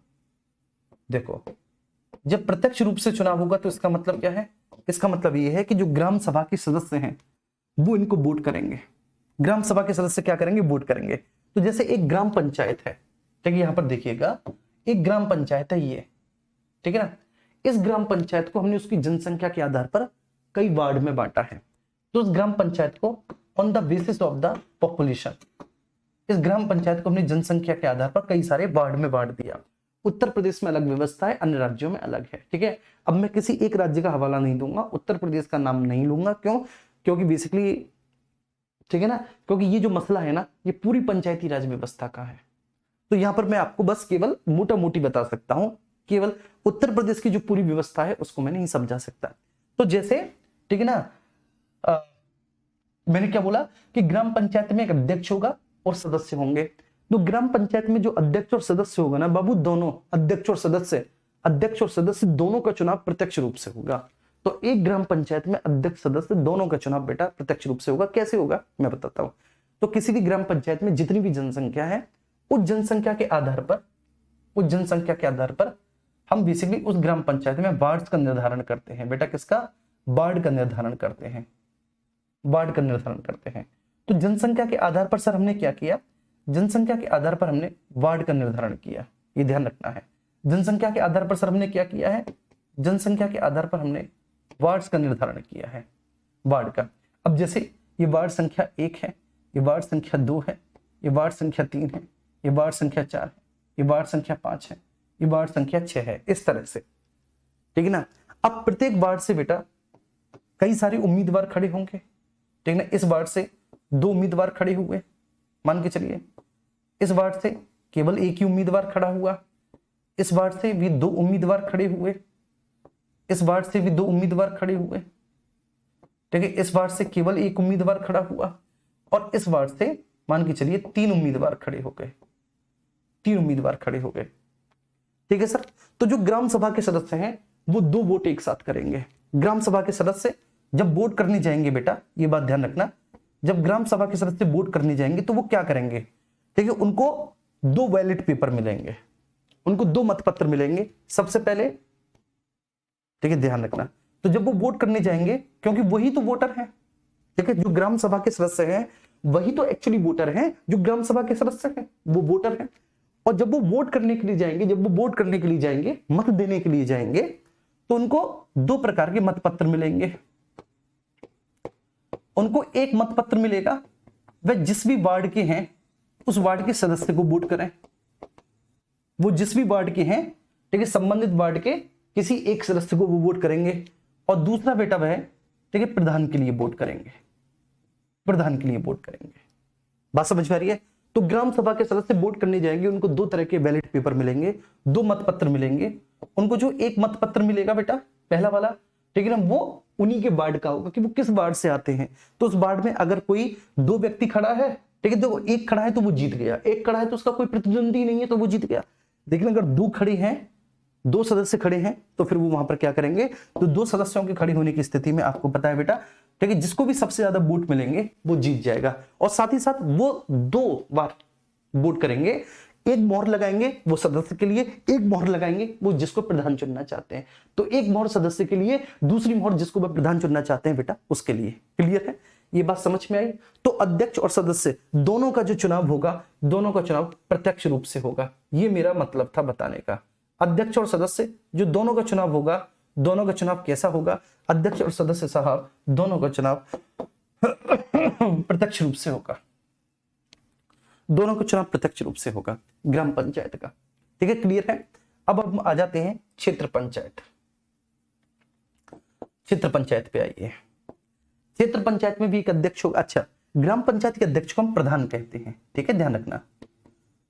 देखो जब प्रत्यक्ष रूप से चुनाव होगा तो इसका मतलब क्या है, इसका मतलब ये है कि जो ग्राम सभा के सदस्य हैं वो इनको वोट करेंगे। ग्राम सभा के सदस्य क्या करेंगे, वोट करेंगे। तो जैसे एक ग्राम पंचायत है, ठीक है, यहां पर देखिएगा एक ग्राम पंचायत है ये, ठीक है ना। इस ग्राम पंचायत को हमने उसकी जनसंख्या के आधार पर कई वार्ड में बांटा है। तो उस ग्राम पंचायत को on the basis of the population, इस ग्राम पंचायत को हमने जनसंख्या के आधार पर कई सारे वार्ड में बांट दिया। उत्तर प्रदेश में अलग व्यवस्था है, अन्य राज्यों में अलग है, ठीक है। अब मैं किसी एक राज्य का हवाला नहीं दूंगा, उत्तर प्रदेश का नाम नहीं लूंगा, क्यों, क्योंकि बेसिकली ठीक है ना, क्योंकि ये जो मसला है ना ये पूरी पंचायती राज व्यवस्था का है। तो यहां पर मैं आपको बस केवल मोटा मोटी बता सकता हूं, केवल उत्तर प्रदेश की जो पूरी व्यवस्था है उसको मैं नहीं समझा सकता। तो जैसे ठीक है ना, मैंने क्या बोला कि ग्राम पंचायत में एक अध्यक्ष होगा और सदस्य होंगे। तो ग्राम पंचायत में जो अध्यक्ष और सदस्य होगा ना बाबू, दोनों अध्यक्ष और सदस्य दोनों का चुनाव प्रत्यक्ष रूप से होगा। तो एक ग्राम पंचायत में अध्यक्ष सदस्य दोनों का चुनाव बेटा प्रत्यक्ष रूप से होगा। कैसे होगा मैं बताता हूं। तो किसी भी ग्राम पंचायत में जितनी भी जनसंख्या है, उस जनसंख्या के आधार पर हम बेसिकली उस ग्राम पंचायत में वार्ड का निर्धारण करते हैं। बेटा किसका? वार्ड का निर्धारण करते हैं। तो जनसंख्या के आधार पर सर हमने क्या किया? जनसंख्या के आधार पर हमने वार्ड का निर्धारण किया, ये ध्यान रखना है। जनसंख्या के आधार पर सर हमने क्या किया है? जनसंख्या के आधार पर हमने वार्ड का निर्धारण किया है, वार्ड का। अब जैसे ये वार्ड संख्या 1 है, ये वार्ड संख्या 2 है, ये वार्ड संख्या 3 है, ये वार्ड संख्या 4 है, ये वार्ड संख्या 5 है, ये वार्ड संख्या 6 है, इस तरह से। ठीक है ना। अब प्रत्येक वार्ड से बेटा कई सारे उम्मीदवार खड़े होंगे। ठीक है ना। इस वार्ड से 2 उम्मीदवार खड़े हुए, मान के चलिए। इस वार्ड से केवल एक ही उम्मीदवार खड़ा हुआ, इस वार्ड से भी 2 उम्मीदवार खड़े हुए, इस वार्ड से भी 2 उम्मीदवार खड़े हुए। ठीक है। इस वार्ड से केवल एक उम्मीदवार खड़ा हुआ और इस वार्ड से मान के चलिए 3 उम्मीदवार खड़े हो गए, 3 उम्मीदवार खड़े हो गए। ठीक है सर। तो जो ग्राम सभा के सदस्य हैं वो 2 वोट एक साथ करेंगे। ग्राम सभा के सदस्य जब वोट करने जाएंगे बेटा, ये बात ध्यान रखना, जब ग्राम सभा के सदस्य वोट करने जाएंगे तो वो क्या करेंगे? ठीक है, उनको 2 बैलेट पेपर मिलेंगे, उनको 2 मतपत्र मिलेंगे सबसे पहले। ठीक है, ध्यान रखना। तो जब वो वोट करने जाएंगे, क्योंकि वही तो वोटर हैं, ठीक है, जो ग्राम सभा के सदस्य हैं वही तो एक्चुअली वोटर हैं, जो ग्राम सभा के सदस्य हैं वो वोटर हैं। और जब वो वोट करने के लिए जाएंगे, मत देने के लिए जाएंगे, तो उनको 2 प्रकार के मतपत्र मिलेंगे। उनको एक मतपत्र मिलेगा, वह जिस भी वार्ड के हैं उस वार्ड के सदस्य को वोट करें, वो जिस भी वार्ड के हैं, ठीक है, संबंधित वार्ड के किसी एक सदस्य को वो वोट करेंगे। और दूसरा बेटा वह, ठीक है, प्रधान के लिए वोट करेंगे, बात समझ में आ रही है? तो ग्राम सभा के सदस्य वोट करने जाएंगे, उनको 2 तरह के बैलेट पेपर मिलेंगे, 2 मतपत्र मिलेंगे। उनको जो एक मतपत्र मिलेगा बेटा, पहला वाला, ठीक है ना, वो उन्हीं के वार्ड का होगा कि वो किस वार्ड से आते हैं। तो उस वार्ड में अगर कोई 2 व्यक्ति खड़ा है, ठीक है, तो एक खड़ा है तो वो जीत गया, एक खड़ा है तो उसका कोई प्रतिद्वंदी नहीं है तो वो जीत गया। लेकिन अगर 2 खड़े हैं, 2 सदस्य खड़े हैं, तो फिर वो वहां पर क्या करेंगे? तो 2 सदस्यों के खड़े होने की स्थिति में आपको पता है बेटा, ठीक है, जिसको भी सबसे ज्यादा वोट मिलेंगे वो जीत जाएगा। और साथ ही साथ वो 2 बार वोट करेंगे, एक मोहर लगाएंगे वो सदस्य के लिए, एक मोहर लगाएंगे वो जिसको प्रधान चुनना चाहते हैं। तो एक मोहर सदस्य के लिए, दूसरी मोहर जिसको वह प्रधान चुनना चाहते हैं बेटा उसके लिए। क्लियर है? ये बात समझ में आई? तो अध्यक्ष और सदस्य दोनों का जो चुनाव होगा, दोनों का चुनाव प्रत्यक्ष रूप से होगा। ये मेरा मतलब था बताने का। अध्यक्ष और सदस्य जो दोनों का चुनाव होगा, दोनों का चुनाव कैसा होगा? अध्यक्ष और सदस्य साहब दोनों का चुनाव प्रत्यक्ष रूप से होगा, दोनों का चुनाव प्रत्यक्ष रूप से होगा ग्राम पंचायत का। ठीक है, क्लियर है? अब हम आ जाते हैं क्षेत्र पंचायत। क्षेत्र पंचायत पे आइए। क्षेत्र पंचायत में भी एक अध्यक्ष होगा। अच्छा, ग्राम पंचायत के अध्यक्ष को हम प्रधान कहते हैं। ठीक है, ध्यान रखना।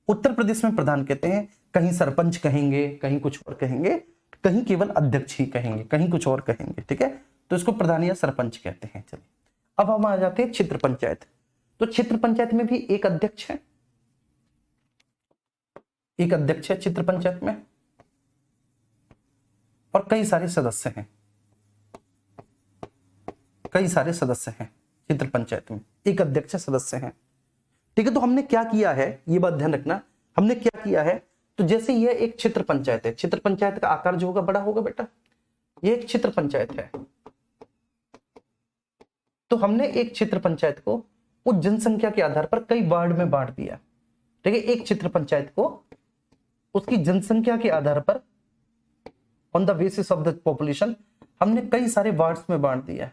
उत्तर प्रदेश में प्रधान कहते हैं, कहीं सरपंच कहेंगे, कहीं कुछ और कहेंगे, कहीं केवल अध्यक्ष ही कहेंगे, कहीं कुछ और कहेंगे। ठीक है, तो इसको प्रधान या सरपंच कहते हैं। चलिए अब हम आ जाते हैं क्षेत्र पंचायत। तो क्षेत्र पंचायत में भी एक अध्यक्ष है, एक अध्यक्ष है क्षेत्र पंचायत में, और कई सारे सदस्य हैं, कई सारे सदस्य हैं क्षेत्र पंचायत में, एक अध्यक्ष सदस्य हैं। ठीक है, तो हमने क्या किया है, ये बात ध्यान रखना, हमने क्या किया है। तो जैसे यह एक क्षेत्र पंचायत है, क्षेत्र पंचायत का आकार जो होगा बड़ा होगा बेटा, ये एक क्षेत्र पंचायत है। तो हमने एक क्षेत्र पंचायत को उस जनसंख्या के आधार पर कई वार्ड में बांट दिया। ठीक है, एक क्षेत्र पंचायत को उसकी जनसंख्या के आधार पर, on the basis of the population, हमने कई सारे वार्ड्स में बांट दिया,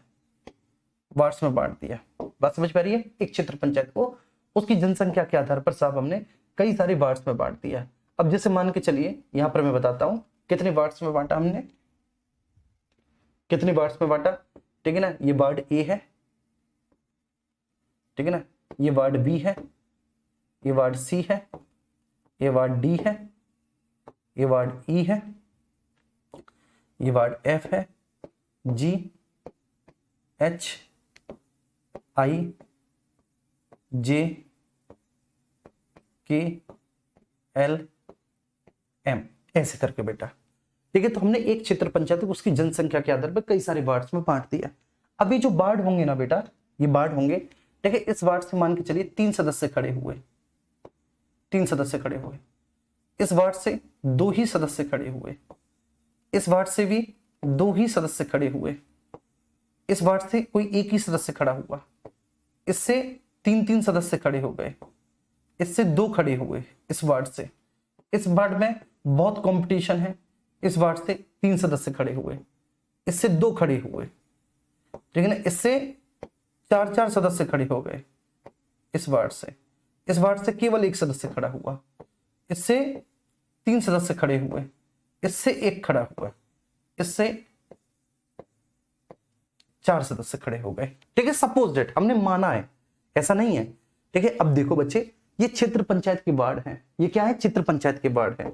वार्ड्स में बांट दिया। बात समझ पा रही है? एक क्षेत्र पंचायत को उसकी जनसंख्या के आधार पर साहब हमने कई सारे वार्ड्स में बांट दिया। अब जैसे मान के चलिए, यहां पर मैं बताता हूं कितने वार्ड्स में बांटा हमने, कितने वार्ड्स में बांटा। ठीक है ना, ये वार्ड ए है, ठीक है ना, ये वार्ड बी है, ये वार्ड सी है, ये वार्ड डी है, ये वार्ड ई है, ये वार्ड एफ है, जी, एच, आई, जे, के, एल, एम, ऐसे करके बेटा। ठीक है, तो हमने एक क्षेत्र पंचायत को उसकी जनसंख्या के आधार पर कई सारे वार्ड्स में बांट दिया। अब ये जो वार्ड होंगे ना बेटा, ये वार्ड होंगे, ठीक है, इस वार्ड से मान के चलिए 3 सदस्य खड़े हुए, 3 सदस्य खड़े हुए, इस वार्ड से 2 ही सदस्य खड़े हुए, इस वार्ड से भी 2 ही सदस्य खड़े हुए, इस वार्ड से कोई एक ही सदस्य खड़ा हुआ, इससे 3 सदस्य खड़े हो गए, इससे 2 खड़े हुए, इस वार्ड से, इस वार्ड में बहुत कंपटीशन है, इस वार्ड से 3 सदस्य खड़े हुए, इससे 2 खड़े हुए, ठीक है ना, इससे 4 सदस्य खड़े हो गए, इस वार्ड से केवल 1 सदस्य खड़ा हुआ, इससे 3 सदस्य खड़े हुए, इससे 1 खड़ा हुआ, इससे 4 सदस्य खड़े हो गए। ठीक है, सपोज डेट हमने माना है, ऐसा नहीं है। ठीक है, अब देखो बच्चे, ये क्षेत्र पंचायत के वार्ड हैं। ये क्या है? क्षेत्र पंचायत के वार्ड है।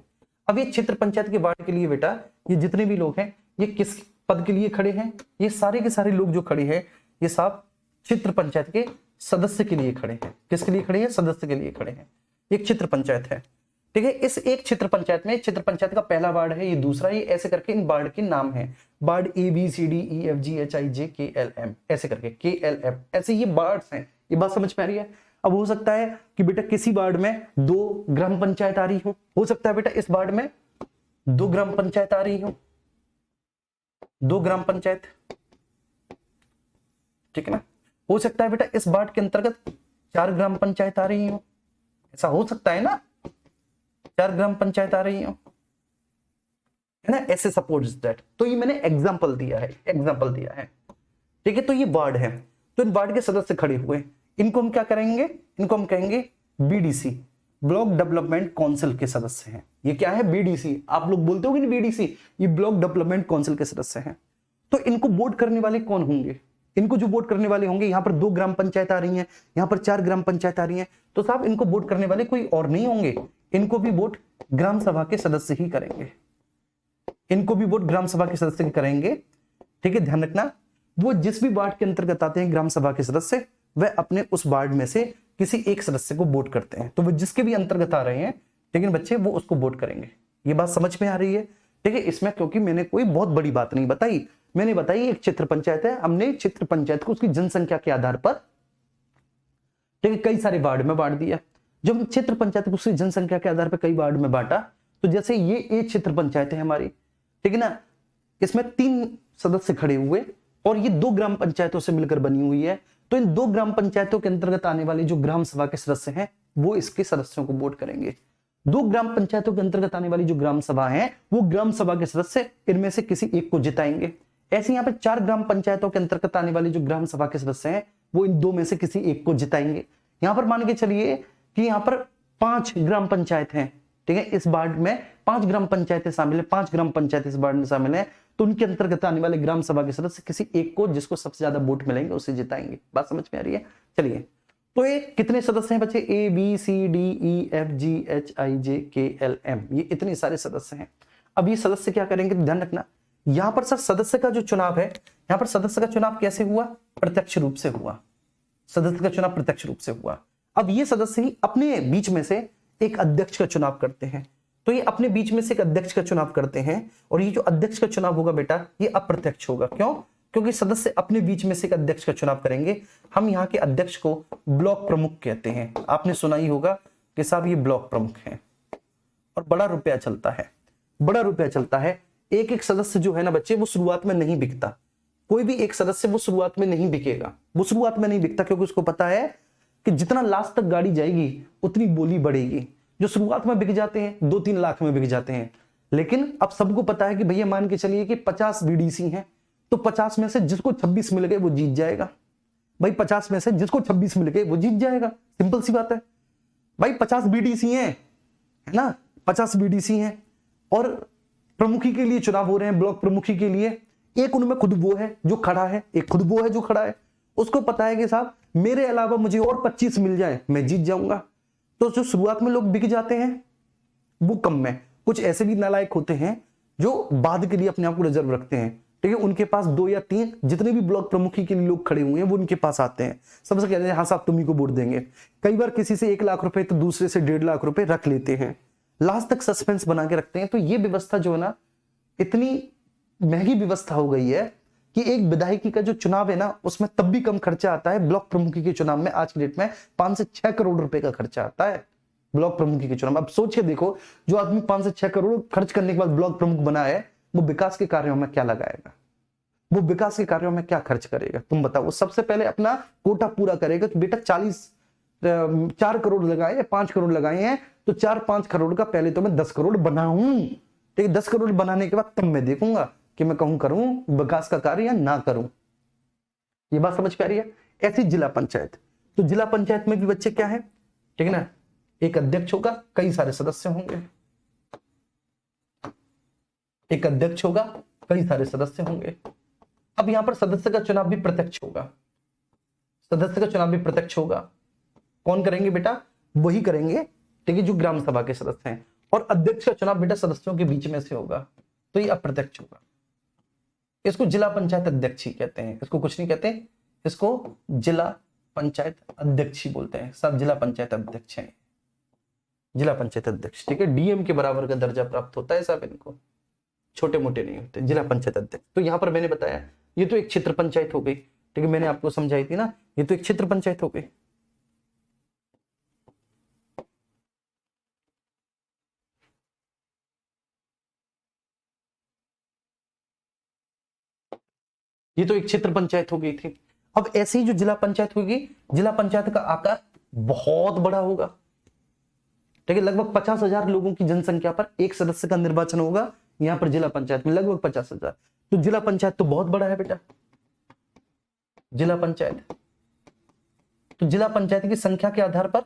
अब ये क्षेत्र पंचायत के वार्ड के लिए बेटा, ये जितने भी लोग हैं, ये किस पद के लिए खड़े हैं? ये सारे के सारे लोग जो खड़े हैं, ये सब क्षेत्र पंचायत के सदस्य के लिए खड़े हैं। किसके लिए खड़े हैं? सदस्य के लिए खड़े हैं। ये क्षेत्र पंचायत है। ठीक है, इस एक क्षेत्र पंचायत में, क्षेत्र पंचायत का पहला वार्ड है, ये दूसरा, ये ऐसे करके इन वार्ड के नाम है। वार्ड ABCDEFGHIJKLM, ऐसे करके KLM, ऐसे ये वार्ड्स हैं। ये बात समझ में आ रही है? अब हो सकता है कि बेटा किसी वार्ड में 2 ग्राम पंचायत आ रही हो सकता है बेटा इस वार्ड में 2 ग्राम पंचायत आ रही हो, 2 ग्राम पंचायत। ठीक है ना, हो सकता है बेटा इस वार्ड के अंतर्गत 4 ग्राम पंचायत आ रही हो, ऐसा हो सकता है ना, 4 ग्राम पंचायत आ रही हो, है ना, ऐसे सपोज दैट। तो ये मैंने एग्जांपल दिया है, एग्जांपल दिया है। ठीक है, तो ये वार्ड है, तो इन वार्ड के सदस्य खड़े हुए, इनको हम क्या करेंगे? इनको हम कहेंगे BDC, ब्लॉक डेवलपमेंट काउंसिल के सदस्य हैं। ये क्या है? BDC। आप लोग बोलते होगे ना BDC, ये ब्लॉक डेवलपमेंट काउंसिल के सदस्य हैं। तो इनको वोट करने वाले कौन होंगे? इनको जो वोट करने वाले होंगे, यहाँ पर 2 ग्राम पंचायत आ रही हैं, यहाँ पर 4 ग्राम पंचायत आ रही हैं, तो साहब इनको वोट करने वाले कोई और नहीं होंगे, इनको भी वोट ग्राम सभा के सदस्य ही करेंगे। इनको भी वोट ग्राम सभा के सदस्य ही करेंगे। ठीक है, ध्यान रखना, वो जिस भी वार्ड के अंतर्गत आते हैं ग्राम सभा के सदस्य, वह अपने उस वार्ड में से किसी एक सदस्य को वोट करते हैं। तो वो जिसके भी अंतर्गत आ रहे हैं, लेकिन बच्चे वो उसको वोट करेंगे। ये बात समझ में आ रही है? ठीक है, इसमें क्योंकि मैंने कोई बहुत बड़ी बात नहीं बताई, मैंने बताई एक क्षेत्र पंचायत है, हमने क्षेत्र पंचायत को उसकी जनसंख्या के आधार पर, ठीक है, कई सारे वार्ड में बांट दिया। जब हम क्षेत्र पंचायत को उसकी जनसंख्या के आधार पर कई वार्ड में बांटा, तो जैसे ये एक क्षेत्र पंचायत है हमारी, ठीक है ना, इसमें 3 सदस्य खड़े हुए और ये 2 ग्राम पंचायतों से मिलकर बनी हुई है। तो इन 2 ग्राम पंचायतों के अंतर्गत आने वाले जो ग्राम सभा के सदस्य हैं, वो इसके सदस्यों को वोट करेंगे। 2 ग्राम पंचायतों के अंतर्गत आने वाली जो ग्राम सभा है, वो ग्राम सभा के सदस्य इनमें से किसी एक को जिताएंगे। ऐसे यहाँ पे 4 ग्राम पंचायतों के अंतर्गत आने वाली जो ग्राम सभा के सदस्य हैं, वो इन 2 में से किसी एक को जिताएंगे। यहाँ पर मान के चलिए कि यहाँ पर 5 ग्राम पंचायत हैं। ठीक है, इस वार्ड में 5 ग्राम पंचायतें शामिल है, 5 ग्राम पंचायत इस वार्ड में शामिल है, तो उनके अंतर्गत आने वाले ग्राम सभा के सदस्य किसी एक को, जिसको सबसे ज्यादा वोट मिलेंगे, उसे जिताएंगे। बात समझ में आ रही है? चलिए, तो ये कितने सदस्य हैं बच्चे? ABCDEFGHIJKLM, ये इतने सारे सदस्य हैं। अब ये सदस्य क्या करेंगे? ध्यान रखना, यहां पर सर सदस्य का जो चुनाव है, यहां पर सदस्य का चुनाव कैसे हुआ? प्रत्यक्ष रूप से हुआ। सदस्य का चुनाव प्रत्यक्ष रूप से हुआ। अब ये सदस्य ही अपने बीच में से एक अध्यक्ष का चुनाव करते हैं। तो ये अपने बीच में से एक अध्यक्ष का चुनाव करते हैं, और ये जो अध्यक्ष का चुनाव होगा बेटा, ये अप्रत्यक्ष होगा। क्यों? क्योंकि सदस्य अपने बीच में से एक अध्यक्ष का चुनाव करेंगे। हम यहाँ के अध्यक्ष को ब्लॉक प्रमुख कहते हैं। आपने सुना ही होगा कि साहब ये ब्लॉक प्रमुख हैं, और बड़ा रुपया चलता है, बड़ा रुपया चलता है। एक एक सदस्य जो है ना बच्चे, वो शुरुआत में नहीं बिकता। कोई भी एक सदस्य वो शुरुआत में नहीं बिकेगा, वो शुरुआत में नहीं बिकता, क्योंकि उसको पता है कि जितना लास्ट तक गाड़ी जाएगी उतनी बोली बढ़ेगी। जो शुरुआत में बिक जाते हैं 2-3 लाख में बिक जाते हैं, लेकिन अब सबको पता है कि भैया मान के चलिए कि 50 BDC हैं, तो 50 में से जिसको 26 मिल गए वो जीत जाएगा। भाई 50 में से जिसको 26 मिल गए वो जीत जाएगा, सिंपल सी बात है भाई। 50 BDC हैं, है ना, 50 BDC हैं, और प्रमुखी के लिए चुनाव हो रहे हैं, ब्लॉक प्रमुखी के लिए। एक उनमें खुद वो है जो खड़ा है, एक खुद वो है जो खड़ा है, उसको पता है कि साहब मेरे अलावा मुझे और 25 मिल जाए मैं जीत जाऊंगा। तो जो शुरुआत में लोग बिक जाते हैं वो कम में, कुछ ऐसे भी नालायक होते हैं जो बाद के लिए अपने आप को रिजर्व रखते हैं, ठीक है, उनके पास 2 या 3 जितने भी ब्लॉक प्रमुखी के लिए लोग खड़े हुए हैं वो उनके पास आते हैं, सबसे कहते हैं हाँ साहब तुम ही को वोट देंगे। कई बार किसी से 1 लाख रुपए तो दूसरे से 1.5 लाख रुपए रख लेते हैं, लास्ट तक सस्पेंस बना के रखते हैं। तो ये व्यवस्था जो है ना इतनी महंगी व्यवस्था हो गई है कि एक विधायकी का जो चुनाव है ना उसमें तब भी कम खर्चा आता है, ब्लॉक प्रमुखी के चुनाव में आज की डेट में 5 से 6 करोड़ रुपए का खर्चा आता है ब्लॉक प्रमुखी के चुनाव में। अब सोच के देखो, जो आदमी 5 से 6 करोड़ खर्च करने के बाद ब्लॉक प्रमुख बना है वो विकास के कार्यों में क्या लगाएगा, वो विकास के कार्यों में क्या खर्च करेगा, तुम बताओ। वो सबसे पहले अपना कोटा पूरा करेगा कि बेटा 4 करोड़ लगाए या 5 करोड़ लगाए हैं तो 4-5 करोड़ का पहले तो मैं 10 करोड़ बनाऊं, ठीक है, 10 करोड़ बनाने के बाद तब मैं देखूंगा कि मैं कहूं करूं विकास का कार्य या ना करूं। ये बात समझ पा रही है। ऐसी जिला पंचायत, तो जिला पंचायत में भी बच्चे क्या है, ठीक है ना, एक अध्यक्ष होगा, कई सारे सदस्य होंगे, एक अध्यक्ष होगा, कई सारे सदस्य होंगे। अब यहां पर सदस्य का चुनाव भी प्रत्यक्ष होगा, सदस्य का चुनाव भी प्रत्यक्ष होगा। कौन करेंगे बेटा, वही करेंगे, ठीक है, जो ग्राम सभा के सदस्य हैं। और अध्यक्ष का चुनाव बेटा सदस्यों के बीच में से होगा, तो ये अप्रत्यक्ष होगा। इसको जिला पंचायत अध्यक्ष ही कहते हैं, इसको कुछ नहीं कहते, इसको जिला पंचायत अध्यक्ष ही बोलते हैं। सब जिला पंचायत अध्यक्ष हैं, जिला पंचायत अध्यक्ष, ठीक है, डीएम के बराबर का दर्जा प्राप्त होता है साहब इनको, छोटे मोटे नहीं होते, जिला पंचायत अध्यक्ष। तो यहां पर मैंने बताया ये तो एक क्षेत्र पंचायत हो गई, ठीक है, मैंने आपको समझाई थी ना, ये तो एक क्षेत्र पंचायत हो गई। ये तो एक क्षेत्र पंचायत हो गई थी। अब ऐसे ही जो जिला पंचायत होगी, जिला पंचायत का आकार बहुत बड़ा होगा, ठीक है, लगभग 50,000 लोगों की जनसंख्या पर एक सदस्य का निर्वाचन होगा यहां पर जिला पंचायत में, लगभग 50,000। तो जिला पंचायत तो बहुत बड़ा है बेटा, जिला पंचायत। तो जिला पंचायत की संख्या के आधार पर,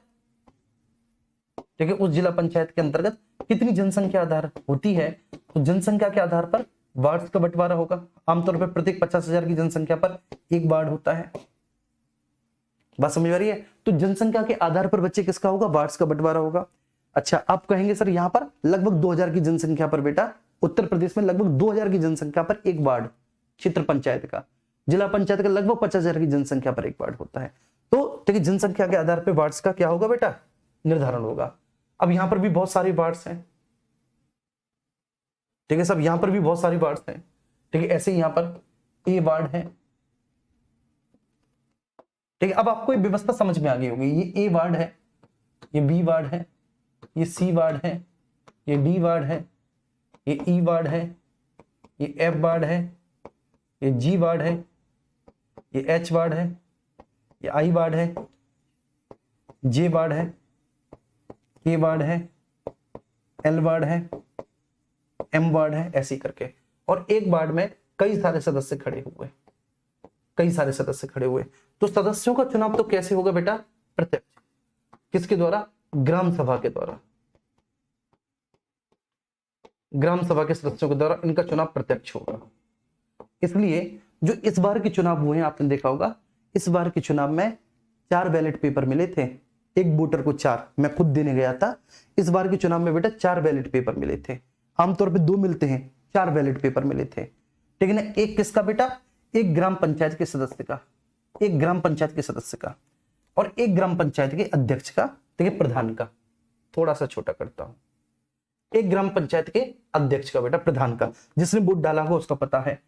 ठीक है, उस जिला पंचायत के अंतर्गत कितनी जनसंख्या आधार होती है, तो जनसंख्या के आधार पर वार्ड का बंटवारा होगा। आमतौर पर प्रत्येक 50,000 की जनसंख्या पर एक वार्ड होता है, बात समझ आ रही है। तो जनसंख्या के आधार पर बच्चे किसका होगा, वार्ड्स का बंटवारा होगा। अच्छा, आप कहेंगे सर यहां पर लगभग 2000 की जनसंख्या पर बेटा, उत्तर प्रदेश में लगभग 2000 की जनसंख्या पर एक वार्ड क्षेत्र पंचायत का, जिला पंचायत का लगभग 50,000 की जनसंख्या पर एक वार्ड होता है। तो ठीक है, जनसंख्या के आधार पर वार्ड्स का क्या होगा बेटा, निर्धारण होगा। अब यहां पर भी बहुत सारे वार्ड्स हैं, ठीक है, सब यहां पर भी बहुत सारी वार्ड्स हैं, ठीक है, ऐसे यहां पर ए वार्ड है, ठीक है। अब आपको ये व्यवस्था समझ में आ गई होगी, ये ए वार्ड है, ये बी वार्ड है, ये सी वार्ड है, ये डी वार्ड है, ये ई वार्ड है, ये एफ वार्ड है, ये जी वार्ड है, ये एच वार्ड है, ये आई वार्ड है, जे वार्ड है, के वार्ड है, एल वार्ड है, एम वार्ड है, ऐसे करके। और एक वार्ड में कई सारे सदस्य खड़े हुए, कई सारे सदस्य खड़े हुए। तो सदस्यों का चुनाव तो कैसे होगा बेटा, प्रत्यक्ष। किसके द्वारा, ग्राम सभा के द्वारा, ग्राम सभा के सदस्यों के द्वारा इनका चुनाव प्रत्यक्ष होगा। इसलिए जो इस बार के चुनाव हुए हैं, आपने देखा होगा, इस बार के चुनाव में 4 बैलेट पेपर मिले थे, एक वोटर को 4, मैं खुद देने गया था। इस बार के चुनाव में बेटा 4 बैलेट पेपर मिले थे, आमतौर पे 2 मिलते हैं, 4 बैलेट पेपर मिले थे, ठीक है ना। एक किसका बेटा, एक ग्राम पंचायत के सदस्य का, एक ग्राम पंचायत के सदस्य का, और एक ग्राम पंचायत के अध्यक्ष का, ठीक है, प्रधान का। थोड़ा सा छोटा करता हूं, एक ग्राम पंचायत के अध्यक्ष का बेटा, प्रधान का, जिसने वोट डाला हो उसका पता है।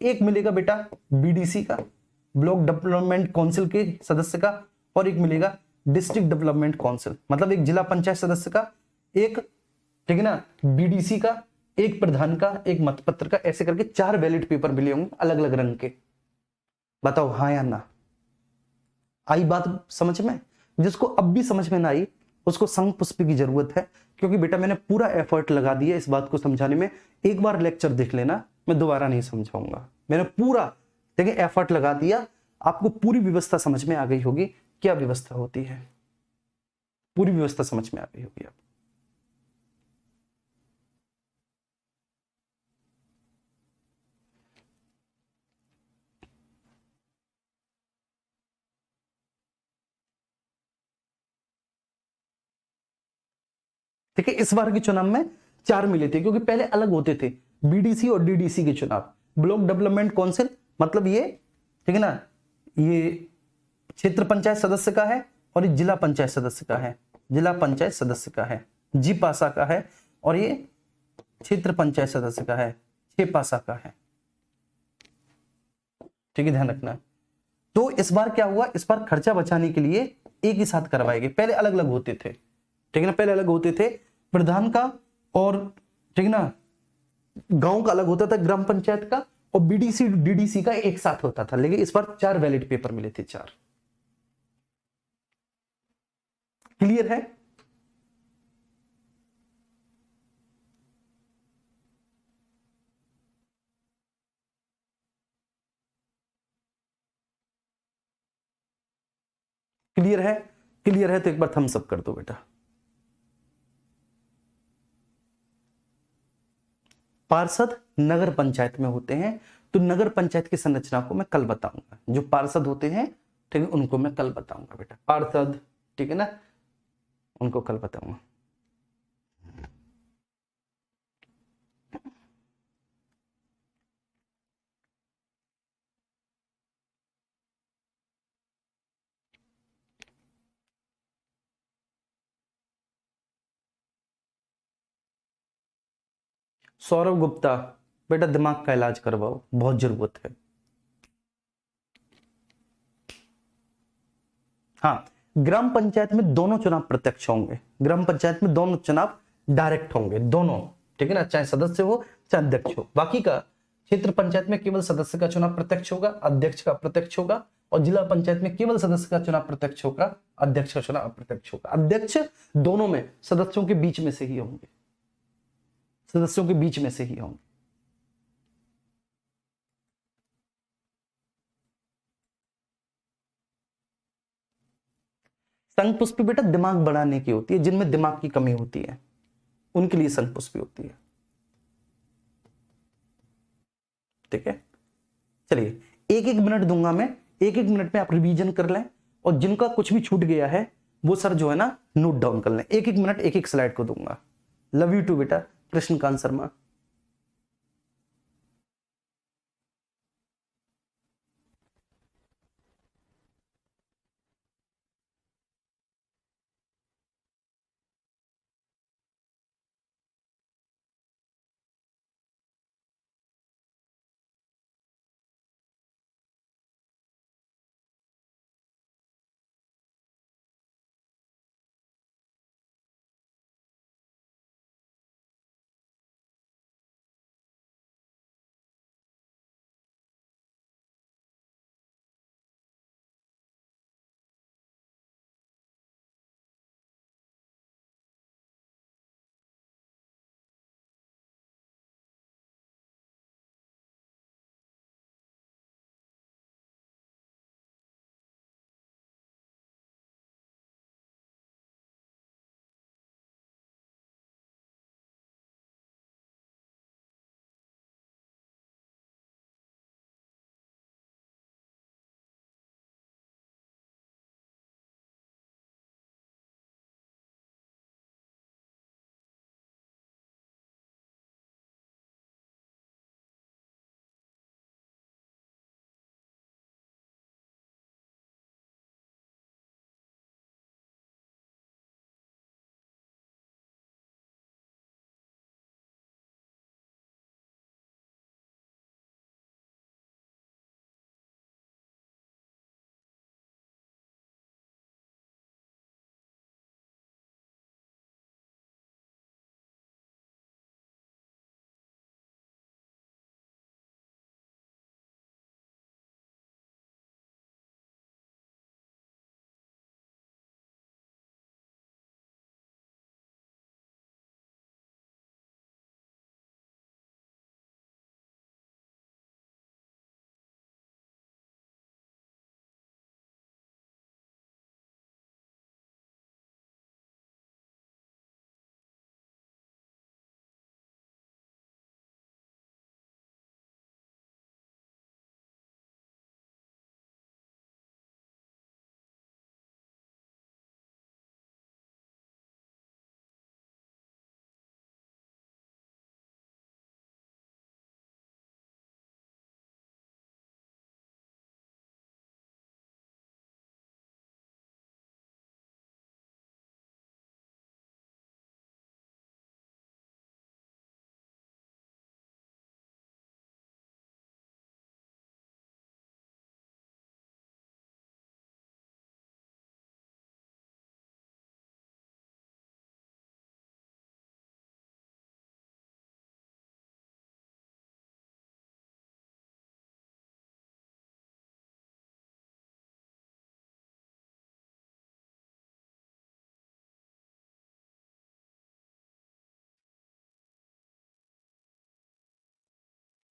एक मिलेगा बेटा बीडीसी का, ब्लॉक डेवलपमेंट काउंसिल के सदस्य का, और एक मिलेगा डिस्ट्रिक्ट डेवलपमेंट काउंसिल, मतलब एक जिला पंचायत सदस्य का, एक, ठीक है ना, बीडीसी का, एक प्रधान का, एक मतपत्र का, ऐसे करके 4 बैलेट पेपर मिले होंगे अलग अलग रंग के। बताओ हाँ या ना, आई बात समझ में। जिसको अब भी समझ में ना आई उसको संग पुष्प की जरूरत है, क्योंकि बेटा मैंने पूरा एफर्ट लगा दिया इस बात को समझाने में। एक बार लेक्चर देख लेना, मैं दोबारा नहीं समझाऊंगा, मैंने पूरा, ठीक है, एफर्ट लगा दिया। आपको पूरी व्यवस्था समझ में आ गई होगी, क्या व्यवस्था होती है, पूरी व्यवस्था समझ में आ गई होगी आप। ठीक है, इस बार के चुनाव में 4 मिले थे, क्योंकि पहले अलग होते थे बीडीसी और डीडीसी के चुनाव। ब्लॉक डेवलपमेंट काउंसिल मतलब ये, ठीक है ना, ये क्षेत्र पंचायत सदस्य का है और ये जिला पंचायत सदस्य का है, जिला पंचायत सदस्य का है, जी पासा का है, और ये क्षेत्र पंचायत सदस्य का है, छे पासा का है। ठीक है, ध्यान रखना। तो इस बार क्या हुआ, इस बार खर्चा बचाने के लिए एक ही साथ करवाए गए, पहले अलग अलग होते थे। ठीक है ना, पहले अलग होते थे, प्रधान का और, ठीक है ना, गांव का अलग होता था, ग्राम पंचायत का, और बीडीसी डीडीसी का एक साथ होता था। लेकिन इस बार 4 बैलेट पेपर मिले थे, 4। क्लियर है? क्लियर है? क्लियर है तो एक बार थम्स अप कर दो बेटा। पार्षद नगर पंचायत में होते हैं, तो नगर पंचायत की संरचना को मैं कल बताऊंगा। जो पार्षद होते हैं, ठीक है, उनको मैं कल बताऊंगा बेटा, पार्षद, ठीक है ना, उनको कल बताऊंगा। सौरभ गुप्ता, बेटा दिमाग का इलाज करवाओ, बहुत जरूरत है। हाँ, ग्राम पंचायत में दोनों चुनाव प्रत्यक्ष होंगे, ग्राम पंचायत में दोनों चुनाव डायरेक्ट होंगे, दोनों, ठीक है ना, चाहे सदस्य हो चाहे अध्यक्ष हो। बाकी का क्षेत्र पंचायत में केवल सदस्य का चुनाव प्रत्यक्ष होगा, अध्यक्ष का प्रत्यक्ष होगा, और जिला पंचायत में केवल सदस्य का चुनाव प्रत्यक्ष होगा, अध्यक्ष का चुनाव अप्रत्यक्ष होगा। अध्यक्ष दोनों में सदस्यों के बीच में से ही होंगे, सदस्यों के बीच में से ही होंगे। संघ पुष्पी बेटा दिमाग बढ़ाने की होती है, जिनमें दिमाग की कमी होती है उनके लिए संघ पुष्पी होती है। ठीक है, चलिए, एक एक मिनट दूंगा मैं, एक एक मिनट में आप रिवीजन कर लें, और जिनका कुछ भी छूट गया है वो सर जो है ना नोट डाउन कर लें। एक एक मिनट एक एक स्लाइड को दूंगा। लव यू टू बेटा, कृष्णकांत शर्मा।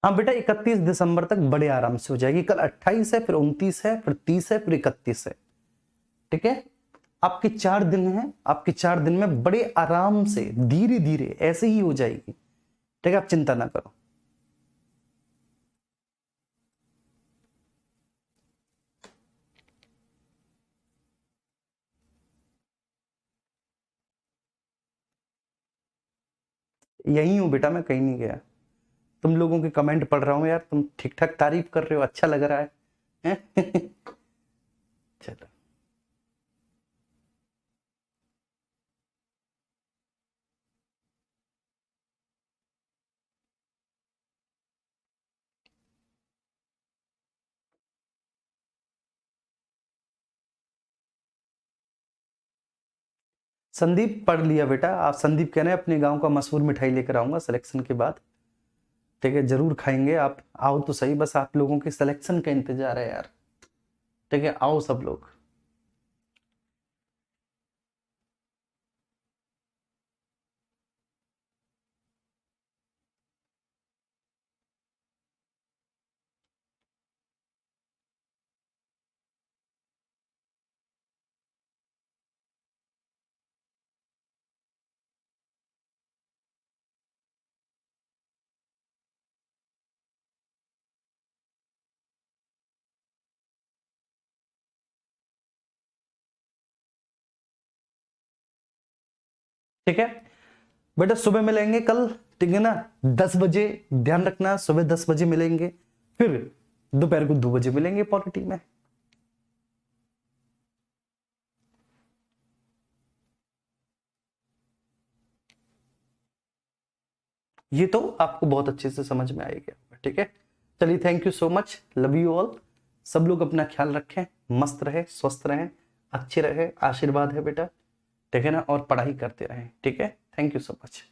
हाँ बेटा 31 दिसंबर तक बड़े आराम से हो जाएगी। कल 28 है, फिर 29 है, फिर 30 है, फिर 31 है। ठीक है, आपके 4 दिन हैं, आपके 4 दिन में बड़े आराम से धीरे धीरे ऐसे ही हो जाएगी। ठीक है, आप चिंता ना करो। यही हूं बेटा, मैं कहीं नहीं गया। तुम लोगों के कमेंट पढ़ रहा हूं यार, तुम ठीक ठाक तारीफ कर रहे हो, अच्छा लग रहा है, चलो। संदीप पढ़ लिया बेटा। आप संदीप कह रहे हैं अपने गांव का मशहूर मिठाई लेकर आऊंगा सिलेक्शन के बाद। ठीक है, जरूर खाएंगे। आप आओ तो सही, बस आप लोगों के सिलेक्शन का इंतजार है यार। ठीक है, आओ सब लोग। ठीक है बेटा, सुबह मिलेंगे कल। ठीक है ना, 10 बजे। ध्यान रखना, सुबह 10 बजे मिलेंगे, फिर दोपहर को 2 बजे मिलेंगे पॉलिटी में। ये तो आपको बहुत अच्छे से समझ में आएगा। ठीक है, चलिए, thank you so much, love you all. सब लोग अपना ख्याल रखें, मस्त रहे, स्वस्थ रहें, अच्छे रहे, आशीर्वाद है बेटा। ठीक है ना, और पढ़ाई करते रहें। ठीक है, थैंक यू सो मच।